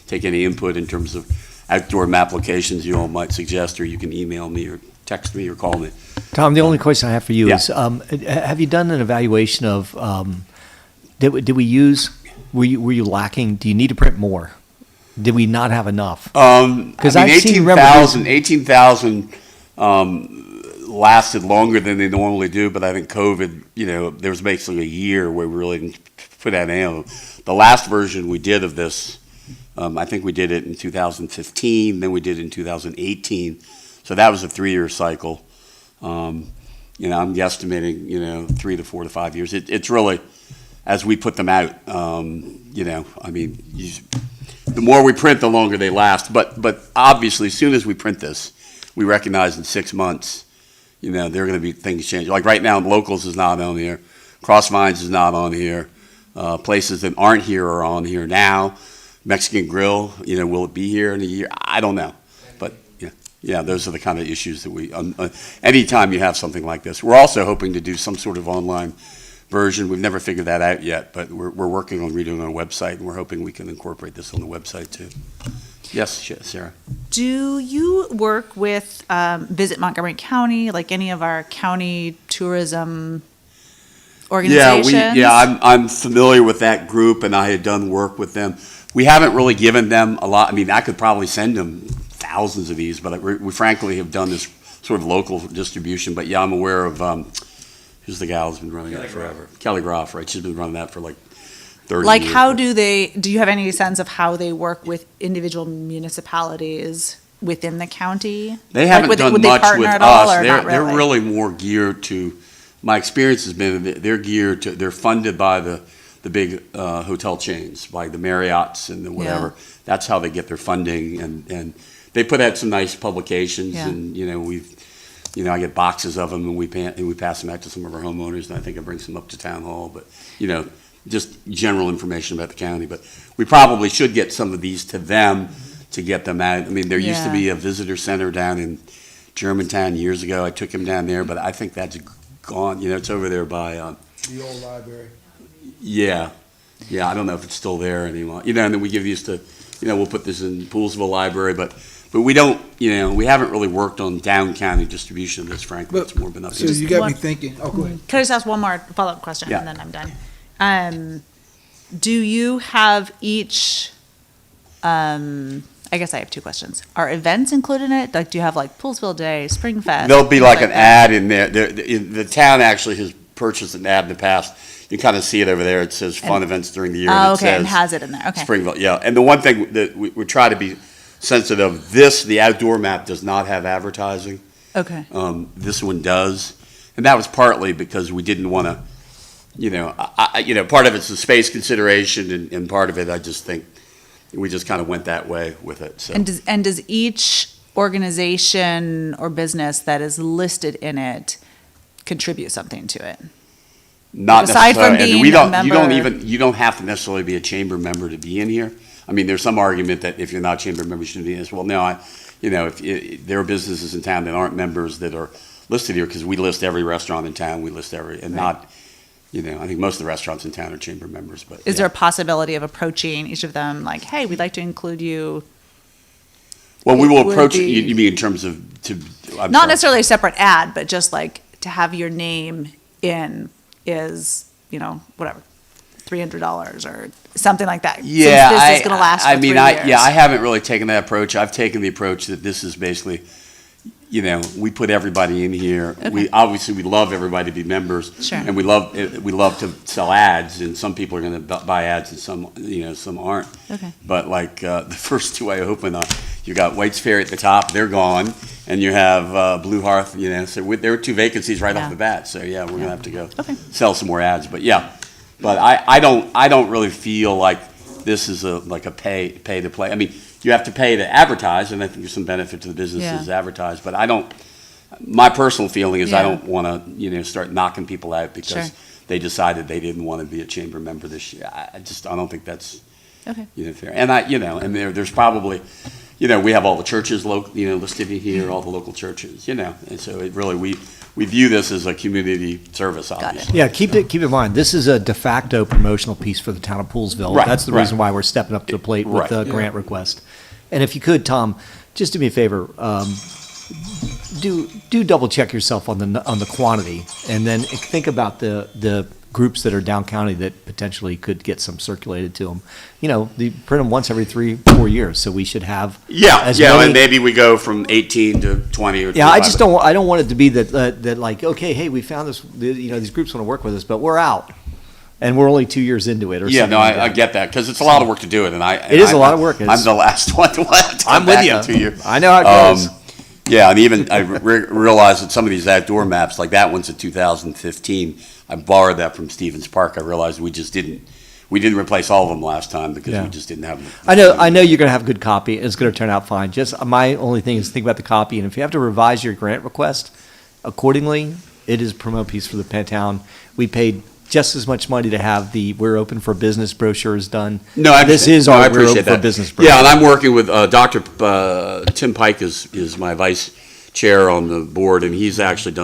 take any input in terms of outdoor map locations you all might suggest, or you can email me or text me or call me. Tom, the only question I have for you Yeah. is, have you done an evaluation of, did we use, were you lacking, do you need to print more? Did we not have enough? I Because mean, I've seen 18,000 lasted longer than they normally do, but I think COVID, there was basically a year where we really didn't put out any of them. The last version we did of this, I think we did it in 2015, then we did it in 2018. So that was a 3-year cycle. I'm guesstimating, 3 to 4 to 5 years. It's really, as we put them out, I mean, the more we print, the longer they last. But obviously, as soon as we print this, we recognize in 6 months, there are going to be things change. Like right now, Locals is not on here. Crossvines is not on here. Places that aren't here are on here now. Mexican Grill, will it be here in a year? I don't know. But yeah, those are the kind of issues that we, anytime you have something like this. We're also hoping to do some sort of online version. We've never figured that out yet, but we're working on redoing our website, and we're hoping we can incorporate this on the website too. Yes, Sarah. Do you work with Visit Montgomery County, like any of our county tourism organizations? I'm familiar with that group, and I had done work with them. We haven't really given them a lot. I mean, I could probably send them thousands of these, but we frankly have done this sort of local distribution. But I'm aware of, who's the gal who's been running that forever? Kelly Groff, right? She's been running that for like 30 Like, years. how do you have any sense of how they work with individual municipalities within the county? They haven't would done they much partner with at all, us. or not They're really? really more geared to, my experience has been that they're funded by the big hotel chains, like the Marriotts and the whatever. That's how they get their funding, and they put out some nice publications, Yeah. and I get boxes of them, and we pass them out to some of our homeowners, and I think I bring some up to town hall, but just general information about the county. But we probably should get some of these to them to get them out. I mean, there used to Yeah. be a visitor center down in Germantown years ago. I took him down there, but I think that's gone. It's over there by. The old library. Yeah, I don't know if it's still there anymore. And then we give these to, we'll put this in Poolsville Library, but we don't, we haven't really worked on down county distribution of this, frankly. But- It's more been up So here. you got me one- thinking. Oh, go ahead. Can I just ask one more follow-up question, Yeah. and then I'm done? Do you have each, I guess I have two questions. Are events included in it? Like, do you have like Poolsville Day, Spring Fest? There'll be things like an that? ad in there. The town actually has purchased an ad in the past. You kind of see it over there. It says fun And- events during the year. Oh, and it okay, and says has it in there, okay. Springville, yeah. And the one thing that we try to be sensitive of, the outdoor map does not have advertising. Okay, This one does. And that was partly because we didn't want to, part of it's the space consideration, and part of it, I just think, we just kind of went that way with it, so. and does each organization or business that is listed in it contribute something to it? Not aside from necessarily. I mean, being we a don't, member- you don't have to necessarily be a chamber member to be in here. I mean, there's some argument that if you're not a chamber member, you shouldn't be in this. Well, no, if there are businesses in town that aren't members that are listed here, because we list every restaurant in town, we list and not, I think most of the restaurants in town are chamber members, but. Is yeah. there a possibility of approaching each of them like, hey, we'd like to include you? Well, we will would approach, be- you mean in terms of, I'm Not sorry. necessarily a separate ad, but just like to have your name in is, whatever, $300 or something like that. Yeah, Since this is going to last for 3 years. I haven't really taken that approach. I've taken the approach that this is basically, we put everybody in here. We love everybody to be members. Sure. And we love to sell ads, and some people are going to buy ads, and some aren't. Okay. But like the first two I opened up, you got White's Ferry at the top, they're gone, and you have Blue Hearth. So there were 2 vacancies right Yeah. off the bat. So yeah, we're gonna have to go Okay. sell some more ads. But yeah, but I don't really feel like this is a pay to play. I mean, you have to pay to advertise, and I think there's some benefit to the businesses Yeah. advertise. But my personal feeling is I Yeah. don't want to start knocking people out because Sure. they decided they didn't want to be a chamber member this year. I don't think that's, Okay. fair. And and there's probably, we have all the churches listed here, all the local churches, and so it really, we view this as a community service, it. obviously. Yeah, keep in mind, this is a de facto promotional piece for the town of Poolsville. Right, That's the right. reason why we're stepping up to the plate with Right. the grant request. And if you could, Tom, just do me a favor, do double check yourself on the quantity, and then think about the groups that are down county that potentially could get some circulated to them. They print them once every 3-4 years, so we should have as many. And maybe we go from 18 to 20 or Yeah, I 25. just I don't want it to be that like, okay, hey, we found this, these groups want to work with us, but we're out, and we're only 2 years into it, or Yeah, something no, like I that. get that, because it's a lot of work to do it, and It is a lot of work. I'm the last one to have to I'm come with back you. in 2 years. I know how it goes. Yeah, and even I realized that some of these outdoor maps, like that one's in 2015, I borrowed that from Stevens Park. I realized we didn't replace all of them last time because Yeah. we just didn't have them. I know you're going to have a good copy, and it's going to turn out fine. Just my only thing is think about the copy, and if you have to revise your grant request accordingly, it is a promo piece for the town. We paid just as much money to have the We're Open for Business brochures done. No, I This understand. is No, I our We're appreciate Open for that. Business brochure. Yeah, and I'm working with Dr. Tim Pike is my vice chair on the board, and he's actually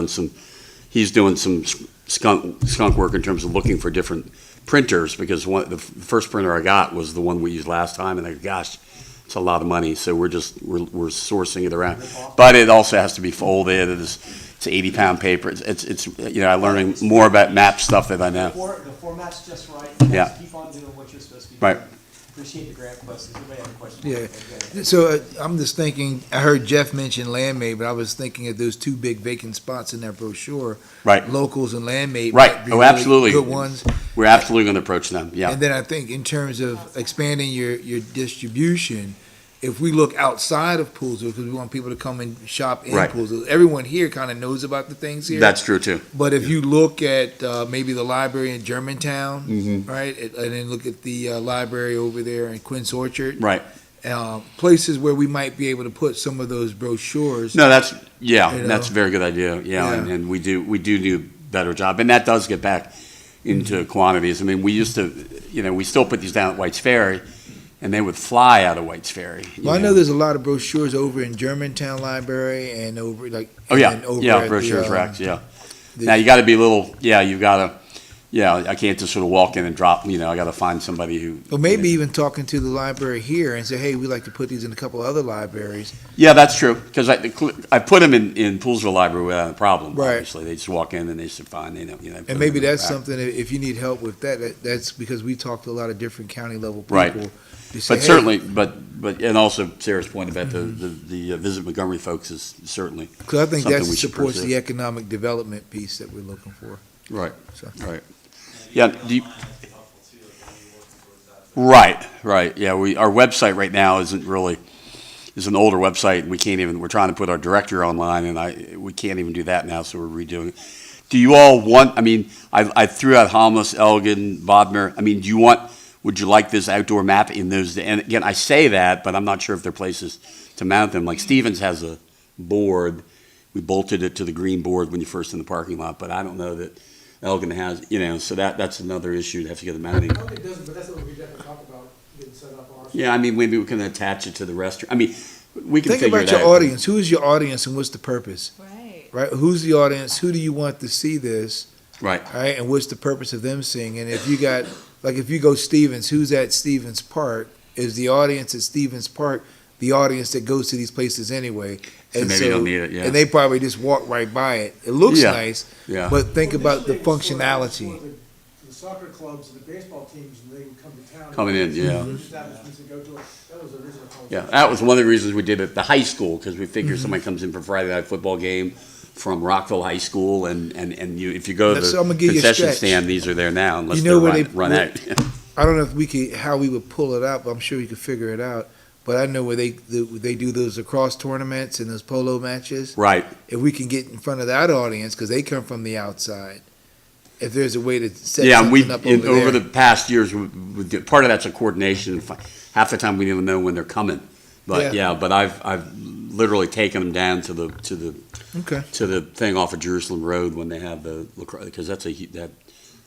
he's doing some skunk work in terms of looking for different printers, because the first printer I got was the one we used last time, and gosh, it's a lot of money, so we're sourcing it around. But it also has to be folded. It's 80-pound paper. It's I'm learning more about map stuff that I know. The format's just right. Yeah. Keep on doing what you're supposed to be Right. Appreciate the grant request. Does anybody have a question? Yeah. So I'm just thinking, I heard Jeff mention Landmade, but I was thinking of those two big vacant spots in that brochure. Right. Locals and Landmade. Right. might be Oh, really absolutely. Good ones. We're absolutely going to approach them. Yeah. And then I think in terms of expanding your distribution, if we look outside of Poolsville, because we want people to come and shop in Right. Poolsville, everyone here kind of knows about the things here. That's true too. But if you look at maybe the library in Germantown, Mm-hmm. right, and then look at the library over there in Quince Orchard, Right. Places where we might be able to put some of those brochures. No, that's You know? a very good idea. Yeah, Yeah. And we do a better job, and that does get back into quantities. I mean, we used to, we still put these down at White's Ferry, and they would fly out of White's Ferry. Well, I know there's a lot of brochures over in Germantown Library and over like. Oh and yeah, then over yeah, at the, brochures racks. Yeah. the- Now you got to be a little. Yeah, you got to. Yeah, I can't just sort of walk in and drop. I got to find somebody who. Or maybe even talking to the library here and say, hey, we'd like to put these in a couple other libraries. Yeah, that's true. Because I put them in Poolsville Library without a problem. Right. Obviously, they just walk in and they should find. Put And them maybe in the that's rack. something, if you need help with that's because we talked to a lot of different county level people. Right. to say, But hey, certainly, but and also Sarah's point about the Visit Montgomery folks is certainly 'cause I think something that we should supports pursue. the economic development piece that we're looking for. Right. So. Right. Yeah. Right. Yeah. Our website right now is an older website. And we're trying to put our directory online, and we can't even do that now. So we're redoing it. Do you all want? I mean, I threw out Holmes, Elgin, Bodmer. I mean, would you like this outdoor map in those? And again, I say that, but I'm not sure if there are places to mount them. Like Stevens has a board. We bolted it to the green board when you're first in the parking lot, but I don't know that Elgin has, so that's another issue to have to get the mounting. It doesn't, but that's what we definitely talk about, getting set up on our. Yeah, I mean, maybe we can attach it to the restaurant. I mean, we can Think figure about it out. your audience. Who is your audience and what's the purpose? Right. Right? Who's the audience? Who do you want to see this? Right. Right? And what's the purpose of them seeing? And if you got, like, if you go Stevens, who's at Stevens Park? Is the audience at Stevens Park the audience that goes to these places anyway? So maybe you don't need it, yeah. And they probably just walk right by it. It looks Yeah. nice, Yeah. but think Well, about the initially, it was sort of functionality. The soccer clubs and the baseball teams, and they would come to town. Coming in, yeah. Establishments that go to it. That was the original concept. Yeah, that was one of the reasons we did it at the high school, because we figure somebody comes in for Friday night football game from Rockville High School, and if you go to That's- the I'm gonna give you a concession stretch. stand, these are there now, unless You know they're where run out. I don't know if we could, how we would pull it out, but I'm sure we could figure it out. But I know where they do those lacrosse tournaments and those polo matches. Right. If we can get in front of that audience, because they come from the outside, if there's a way to set Yeah, and something up over the there. past years, part of that's a coordination. Half the time we don't even know when they're coming. But Yeah. but I've literally taken them down to the Okay. thing off of Jerusalem Road when they have the lacrosse, because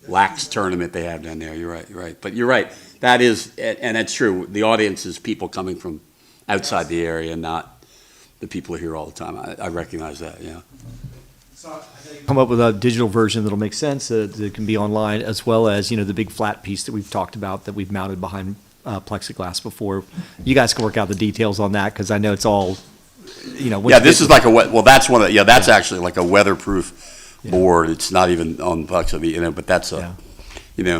lax tournament they have down there. You're right. But you're right. That is, and that's true. The audience is people coming from outside the area, not the people who are here all the time. I recognize that, yeah. Come up with a digital version that'll make sense, that can be online, as well as, the big flat piece that we've talked about, that we've mounted behind plexiglass before. You guys can work out the details on that, because I know it's all, Yeah, this is like that's one of, that's actually like a weatherproof board. It's not even on plexi, but that's a,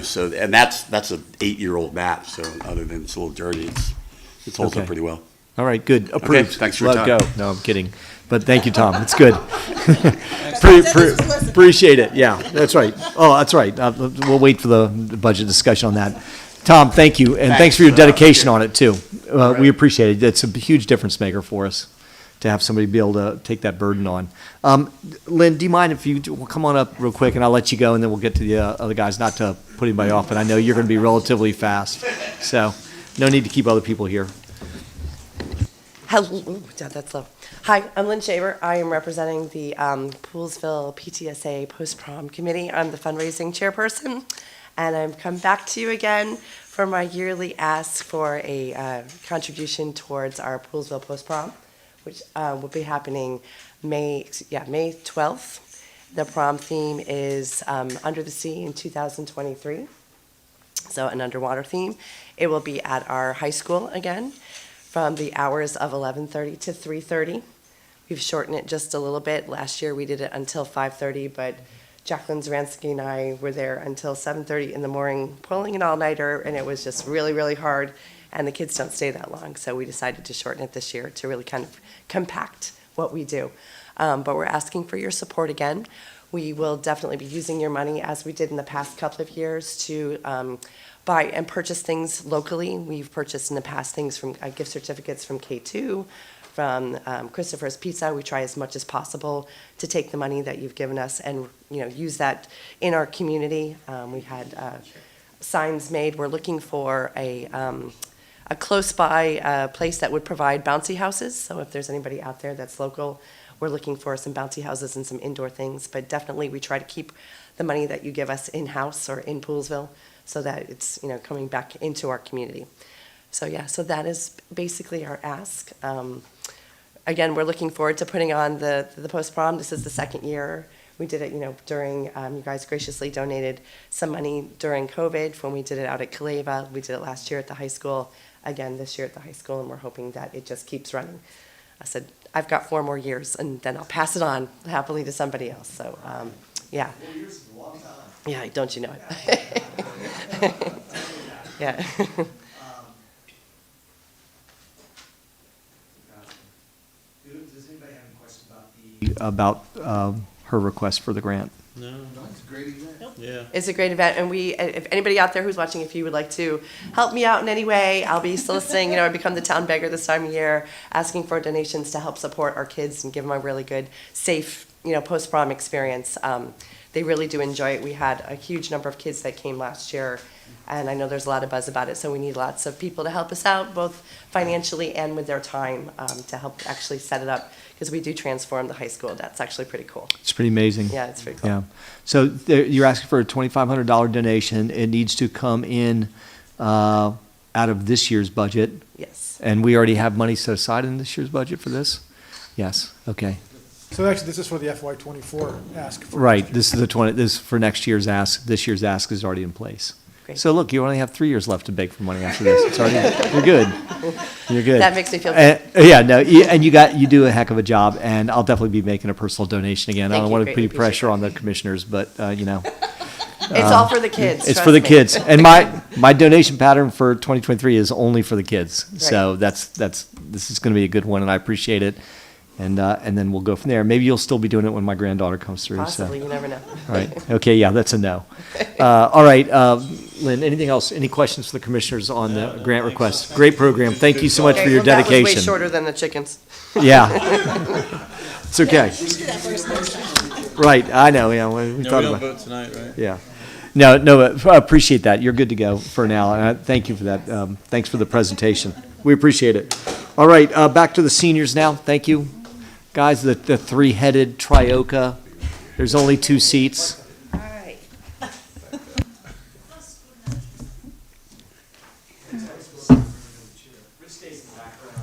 so, and that's an 8-year-old map, so other than it's a little dirty, it holds up Okay. pretty well. All right, good, approved. thanks for your Let it time. go. No, I'm kidding, but thank you, Tom, it's good. Appreciate it, yeah, that's right. Oh, that's right, we'll wait for the budget discussion on that. Tom, thank you, and thanks for your dedication on it, too. We appreciate it, it's a huge difference maker for us to have somebody be able to take that burden on. Lynn, do you mind if you will come on up real quick, and I'll let you go, and then we'll get to the other guys, not to put anybody off, but I know you're going to be relatively fast, so no need to keep other people here. Hello, ooh, that's low. Hi, I'm Lynn Shaver. I am representing the Poolsville PTSA Post-Prom Committee. I'm the fundraising chairperson, and I've come back to you again for my yearly ask for a contribution towards our Poolsville Post-Prom, which will be happening May 12th. The prom theme is Under the Sea in 2023, so an underwater theme. It will be at our high school again, from the hours of 11:30 to 3:30. We've shortened it just a little bit. Last year we did it until 5:30, but Jacqueline Zaransky and I were there until 7:30 in the morning, pulling an all-nighter, and it was just really, really hard, and the kids don't stay that long, so we decided to shorten it this year to really kind of compact what we do. But we're asking for your support again. We will definitely be using your money, as we did in the past couple of years, to buy and purchase things locally. We've purchased in the past things from gift certificates from K2, from Christopher's Pizza. We try as much as possible to take the money that you've given us and use that in our community. We had signs made. We're looking for a close by place that would provide bouncy houses. So if there's anybody out there that's local, we're looking for some bouncy houses and some indoor things. But definitely we try to keep the money that you give us in-house or in Poolsville, so that it's coming back into our community. So so that is basically our ask. Again, we're looking forward to putting on the post-prom. This is the second year. We did it, during, you guys graciously donated some money during COVID when we did it out at Kaleva. We did it last year at the high school, again this year at the high school, and we're hoping that it just keeps running. I said, I've got 4 more years, and then I'll pass it on happily to somebody else. So, yeah. 4 years is a long time. Yeah, don't you know it? Yeah. Does anybody have any questions about her request for the grant? No. It's a great event. Yeah. It's a great event, and if anybody out there who's watching, if you would like to help me out in any way, I'll be soliciting, I become the town beggar this time of year, asking for donations to help support our kids and give them a really good, safe, post-prom experience. They really do enjoy it. We had a huge number of kids that came last year, and I know there's a lot of buzz about it, so we need lots of people to help us out, both financially and with their time, to help actually set it up, because we do transform the high school. That's actually pretty cool. It's pretty amazing. Yeah, it's pretty cool. Yeah. So you're asking for a $2,500 donation. It needs to come in out of this year's budget. Yes. And we already have money set aside in this year's budget for this? Yes, okay. So actually, this is for the FY '24 ask. for Right, next year. this is for next year's ask. This year's ask is already in place. Great. So look, you only have 3 years left to beg for money after this. It's already, you're good. You're good. That makes me feel good. Yeah, no, and you do a heck of a job, and I'll definitely be making a personal donation again. I Thank don't you, want to greatly put pressure appreciate on the commissioners, but It's all for the kids. it's trust for the me. kids. And my donation pattern for 2023 is only for the kids. So this is going to be a good one, and I appreciate it. And then we'll go from there. Maybe you'll still be doing it when my granddaughter comes through. Possibly, So. you never know. All right. Okay. Yeah, that's a no. All right, Lynn. Anything else? Any questions for the commissioners on the grant request? Great program. Thank you so much for your That was way dedication. shorter than the chickens. Yeah. It's okay. Right. I know. Yeah. We No, we thought don't about. vote tonight, right? Yeah. No. I appreciate that. You're good to go for now. And thank you for that. Thanks for the presentation. We appreciate it. All right. Back to the seniors now. Thank you, guys. The 3-headed trioca. There's only 2 seats. All right.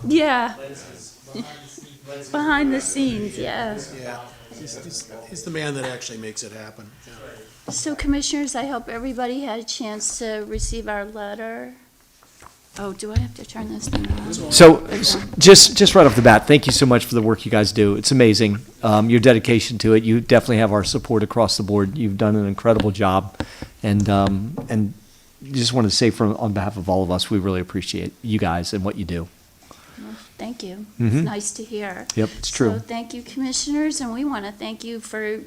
Yeah. Behind the scenes, yeah. Yeah, he's the man that actually makes it happen. Yeah. So commissioners, I hope everybody had a chance to receive our letter. Oh, do I have to turn this thing on? So, just right off the bat, thank you so much for the work you guys do. It's amazing. Your dedication to it. You definitely have our support across the board. You've done an incredible job, and just wanted to say, on behalf of all of us, we really appreciate you guys and what you do. Well, thank you. Mhm. It's nice to hear. Yep, it's true. So thank you, commissioners, and we want to thank you for,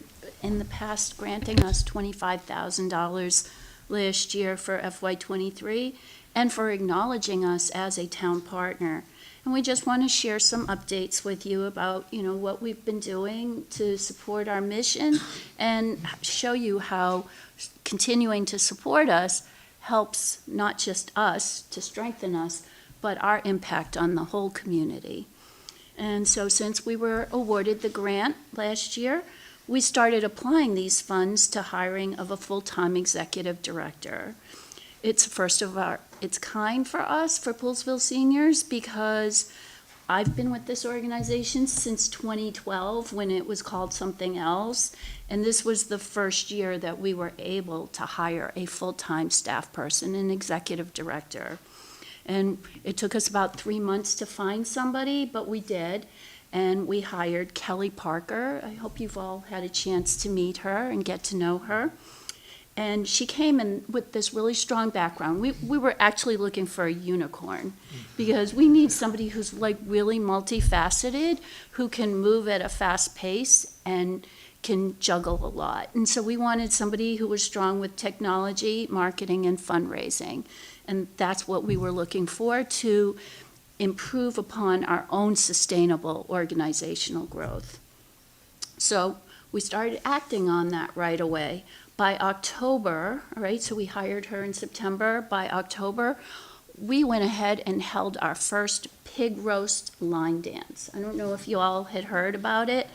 in the past, granting us $25,000 last year for FY '23, and for acknowledging us as a town partner. And we just want to share some updates with you about, what we've been doing to support our mission and show you how continuing to support us helps not just us to strengthen us, but our impact on the whole community. And so since we were awarded the grant last year, we started applying these funds to hiring of a full-time executive director. It's first of its kind for us, for Poolesville Seniors, because I've been with this organization since 2012 when it was called something else. And this was the first year that we were able to hire a full-time staff person, an executive director. And it took us about 3 months to find somebody, but we did. And we hired Kelly Parker. I hope you've all had a chance to meet her and get to know her. And she came in with this really strong background. We were actually looking for a unicorn because we need somebody who's like really multifaceted, who can move at a fast pace and can juggle a lot. And so we wanted somebody who was strong with technology, marketing, and fundraising. And that's what we were looking for to improve upon our own sustainable organizational growth. So we started acting on that right away. By October, all right, so we hired her in September. By October, we went ahead and held our first pig roast line dance. I don't know if you all had heard about it.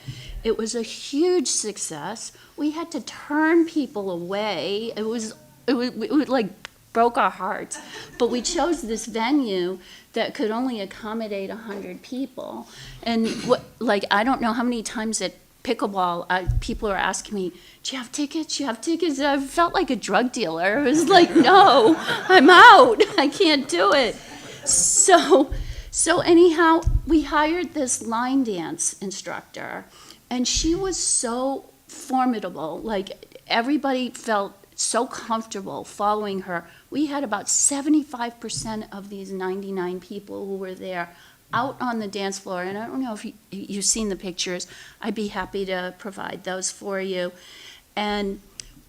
It was a huge success. We had to turn people away. It was like broke our hearts. But we chose this venue that could only accommodate 100 people. And I don't know how many times at pickleball, people are asking me, do you have tickets? Do you have tickets? And I felt like a drug dealer. It was like, no, I'm out. I can't do it. So anyhow, we hired this line dance instructor, and she was so formidable. Like, everybody felt so comfortable following her. We had about 75% of these 99 people who were there out on the dance floor, and I don't know if you've seen the pictures. I'd be happy to provide those for you. And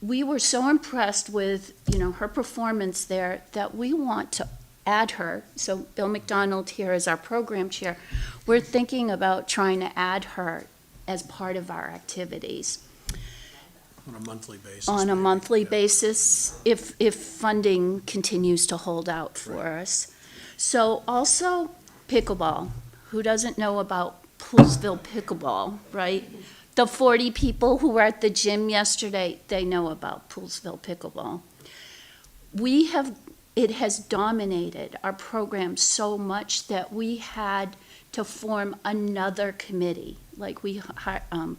we were so impressed with, her performance there that we want to add her. So Bill McDonald here is our program chair. We're thinking about trying to add her as part of our activities. On a monthly basis. On a maybe. monthly Yeah. basis, if funding continues to hold out for us. So also pickleball. Who doesn't know about Poolesville pickleball, right? The 40 people who were at the gym yesterday, they know about Poolesville pickleball. It has dominated our program so much that we had to form another committee. Like, we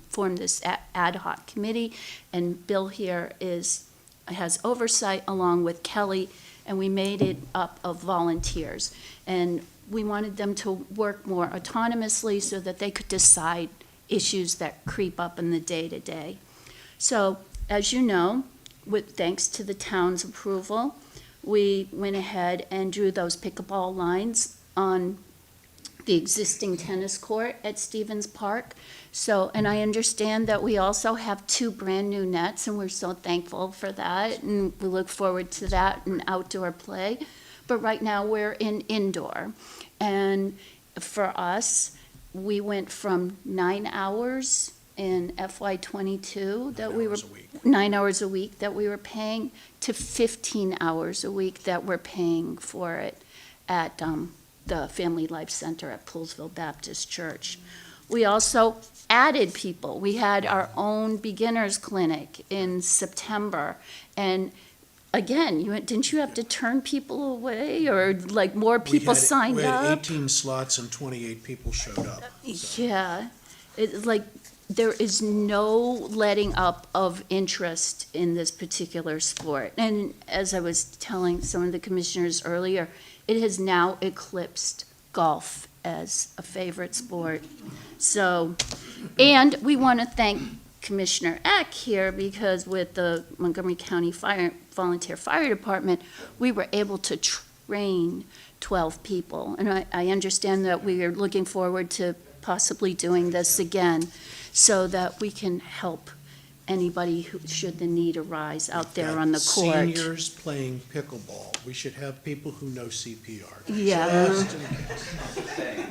formed this ad hoc committee, and Bill here has oversight along with Kelly, and we made it up of volunteers. And we wanted them to work more autonomously so that they could decide issues that creep up in the day-to-day. So, as you know, thanks to the town's approval, we went ahead and drew those pickleball lines on the existing tennis court at Stevens Park. So, and I understand that we also have 2 brand-new nets, and we're so thankful for that, and we look forward to that in outdoor play. But right now, we're in indoor. And for us, we went from 9 hours in FY '22 that we were 9 hours a week that we were paying to 15 hours a week that we're paying for it at the Family Life Center at Poolesville Baptist Church. We also added people. We had our own beginners clinic in September, and again, didn't you have to turn people away, or like more people signed We had up? 18 slots and 28 people showed up. Yeah, it's like, there is no letting up of interest in this particular sport. And as I was telling some of the commissioners earlier, it has now eclipsed golf as a favorite sport. So, and we want to thank Commissioner Eck here, because with the Montgomery County Volunteer Fire Department, we were able to train 12 people. And I understand that we are looking forward to possibly doing this again, so that we can help anybody who, should the need arise out there on the court. Seniors playing pickleball. We should have people who know CPR. Yeah. Just in case.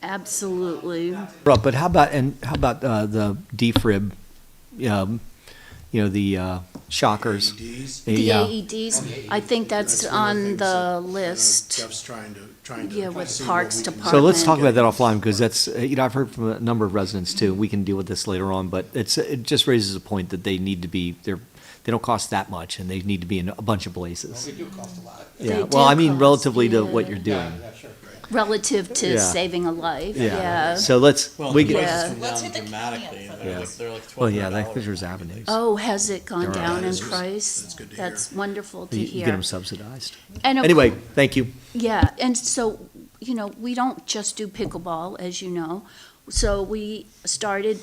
Absolutely. But how about the defib, the shockers? AEDs. The Yeah. AEDs, I think that's one of on things the that, list. Jeff's trying to Yeah, with see Parks what we can do. Department. So let's talk about that offline, because that's, I've heard from a number of residents too. We can deal with this later on, but it just raises a point that they need to be, they don't cost that much, and they need to be in a bunch of places. They do cost a lot. Yeah, They well, do I mean, cost, relatively to yeah. what you're doing. Relative to Yeah. saving a life, yeah. So let's, Well, we the can, prices come Let's down hit the dramatically. county up for They're those. like well, yeah, $1,200. there's avenues. Oh, has it gone There down in is. price? That's good to hear. That's wonderful to You get hear. them subsidized. And of Anyway, thank you. Yeah, and so, we don't just do pickleball, as you know. So we started,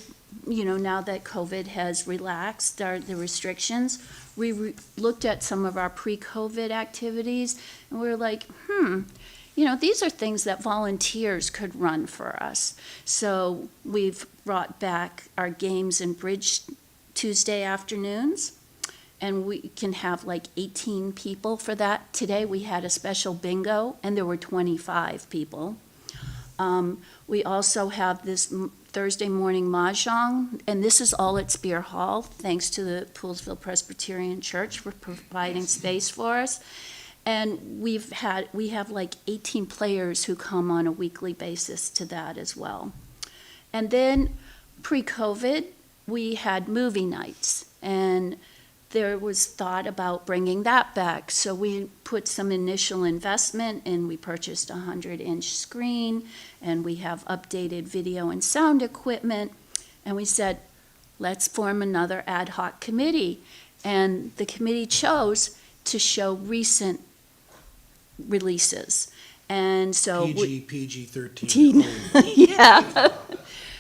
now that COVID has relaxed the restrictions, we looked at some of our pre-COVID activities, and we were like, these are things that volunteers could run for us. So we've brought back our games and bridge Tuesday afternoons, and we can have like 18 people for that. Today, we had a special bingo, and there were 25 people. We also have this Thursday morning mahjong, and this is all at Spear Hall, thanks to the Poolesville Presbyterian Church for providing space for us. And we have like 18 players who come on a weekly basis to that as well. And then pre-COVID, we had movie nights, and there was thought about bringing that back. So we put some initial investment, and we purchased a 100-inch screen, and we have updated video and sound equipment. And we said, let's form another ad hoc committee. And the committee chose to show recent releases. And so PG-13. yeah.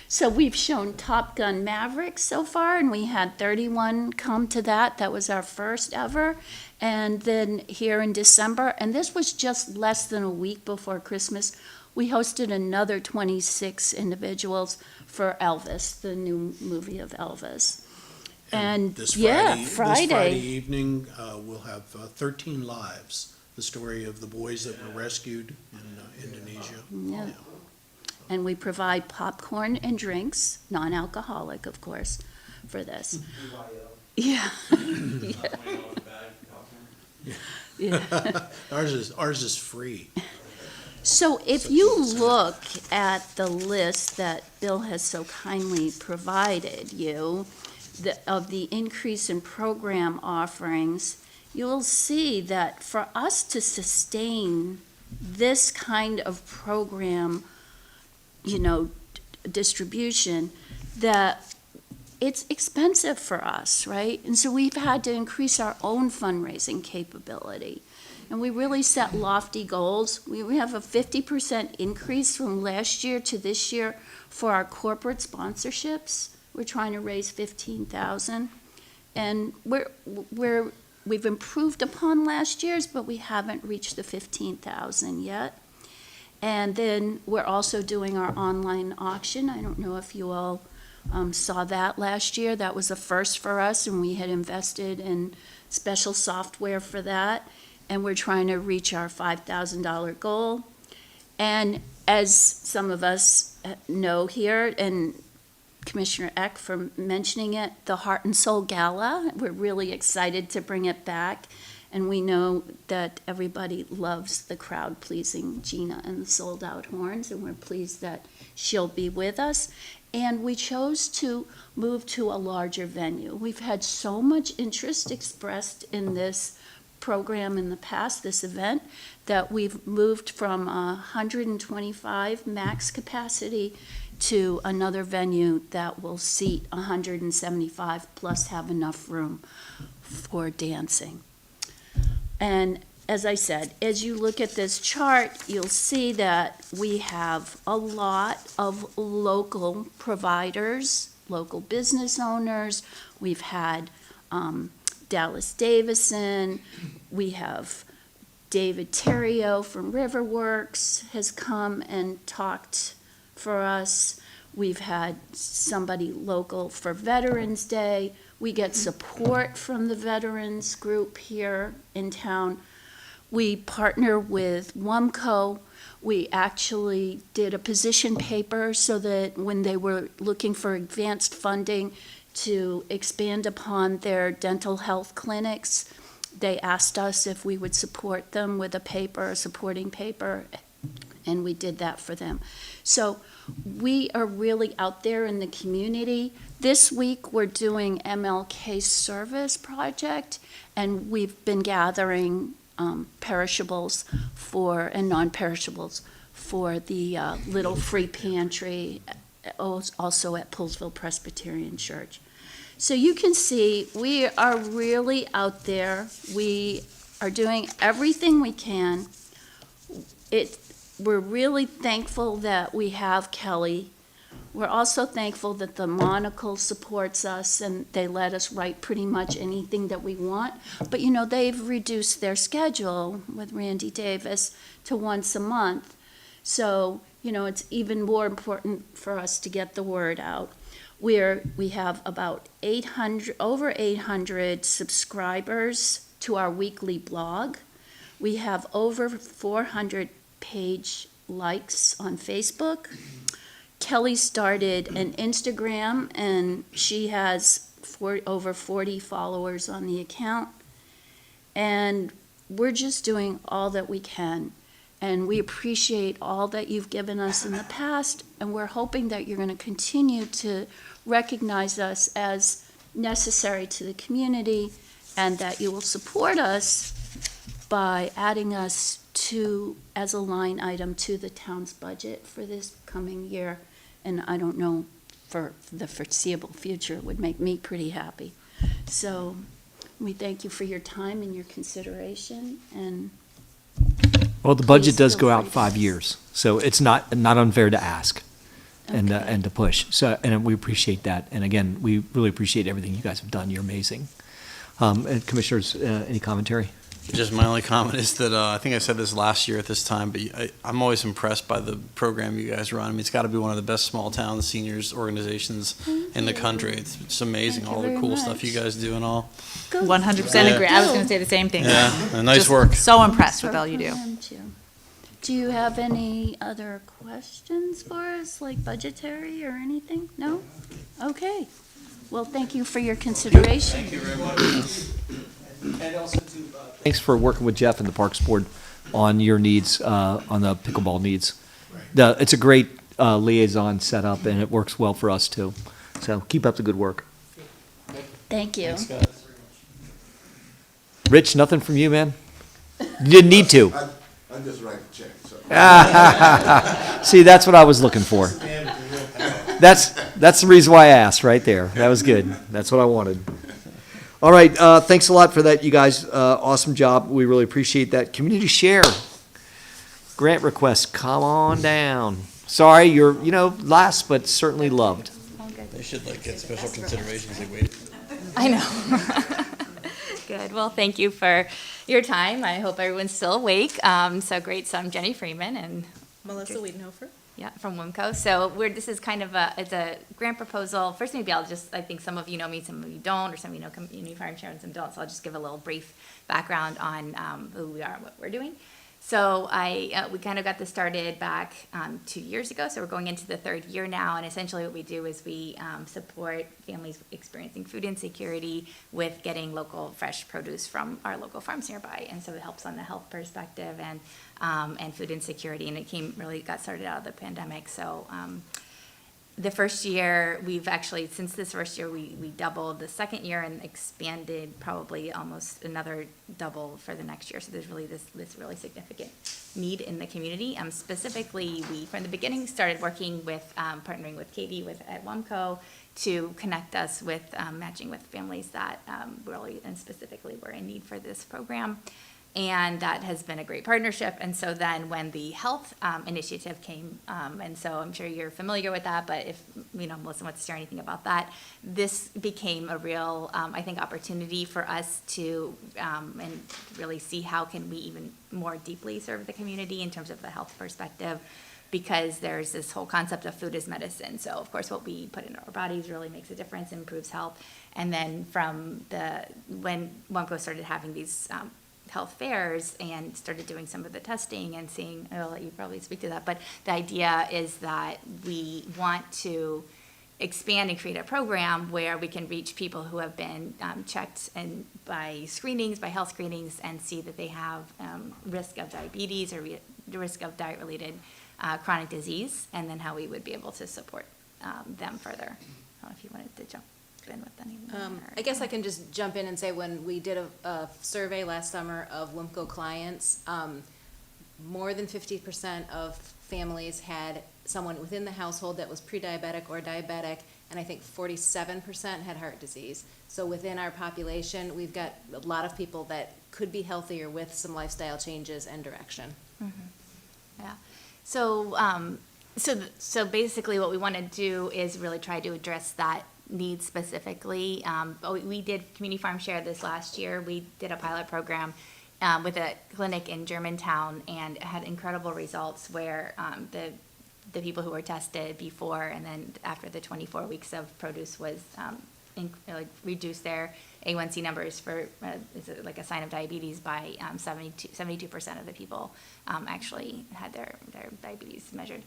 So we've shown Top Gun Maverick so far, and we had 31 come to that. That was our first ever. And then here in December, and this was just less than a week before Christmas, we hosted another 26 individuals for Elvis, the new movie of Elvis. And This Friday. evening, we'll have 13 Lives, the story of the boys that were rescued in Indonesia. Yeah. And we provide popcorn and drinks, non-alcoholic, of course, for this. Yeah. Yeah. Ours is free. So if you look at the list that Bill has so kindly provided you, of the increase in program offerings, you'll see that for us to sustain this kind of program, distribution, that it's expensive for us, right? And so we've had to increase our own fundraising capability. And we really set lofty goals. We have a 50% increase from last year to this year for our corporate sponsorships. We're trying to raise $15,000. And we've improved upon last year's, but we haven't reached the $15,000 yet. And then we're also doing our online auction. I don't know if you all saw that last year. That was a first for us, and we had invested in special software for that. And we're trying to reach our $5,000 goal. And as some of us know here, and Commissioner Eck for mentioning it, the Heart and Soul Gala, we're really excited to bring it back. And we know that everybody loves the crowd-pleasing Gina and the sold-out horns, and we're pleased that she'll be with us. And we chose to move to a larger venue. We've had so much interest expressed in this program in the past, this event, that we've moved from 125 max capacity to another venue that will seat 175 plus have enough room for dancing. And as I said, as you look at this chart, you'll see that we have a lot of local providers, local business owners. We've had Dallas Davison. We have David Terrio from Riverworks has come and talked for us. We've had somebody local for Veterans Day. We get support from the veterans group here in town. We partner with WUMCO. We actually did a position paper so that when they were looking for advanced funding to expand upon their dental health clinics, they asked us if we would support them with a paper, a supporting paper, and we did that for them. So we are really out there in the community. This week, we're doing MLK Service Project, and we've been gathering perishables and non-perishables for the Little Free Pantry, also at Poolsville Presbyterian Church. So you can see we are really out there. We are doing everything we can. We're really thankful that we have Kelly. We're also thankful that the Monocle supports us and they let us write pretty much anything that we want. But you know, they've reduced their schedule with Randy Davis to once a month. So, you know, it's even more important for us to get the word out. We have about over 800 subscribers to our weekly blog. We have over 400 page likes on Facebook. Kelly started an Instagram, and she has over 40 followers on the account. And we're just doing all that we can. And we appreciate all that you've given us in the past, and we're hoping that you're going to continue to recognize us as necessary to the community, and that you will support us by adding us as a line item to the town's budget for this coming year. And I don't know, for the foreseeable future, it would make me pretty happy. So we thank you for your time and your consideration, and Well, the budget Please does feel go out free to 5 years, so it's not unfair to ask and to push. So, and we appreciate that. And again, we really appreciate everything you guys have done. You're amazing. And Commissioners, any commentary? Just my only comment is that I think I said this last year at this time, but I'm always impressed by the program you guys run. I mean, it's got to be one of the best small town seniors organizations in the country. It's amazing, Thank you all the very cool stuff much. you guys do and all. 100% agree. I was going to say the same thing. Yeah, nice Just work. So impressed with all you do. Program too. Do you have any other questions for us, like budgetary or anything? No? Okay. Well, thank you for your consideration. Thank you very much. And also thanks for working with Jeff and the Parks Board on your needs, on the pickleball needs. It's a great liaison setup, and it works well for us too. So keep up the good work. Thank you. Rich, nothing from you, man? You didn't need to. I just write a check, so. See, that's what I was looking for. That's the reason why I asked right there. That was good. That's what I wanted. All right, thanks a lot for that, you guys. Awesome job. We really appreciate that. Community share. Grant request, come on down. Sorry, you're, last, but certainly loved. They should get special considerations. They waited. I know. Good. Well, thank you for your time. I hope everyone's still awake. So great. So I'm Jenny Freeman and Melissa Wiedenhofer. yeah, from WUMCO. So this is kind of it's a grant proposal. First, maybe I think some of you know me, some of you don't, or some of you know community fire insurance and don't. So I'll just give a little brief background on who we are and what we're doing. So we kind of got this started back 2 years ago. So we're going into the third year now. And essentially what we do is we support families experiencing food insecurity with getting local fresh produce from our local farms nearby. And so it helps on the health perspective and food insecurity. And it really got started out of the pandemic. So the first year, we've actually, since this first year, we doubled. The second year and expanded probably almost another double for the next year. So there's really this really significant need in the community. Specifically, we, from the beginning, started working with, partnering with Katie at WAMCO to connect us with, matching with families that really and specifically were in need for this program. And that has been a great partnership. And so then when the health initiative came, and so I'm sure you're familiar with that, but if, Melissa wants to share anything about that, this became a real, I think, opportunity for us to, and really see how can we even more deeply serve the community in terms of the health perspective, because there's this whole concept of food as medicine. So of course, what we put in our bodies really makes a difference, improves health. And then when WAMCO started having these health fairs and started doing some of the testing and seeing, I'll let you probably speak to that, but the idea is that we want to expand and create a program where we can reach people who have been checked and by health screenings, and see that they have risk of diabetes or risk of diet-related chronic disease, and then how we would be able to support them further. I don't know if you wanted to jump in with anything. I guess I can just jump in and say, when we did a survey last summer of WIMCO clients, more than 50% of families had someone within the household that was pre-diabetic or diabetic, and I think 47% had heart disease. So within our population, we've got a lot of people that could be healthier with some lifestyle changes and direction. Mm-hmm. Yeah. So, so basically what we want to do is really try to address that need specifically. We did Community Farm Share this last year. We did a pilot program with a clinic in Germantown, and had incredible results where the people who were tested before and then after the 24 weeks of produce was reduced their A1C numbers for like a sign of diabetes by 72% of the people actually had their diabetes measured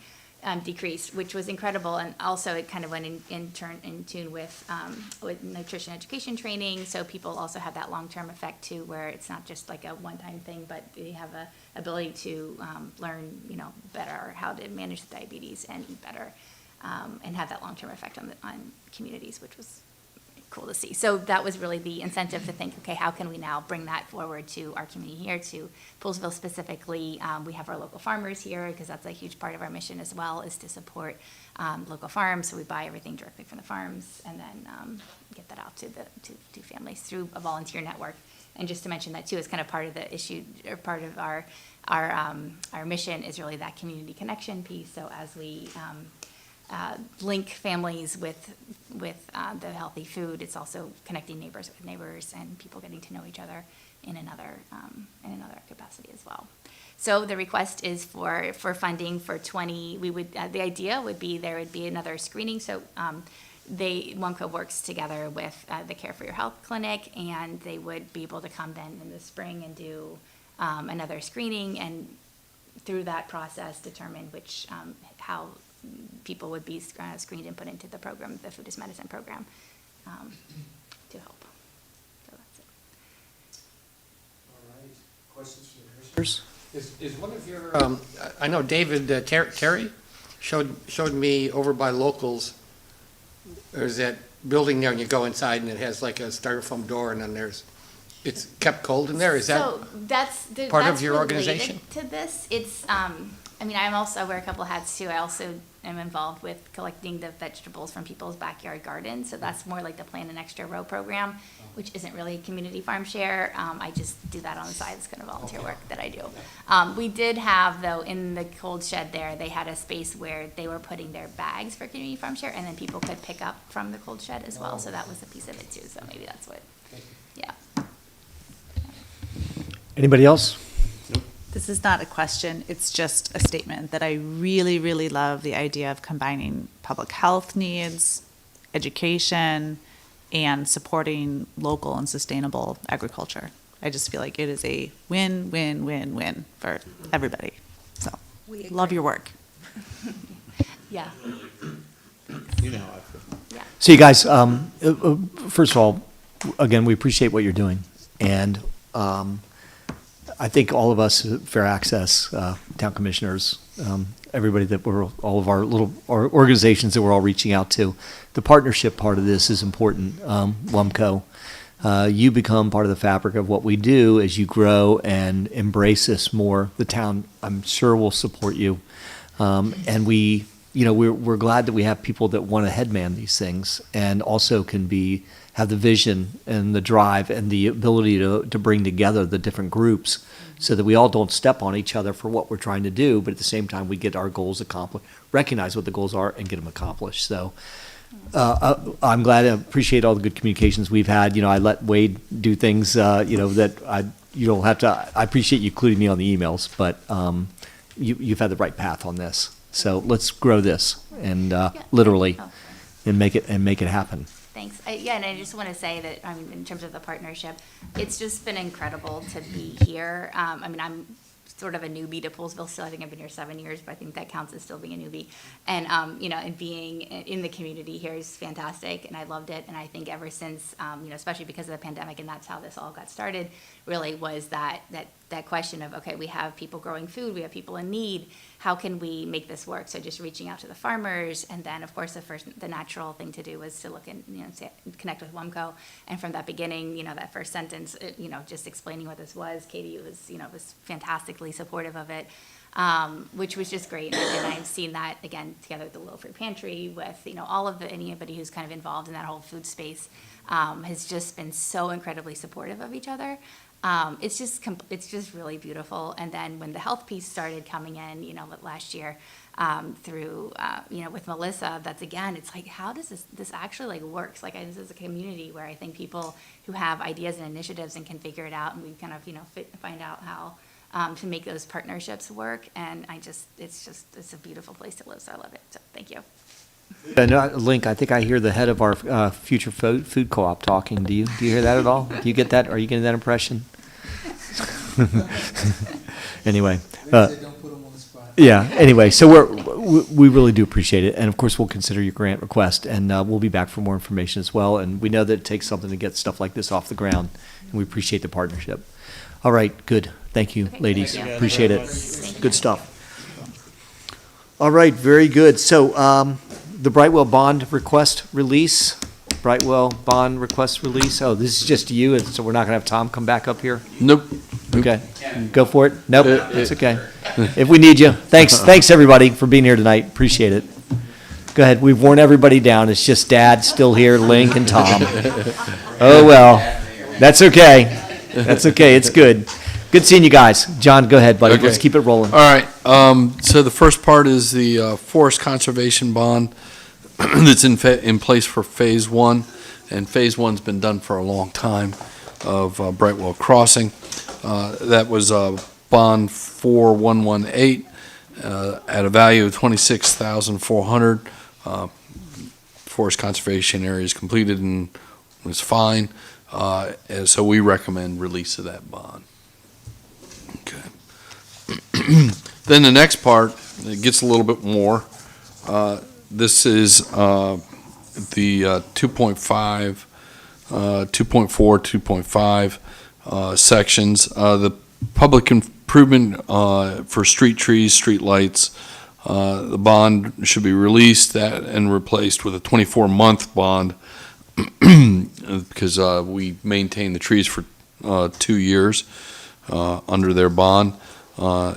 decreased, which was incredible. And also it kind of went in tune with nutrition education training, so people also have that long-term effect too, where it's not just like a one-time thing, but they have a ability to learn better how to manage the diabetes and eat better, and have that long-term effect on communities, which was cool to see. So that was really the incentive to think, okay, how can we now bring that forward to our community here, to Poolesville specifically. We have our local farmers here, because that's a huge part of our mission as well, is to support local farms. So we buy everything directly from the farms, and then get that out to families through a volunteer network. And just to mention that too, is kind of part of the issue, or part of our mission is really that community connection piece. So as we link families with the healthy food, it's also connecting neighbors with neighbors, and people getting to know each other in another capacity as well. So the request is for funding for 20. We would the idea would be there would be another screening. So WAMCO works together with the Care for Your Health clinic, and they would be able to come then in the spring and do another screening, and through that process determine which how people would be screened and put into the program, the Food as Medicine program, to help. So that's it. All right. Questions from the commissioners? Is one of your, I know David Terry showed me over by Locals, there's that building there, and you go inside and it has like a styrofoam door, and then it's kept cold in there. Is that so that's part that's of your organization? To this, it's I mean, I wear a couple hats too. I also am involved with collecting the vegetables from people's backyard gardens. So that's more like the Plant an Extra Row program, which isn't really community farm share. I just do that on the side. It's kind of volunteer work that I do. We did have, though, in the cold shed there, they had a space where they were putting their bags for community farm share, and then people could pick up from the cold shed as well. So that was a piece of it too. So maybe that's what, yeah. Anybody else? This is not a question, it's just a statement that I really, really love the idea of combining public health needs, education, and supporting local and sustainable agriculture. I just feel like it is a win, win, win, win for everybody. So, love your work. Yeah. You know how I feel. Yeah. So you guys, first of all, again, we appreciate what you're doing. And I think all of us, Fair Access, town commissioners, everybody that all of our organizations that we're all reaching out to, the partnership part of this is important. WUMCO, you become part of the fabric of what we do as you grow and embrace this more. The town, I'm sure, will support you. And we're glad that we have people that want to headman these things and also can have the vision and the drive and the ability to bring together the different groups so that we all don't step on each other for what we're trying to do, but at the same time we get our goals accomplished, recognize what the goals are and get them accomplished. So I'm glad and appreciate all the good communications we've had. I let Wade do things, that you don't have to, I appreciate you including me on the emails, but you've had the right path on this. So let's grow this and literally and make it happen. Thanks. And I just want to say that, in terms of the partnership, it's just been incredible to be here. I'm sort of a newbie to Poolsville still. I think I've been here 7 years, but I think that counts as still being a newbie. And, and being in the community here is fantastic, and I loved it. And I think ever since, especially because of the pandemic, and that's how this all got started, really was that question of, okay, we have people growing food, we have people in need, how can we make this work? So just reaching out to the farmers, and then of course the natural thing to do was to look and connect with WUMCO. And from that beginning, that first sentence, just explaining what this was, Katie was fantastically supportive of it, which was just great. And I've seen that again together with the Little Fruit Pantry, with all of anybody who's kind of involved in that whole food space has just been so incredibly supportive of each other. It's just really beautiful. And then when the health piece started coming in, last year, through, with Melissa, that's again, it's like, how does this actually works? This is a community where I think people who have ideas and initiatives and can figure it out, and we kind of, find out how to make those partnerships work. And it's a beautiful place to live. So I love it. So thank you. Link, I think I hear the head of our future food co-op talking. Do you hear that at all? Do you get that? Are you getting that impression? Anyway, yeah. Anyway, so we really do appreciate it, and of course we'll consider your grant request, and we'll be back for more information as well. And we know that it takes something to get stuff like this off the ground, and we appreciate the partnership. All right, good. Thank you, ladies. Thank you. Appreciate it. Good stuff. All right, very good. So. The Brightwell bond request release. Brightwell bond request release. Oh, this is just you, and so we're not going to have Tom come back up here? Nope. Okay. Go for it. Nope. It's okay. If we need you. Thanks everybody for being here tonight. Appreciate it. Go ahead. We've worn everybody down. It's just Dad still here, Link and Tom. Oh, well. That's okay. That's okay. It's good. Good seeing you guys. John, go ahead, buddy. Okay. Let's keep it rolling. All right. So the first part is the forest conservation bond that's in place for Phase 1. And Phase 1's been done for a long time of Brightwell Crossing. That was bond 4118 at a value of $26,400. Forest conservation area is completed and was fine. And so we recommend release of that bond. Okay. Then the next part, it gets a little bit more. This is the 2.5, 2.4, 2.5 sections. The public improvement for street trees, street lights, the bond should be released and replaced with a 24-month bond because we maintain the trees for 2 years under their bond.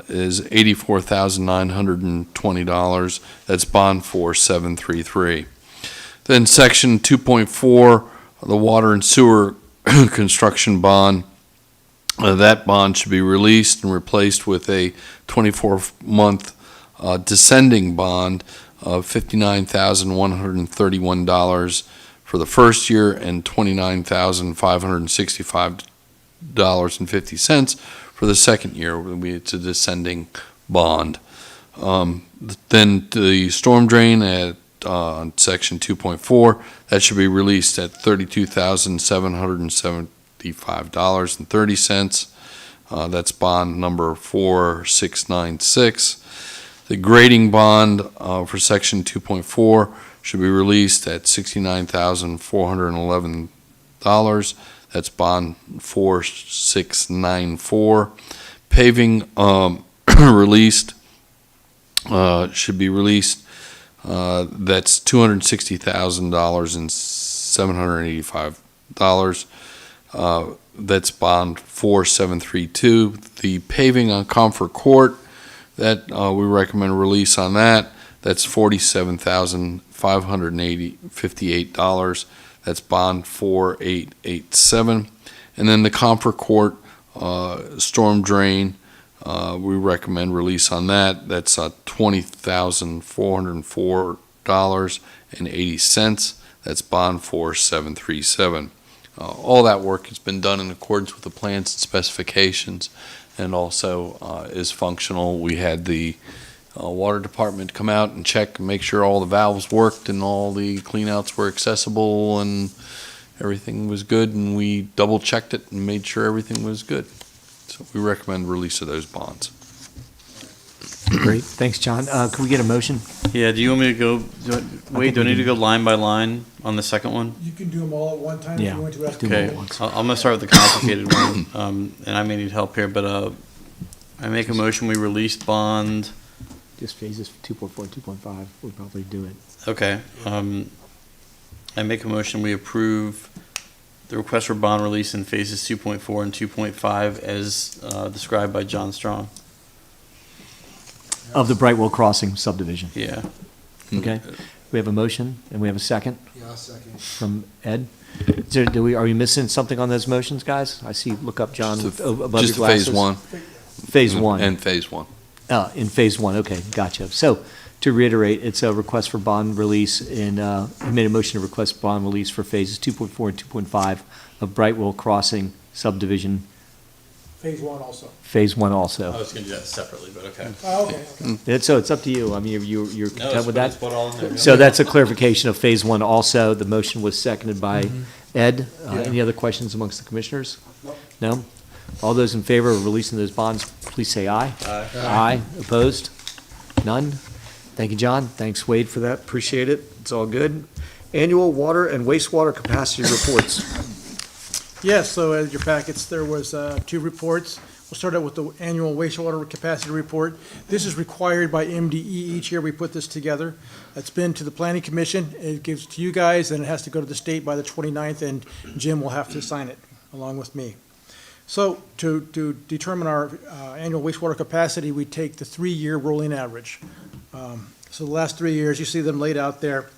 Is $84,920. That's bond 4733. Then section 2.4, the water and sewer construction bond. That bond should be released and replaced with a 24-month descending bond of $59,131 for the first year and $29,565.50 for the second year. It's a descending bond. Then the storm drain at section 2.4, that should be released at $32,775.30. That's bond number 4696. The grading bond for section 2.4 should be released at $69,411. That's bond 4694. paving released, should be released. That's $260,000 and $785. That's bond 4732. The paving on Comfort Court, that we recommend release on that. That's $47,558. That's bond 4887. And then the Comfort Court storm drain, we recommend release on that. That's $20,404.80. That's bond 4737. All that work has been done in accordance with the plans and specifications, and also is functional. We had the water department come out and check and make sure all the valves worked and all the cleanouts were accessible and everything was good, and we double checked it and made sure everything was good. So we recommend release of those bonds. Great, thanks, John. Can we get a motion? Yeah, do you want me to go, Wade, do I need to go line by line on the second one? You can do them all at one time if Yeah. you want to. Ask Do them Okay, all at once. I'm gonna start with the complicated one, and I may need help here, but, I make a motion, we release bond, Just phases 2.4, 2.5, we'll probably do it. okay, I make a motion, we approve the request for bond release in phases 2.4 and 2.5 as, described by John Strong. Of the Brightwell Crossing subdivision. Yeah. Okay, we have a motion, and we have a second Yeah, I'll second. from Ed. Is there, are we missing something on those motions, guys? I see, look up, John, Just above your Just glasses. phase one. Phase one. And phase one. In phase one, okay, gotcha. So, to reiterate, it's a request for bond release in, he made a motion to request bond release for phases 2.4 and 2.5 of Brightwell Crossing subdivision, Phase one also. phase one also. I was gonna do that separately, but okay. Oh, okay. So it's up to you. I mean, you're content with that? Put all in there. So that's a clarification of phase one also. The motion was seconded by Mm-hmm. Ed. Any other questions amongst the commissioners? No? All those in favor of releasing those bonds, please say aye. Aye. Aye. Opposed? None? Thank you, John. Thanks, Wade, for that. Appreciate it. It's all good. Annual water and wastewater capacity reports. Yes, so as your packets, there was two reports. We'll start out with the annual wastewater capacity report. This is required by MDE. Each year we put this together. It's been to the planning commission. It gives to you guys, and it has to go to the state by the 29th, and Jim will have to sign it along with me. So to determine our annual wastewater capacity, we take the 3-year rolling average. So the last 3 years, you see them laid out there,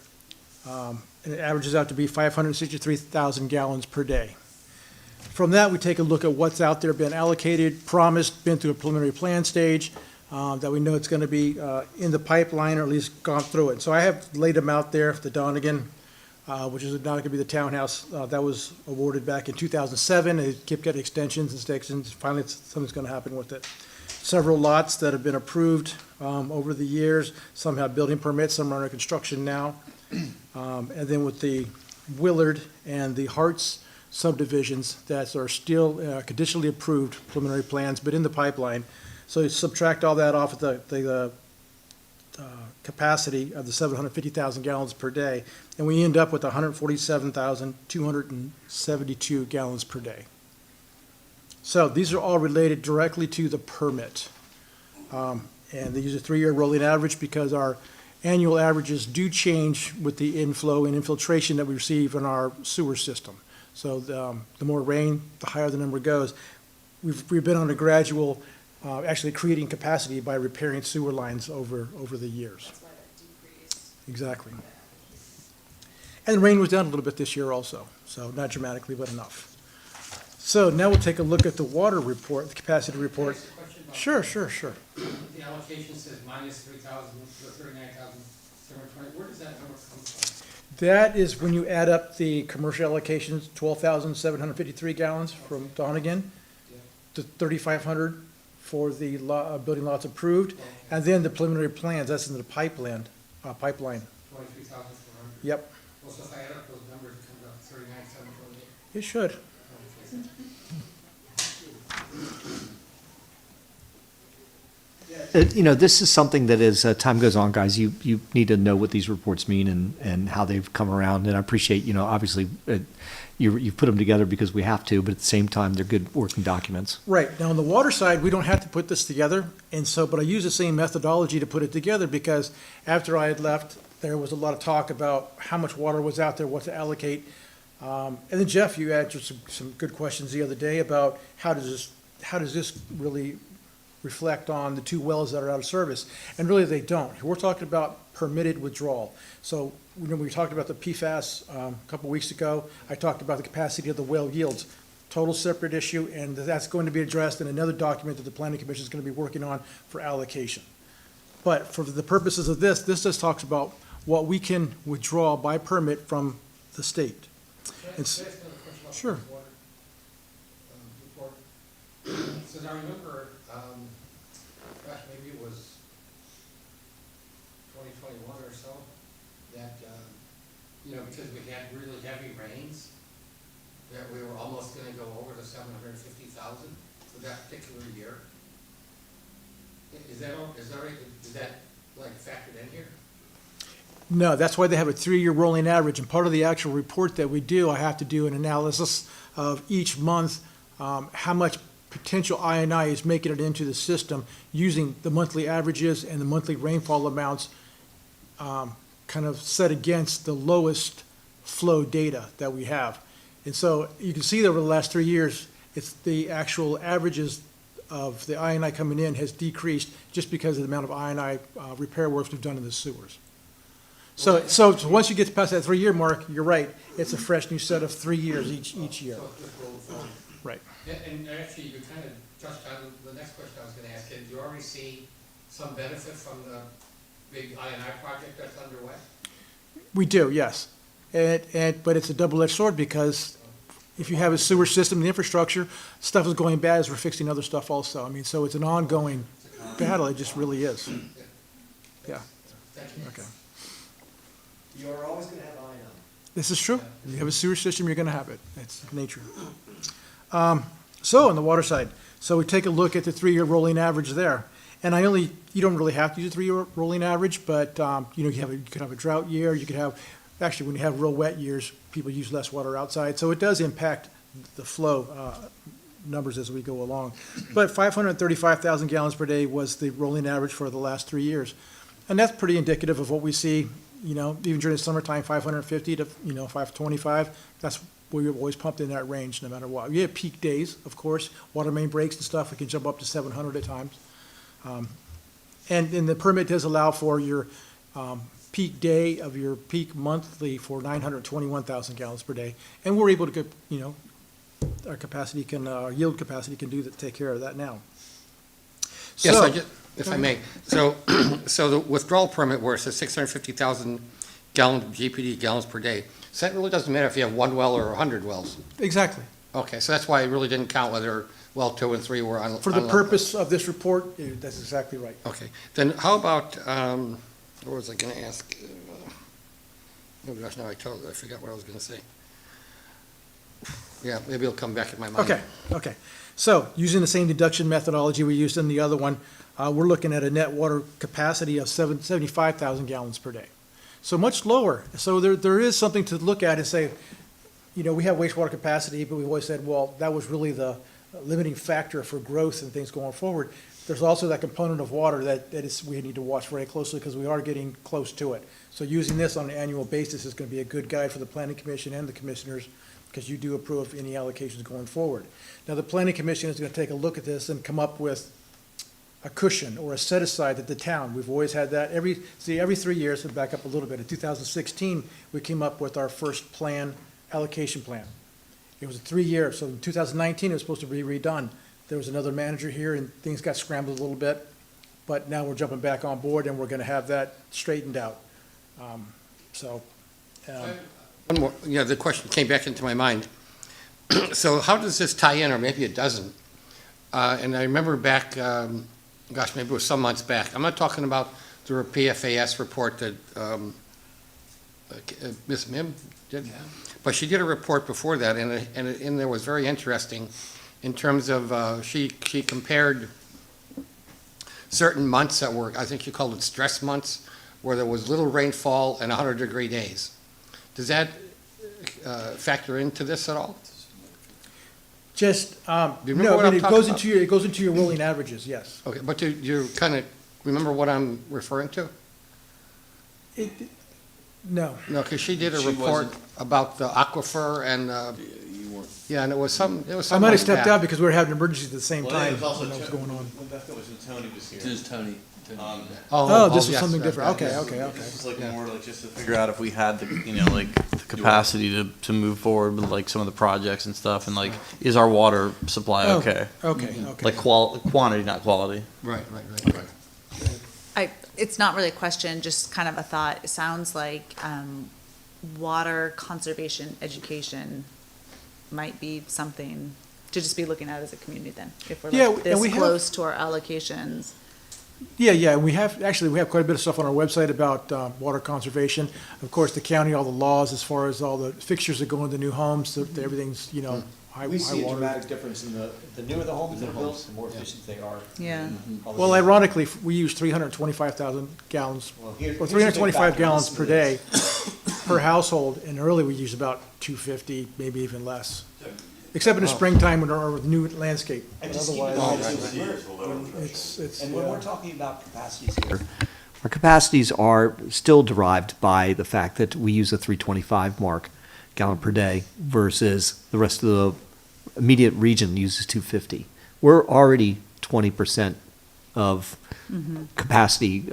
and it averages out to be 563,000 gallons per day. From that, we take a look at what's out there, been allocated, promised, been through a preliminary plan stage, that we know it's going to be in the pipeline, or at least gone through it. So I have laid them out there, the Donegan, which is not going to be the townhouse, that was awarded back in 2007. It kept getting extensions and extensions. Finally, something's going to happen with it. Several lots that have been approved over the years. Some have building permits, some are under construction now. And then with the Willard and the Harts subdivisions that are still conditionally approved preliminary plans, but in the pipeline. So you subtract all that off of the capacity of the 750,000 gallons per day, and we end up with 147,272 gallons per day. So these are all related directly to the permit. And they use a 3-year rolling average because our annual averages do change with the inflow and infiltration that we receive in our sewer system. So the more rain, the higher the number goes. We've been on a gradual, actually creating capacity by repairing sewer lines over the years. That's why that decreased. Exactly. And rain was down a little bit this year also, so not dramatically, but enough. So now we'll take a look at the water report, the capacity report. Sure. The allocation says minus 3,000, 39,720. Where does that number come from? That is when you add up the commercial allocations, 12,753 gallons from Donegan, the 3,500 for the building lots approved, and then the preliminary plans, that's in the pipeline. 23,400. Yep, Well, so if I add up those numbers, it comes out 39,728. it should. this is something that as time goes on, guys, you need to know what these reports mean and how they've come around. And I appreciate, obviously, you've put them together because we have to, but at the same time, they're good working documents. Right. Now, on the water side, we don't have to put this together, but I use the same methodology to put it together because after I had left, there was a lot of talk about how much water was out there, what to allocate. And then Jeff, you answered some good questions the other day about how does this really reflect on the 2 wells that are out of service? And really, they don't. We're talking about permitted withdrawal. So when we talked about the PFAS a couple weeks ago, I talked about the capacity of the well yields. Total separate issue, and that's going to be addressed in another document that the Planning Commission is going to be working on for allocation. But for the purposes of this just talks about what we can withdraw by permit from the state. Sure. So now I remember, gosh, maybe it was 2021 or so, that, because we had really heavy rains, that we were almost gonna go over the 750,000 for that particular year. Is that like factored in here? No, that's why they have a 3-year rolling average, and part of the actual report that we do, I have to do an analysis of each month, how much potential I&I is making it into the system using the monthly averages and the monthly rainfall amounts kind of set against the lowest flow data that we have. And so you can see that over the last 3 years, it's the actual averages of the I&I coming in has decreased just because of the amount of I&I repair works we've done in the sewers. So once you get past that 3-year mark, you're right, it's a fresh new set of 3 years each year. Right. And actually, you kind of touched on the next question I was gonna ask you. Do you already see some benefit from the big I&I project that's underway? We do, yes. But it's a double-edged sword because if you have a sewer system, the infrastructure, stuff is going bad as we're fixing other stuff also. I mean, so it's an ongoing battle, it just really is. Yeah. Okay. You're always going to have I&I. This is true. If you have a sewer system, you're going to have it. It's nature. So on the water side, so we take a look at the 3-year rolling average there. And you don't really have to use a 3-year rolling average, but, you could have a drought year, you could have, actually, when you have real wet years, people use less water outside. So it does impact the flow numbers as we go along. But 535,000 gallons per day was the rolling average for the last 3 years. And that's pretty indicative of what we see, even during the summertime, 550 to, 525. That's where we've always pumped in that range no matter what. We have peak days, of course, water main breaks and stuff, it can jump up to 700 at times. And the permit does allow for your peak day of your peak monthly for 921,000 gallons per day. And we're able to get, our capacity our yield capacity can take care of that now. Yes, So- if I may. So the withdrawal permit where it says 650,000 GPD gallons per day, so that really doesn't matter if you have 1 well or 100 wells? Exactly. Okay, so that's why it really didn't count whether well 2 and 3 were on. For the purpose of this report, that's exactly right. Okay, then how about, what was I gonna ask? Oh gosh, now I forgot what I was gonna say. Yeah, maybe it'll come back in my mind. Okay. So using the same deduction methodology we used in the other one, we're looking at a net water capacity of 75,000 gallons per day. So much lower. So there is something to look at and say, we have wastewater capacity, but we've always said, well, that was really the limiting factor for growth and things going forward. There's also that component of water that we need to watch very closely because we are getting close to it. So using this on an annual basis is going to be a good guide for the Planning Commission and the commissioners because you do approve any allocations going forward. Now, the Planning Commission is going to take a look at this and come up with a cushion or a set-aside that the town, we've always had that. Every 3 years, and back up a little bit, in 2016, we came up with our first allocation plan. It was a 3-year, so in 2019, it was supposed to be redone. There was another manager here, and things got scrambled a little bit, but now we're jumping back on board, and we're going to have that straightened out. One more, the question came back into my mind. So how does this tie in, or maybe it doesn't? And I remember back, gosh, maybe it was some months back. I'm not talking about the PFAS report that Ms. Mim did, but she did a report before that, and in there was very interesting in terms of she compared certain months that were, I think you called it stress months, where there was little rainfall and 100-degree days. Does that factor into this at all? Just, Do you remember no, what I I'm mean, talking about? it goes into your rolling averages, yes. Okay, but do you kind of remember what I'm referring to? No. No, because she did a She report wasn't- about the aquifer and, You weren't. yeah, and it was some, it was I something might have like stepped that. out because we were having emergencies at the same Well, yeah, time it was also when that was going on. When that was when Tony was here. This is Tony. Oh, this was yes, something that- different. that- Okay, yes. okay, okay. This is like Yeah. more like just to figure out if we had the, like the capacity to move forward with like some of the projects and stuff, and like, is our water supply Oh, okay? Okay, okay. Like quantity, not quality. Right. It's not really a question, just kind of a thought. It sounds like water conservation education might be something to just be looking at as a community then, if we're Yeah, like and this we have- close to our allocations. Yeah, and we have quite a bit of stuff on our website about water conservation. Of course, the county, all the laws as far as all the fixtures that go into new homes, that everything's, high We see a water. dramatic difference in the newer the homes that are built, the more efficient they are. Yeah. Well, ironically, we use 325,000 gallons, Well, or here's the big 325 factor. gallons Listen per to day this. per household, and early we use about 250, maybe even less. Except in the springtime when our new landscape. And But just keep in otherwise, mind, it's, and when yeah. we're talking about capacities here, our capacities are still derived by the fact that we use a 325 mark gallon per day versus the rest of the immediate region uses 250. We're already 20% of capacity,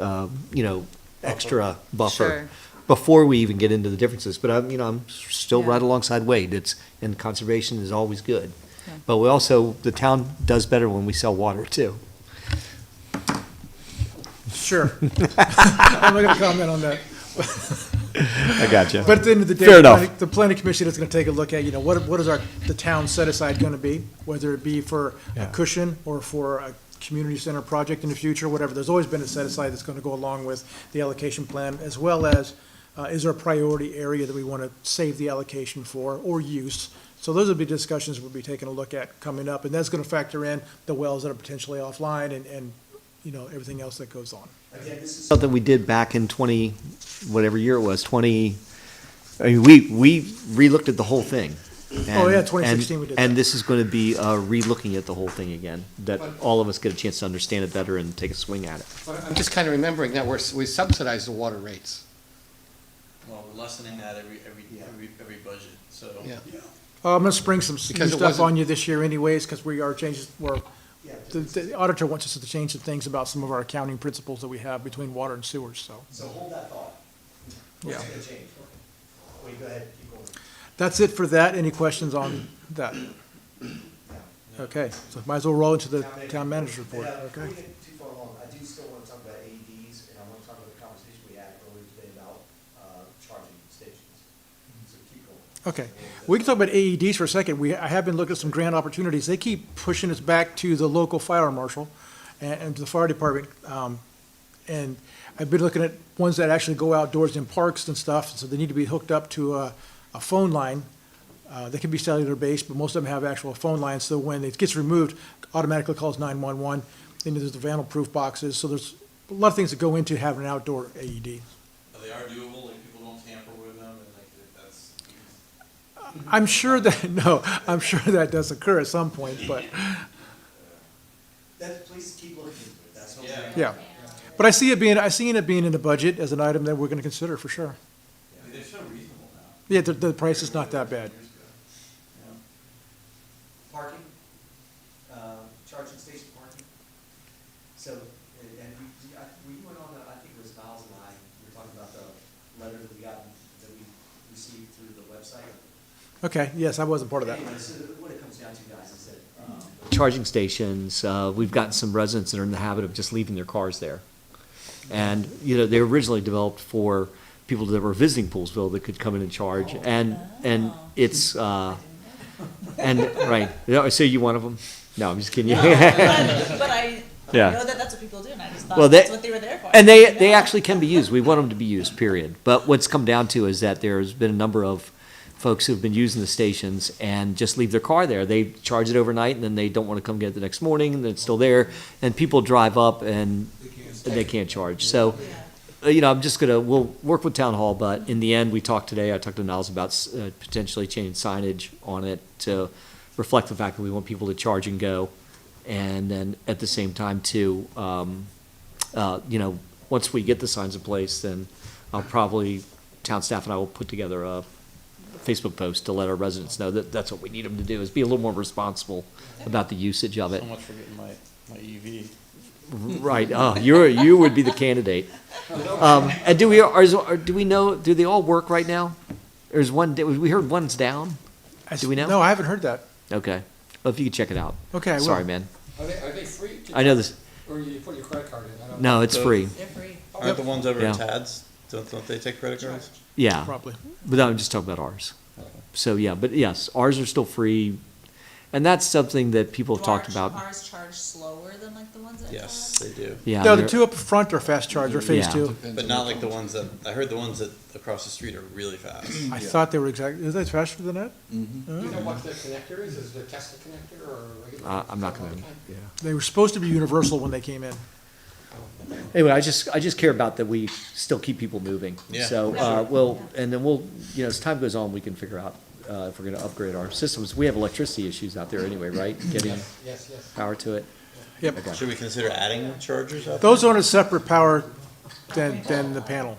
extra buffer. Sure. Before we even get into the differences, but I'm still Yeah. right alongside Wade. And conservation is always good. Yeah. But the town does better when we sell water too. Sure. I'm not gonna comment on that. I got you. But at the end of the day, Fair enough. the planning commission is gonna take a look at, what is the town set aside gonna be? Whether it be for a Yeah. cushion or for a community center project in the future, whatever. There's always been a set aside that's gonna go along with the allocation plan, as well as, is there a priority area that we wanna save the allocation for or use? So those would be discussions we'll be taking a look at coming up, and that's gonna factor in the wells that are potentially offline and everything else that goes on. Something we did back in whatever year it was, we re-looked at the whole thing. Oh, yeah, 2016 we did And that. this is going to be re-looking at the whole thing again, that all of us get a chance to understand it better and take a swing at it. But I'm just kind of remembering that we subsidize the water rates. Well, we're lessening that every budget, so. Yeah. I'm gonna spring some new Because it stuff wasn't- on you this year anyways, because the auditor wants us to change some things about some of our accounting principles that we have between water and sewers, so. So hold that thought. Yeah. gonna change? Wait, go ahead, keep going. That's it for that. Any questions on that? Okay, so might as well roll into the town manager's report, okay? Before we get too far along, I do still want to talk about AEDs, and I want to talk about the conversation we had earlier today about charging stations. So keep going. Okay, we can talk about AEDs for a second. I have been looking at some grant opportunities. They keep pushing us back to the local fire marshal and to the fire department. And I've been looking at ones that actually go outdoors in parks and stuff, so they need to be hooked up to a phone line. They can be cellular based, but most of them have actual phone lines, so when it gets removed, automatically calls 911. Then there's the vandal-proof boxes, so there's a lot of things that go into having an outdoor AED. They are doable, like people don't tamper with them, and like that's. I'm sure that does occur at some point, but, Please keep looking into it, that's all. yeah. But I see it being in the budget as an item that we're gonna consider for sure. They're so reasonable now. Yeah, the price is not that bad. Parking, charging station parking. So, and we went on, I think it was Miles and I, we were talking about the letter that we received through the website. Okay, yes, I wasn't part of that. Anyway, so what it comes down to, guys, is that charging stations, we've gotten some residents that are in the habit of just leaving their cars there. And, they were originally developed for people that were visiting Poolsville that could come in and charge. And it's, right. So you one of them? No, I'm just kidding you. But I Yeah. know that that's what people do, and I just thought Well, that's what they were there for. And they actually can be used. We want them to be used, period. But what's come down to is that there's been a number of folks who've been using the stations and just leave their car there. They charge it overnight and then they don't want to come get it the next morning and it's still there. And people drive up and they can't charge. So, we'll work with Town Hall, but in the end, I talked to Niles about potentially changing signage on it to reflect the fact that we want people to charge and go. And then at the same time too, once we get the signs in place, then town staff and I will put together a Facebook post to let our residents know that that's what we need them to do, is be a little more responsible about the usage of it. So much for getting my EV. Right, you would be the candidate. And do we know, do they all work right now? There's one, we heard one's down. Do we know? No, I haven't heard that. Okay, well, if you could check it out. Okay, I will. Sorry, man. Are they free? I know this, Or you put your credit card in? no, it's free. They're free. Aren't the ones over Yeah. at TADS, don't they take credit cards? Yeah. Probably. But I'm just talking about ours. So, yeah, but yes, ours are still free. And that's something that people have talked about. Ours charge slower than like the ones that Yes, they do. Yeah. No, the they're- two up front are fast charge, or phase Yeah. two. But not like the ones that, I heard the ones that across the street are really fast. I thought they were exactly, is that faster than that? Do you know what the connector is? Is it a Tesla connector or a regular? I'm not gonna, yeah. They were supposed to be universal when they came in. Anyway, I just care about that we still keep people moving. Yeah. So, and then as time goes on, we can figure out, if we're gonna upgrade our systems. We have electricity issues out there anyway, right? Getting Yes. power to it. Yep. Okay. Should we consider adding chargers out there? Those are on a separate power than the panel.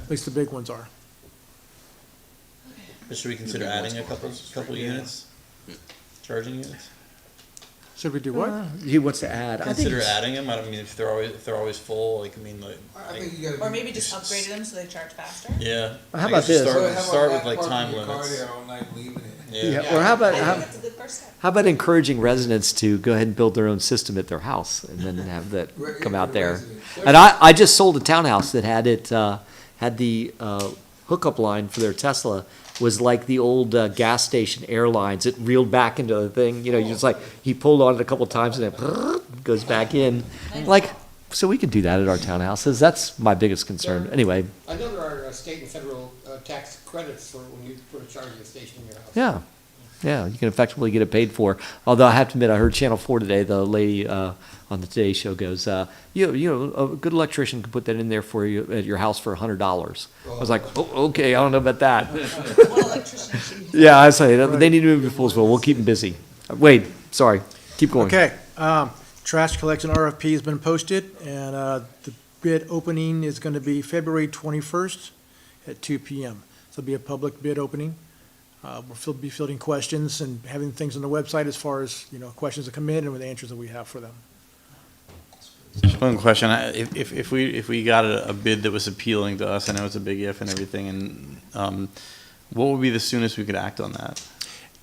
At least the big ones are. Should we consider adding a couple units? Charging units? Should we do what? He wants to add. I think Consider it's- adding them? I don't mean, if they're always full, like, I think you gotta. Or maybe just upgraded them so they charge faster. yeah. How I about guess you this? Start with like time limits. All night leaving it. Yeah. Or how about, I think how, that's a good first step. how about encouraging residents to go ahead and build their own system at their house and then have that come out there? And I just sold a townhouse that had the hookup line for their Tesla was like the old gas station airlines. It reeled back into the thing, you just like, he pulled on it a couple times and it goes back in. Like, so we could do that at our townhouses. That's my biggest concern. Anyway, I know there are state and federal tax credits for when you put a charging station in your house. yeah. Yeah, you can effectively get it paid for. Although I have to admit, I heard Channel 4 today, the lady on the Today Show goes, a good electrician could put that in there for you at your house for $100. I was like, oh, okay, I don't know about that. What electrician should you? Yeah, I say, they need to move to Poolsville. We'll keep them busy. Wade, sorry, keep going. Okay, trash collection RFP has been posted, and the bid opening is going to be February 21st at 2 PM. So it'll be a public bid opening. We'll be fielding questions and having things on the website as far as, questions that come in and with the answers that we have for them. Just one question, if we got a bid that was appealing to us, I know it's a big if and everything, and what would be the soonest we could act on that?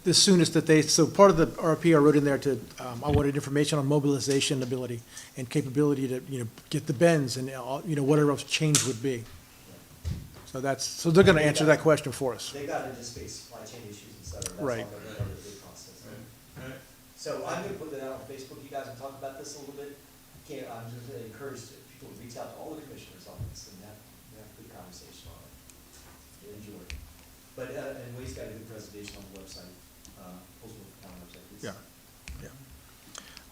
The soonest that so part of the RFP I wrote in there I wanted information on mobilization ability and capability to, get the bends and, whatever else change would be. So they're gonna answer that question for us. They got into space supply chain issues, et cetera. Right. the bid process. So I'm gonna put that out on Facebook. You guys can talk about this a little bit. I'm just gonna encourage people to reach out to all the commissioners on this and have a good conversation on it. Enjoy it. But, and Wade's got a good presentation on the website, Poolsville County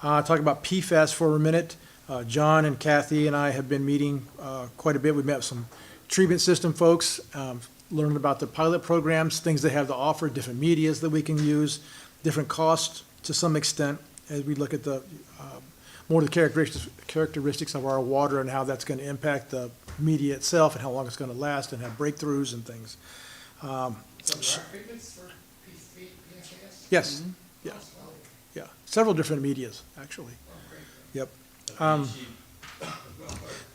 website. Talk about PFAS for a minute. John and Kathy and I have been meeting quite a bit. We met with some treatment system folks, learning about the pilot programs, things they have to offer, different medias that we can use, different costs to some extent, as we look at the more of the characteristics of our water and how that's going to impact the media itself and how long it's going to last and have breakthroughs and things. So there are treatments for PFAS? Yes, yeah, several different medias, actually. Yep.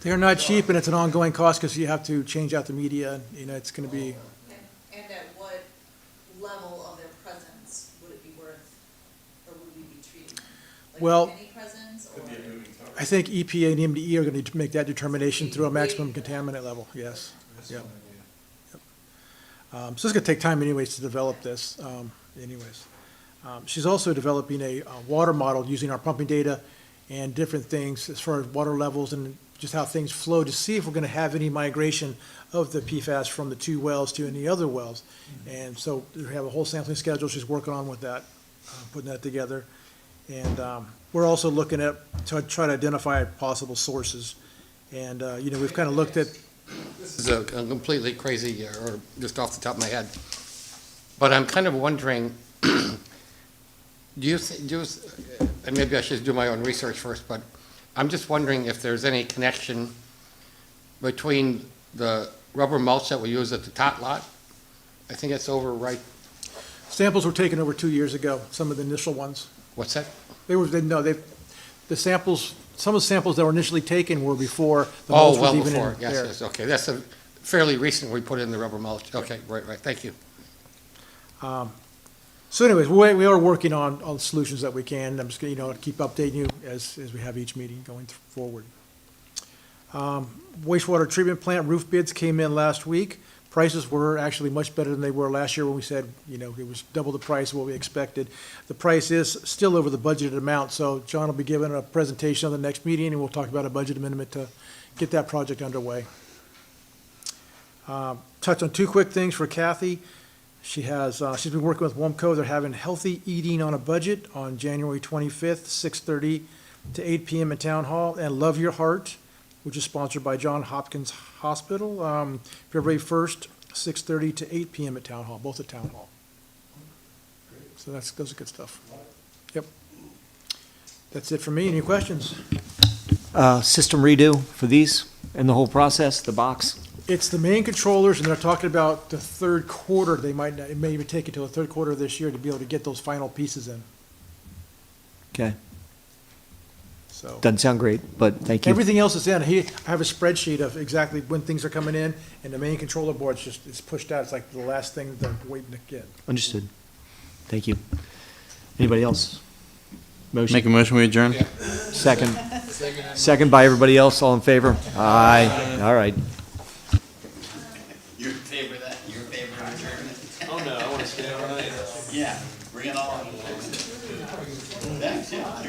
They're not cheap, and it's an ongoing cost because you have to change out the media. It's going to be. And at what level of their presence would it be worth, or would we be treating them? Like Well, any presence, or? I think EPA and MDE are going to make that determination through a maximum contaminant level. Yes. Yep. So it's going to take time, anyways, to develop this. She's also developing a water model using our pumping data and different things as far as water levels and just how things flow to see if we're gonna have any migration of the PFAS from the 2 wells to any other wells. And so we have a whole sampling schedule she's working on with that, putting that together. And we're also looking at, to try to identify possible sources. And, we've kind of looked at, This is a completely crazy, or just off the top of my head, but I'm kind of wondering, and maybe I should do my own research first, but I'm just wondering if there's any connection between the rubber mulch that we use at the tot lot. I think it's over right, samples were taken over 2 years ago, some of the initial ones. what's that? The samples, some of the samples that were initially taken were before the Oh, mulch was well even before, in yes, there. yes, okay, that's a fairly recent, we put in the rubber mulch, okay, right, thank you. So anyways, we are working on solutions that we can. I'm just gonna, keep updating you as we have each meeting going forward. Wastewater treatment plant roof bids came in last week. Prices were actually much better than they were last year when we said, it was double the price of what we expected. The price is still over the budgeted amount, so John will be giving a presentation on the next meeting, and we'll talk about a budget amendment to get that project underway. Touch on 2 quick things for Kathy. She's been working with WUMCO. They're having Healthy Eating on a Budget on January 25th, 6:30 to 8 p.m. at Town Hall, and Love Your Heart, which is sponsored by Johns Hopkins Hospital, February 1st, 6:30 to 8 p.m. at Town Hall, both at Town Hall. So those are good stuff. Yep. That's it for me. Any questions? System redo for these and the whole process, the box? It's the main controllers, and they're talking about the third quarter. It may even take it till the third quarter of this year to be able to get those final pieces in. Okay. So Doesn't sound great, but thank you. everything else is in. I have a spreadsheet of exactly when things are coming in, and the main controller board's it's pushed out. It's like the last thing they're waiting to get. Understood. Thank you. Anybody else? Motion? Make a motion, we adjourn? Second. Second by everybody else, all in favor? Aye. All right. You in favor of that? You're in favor of adjournment? Oh, no, I want to stay all night. Yeah, bring it on. Thanks, yeah.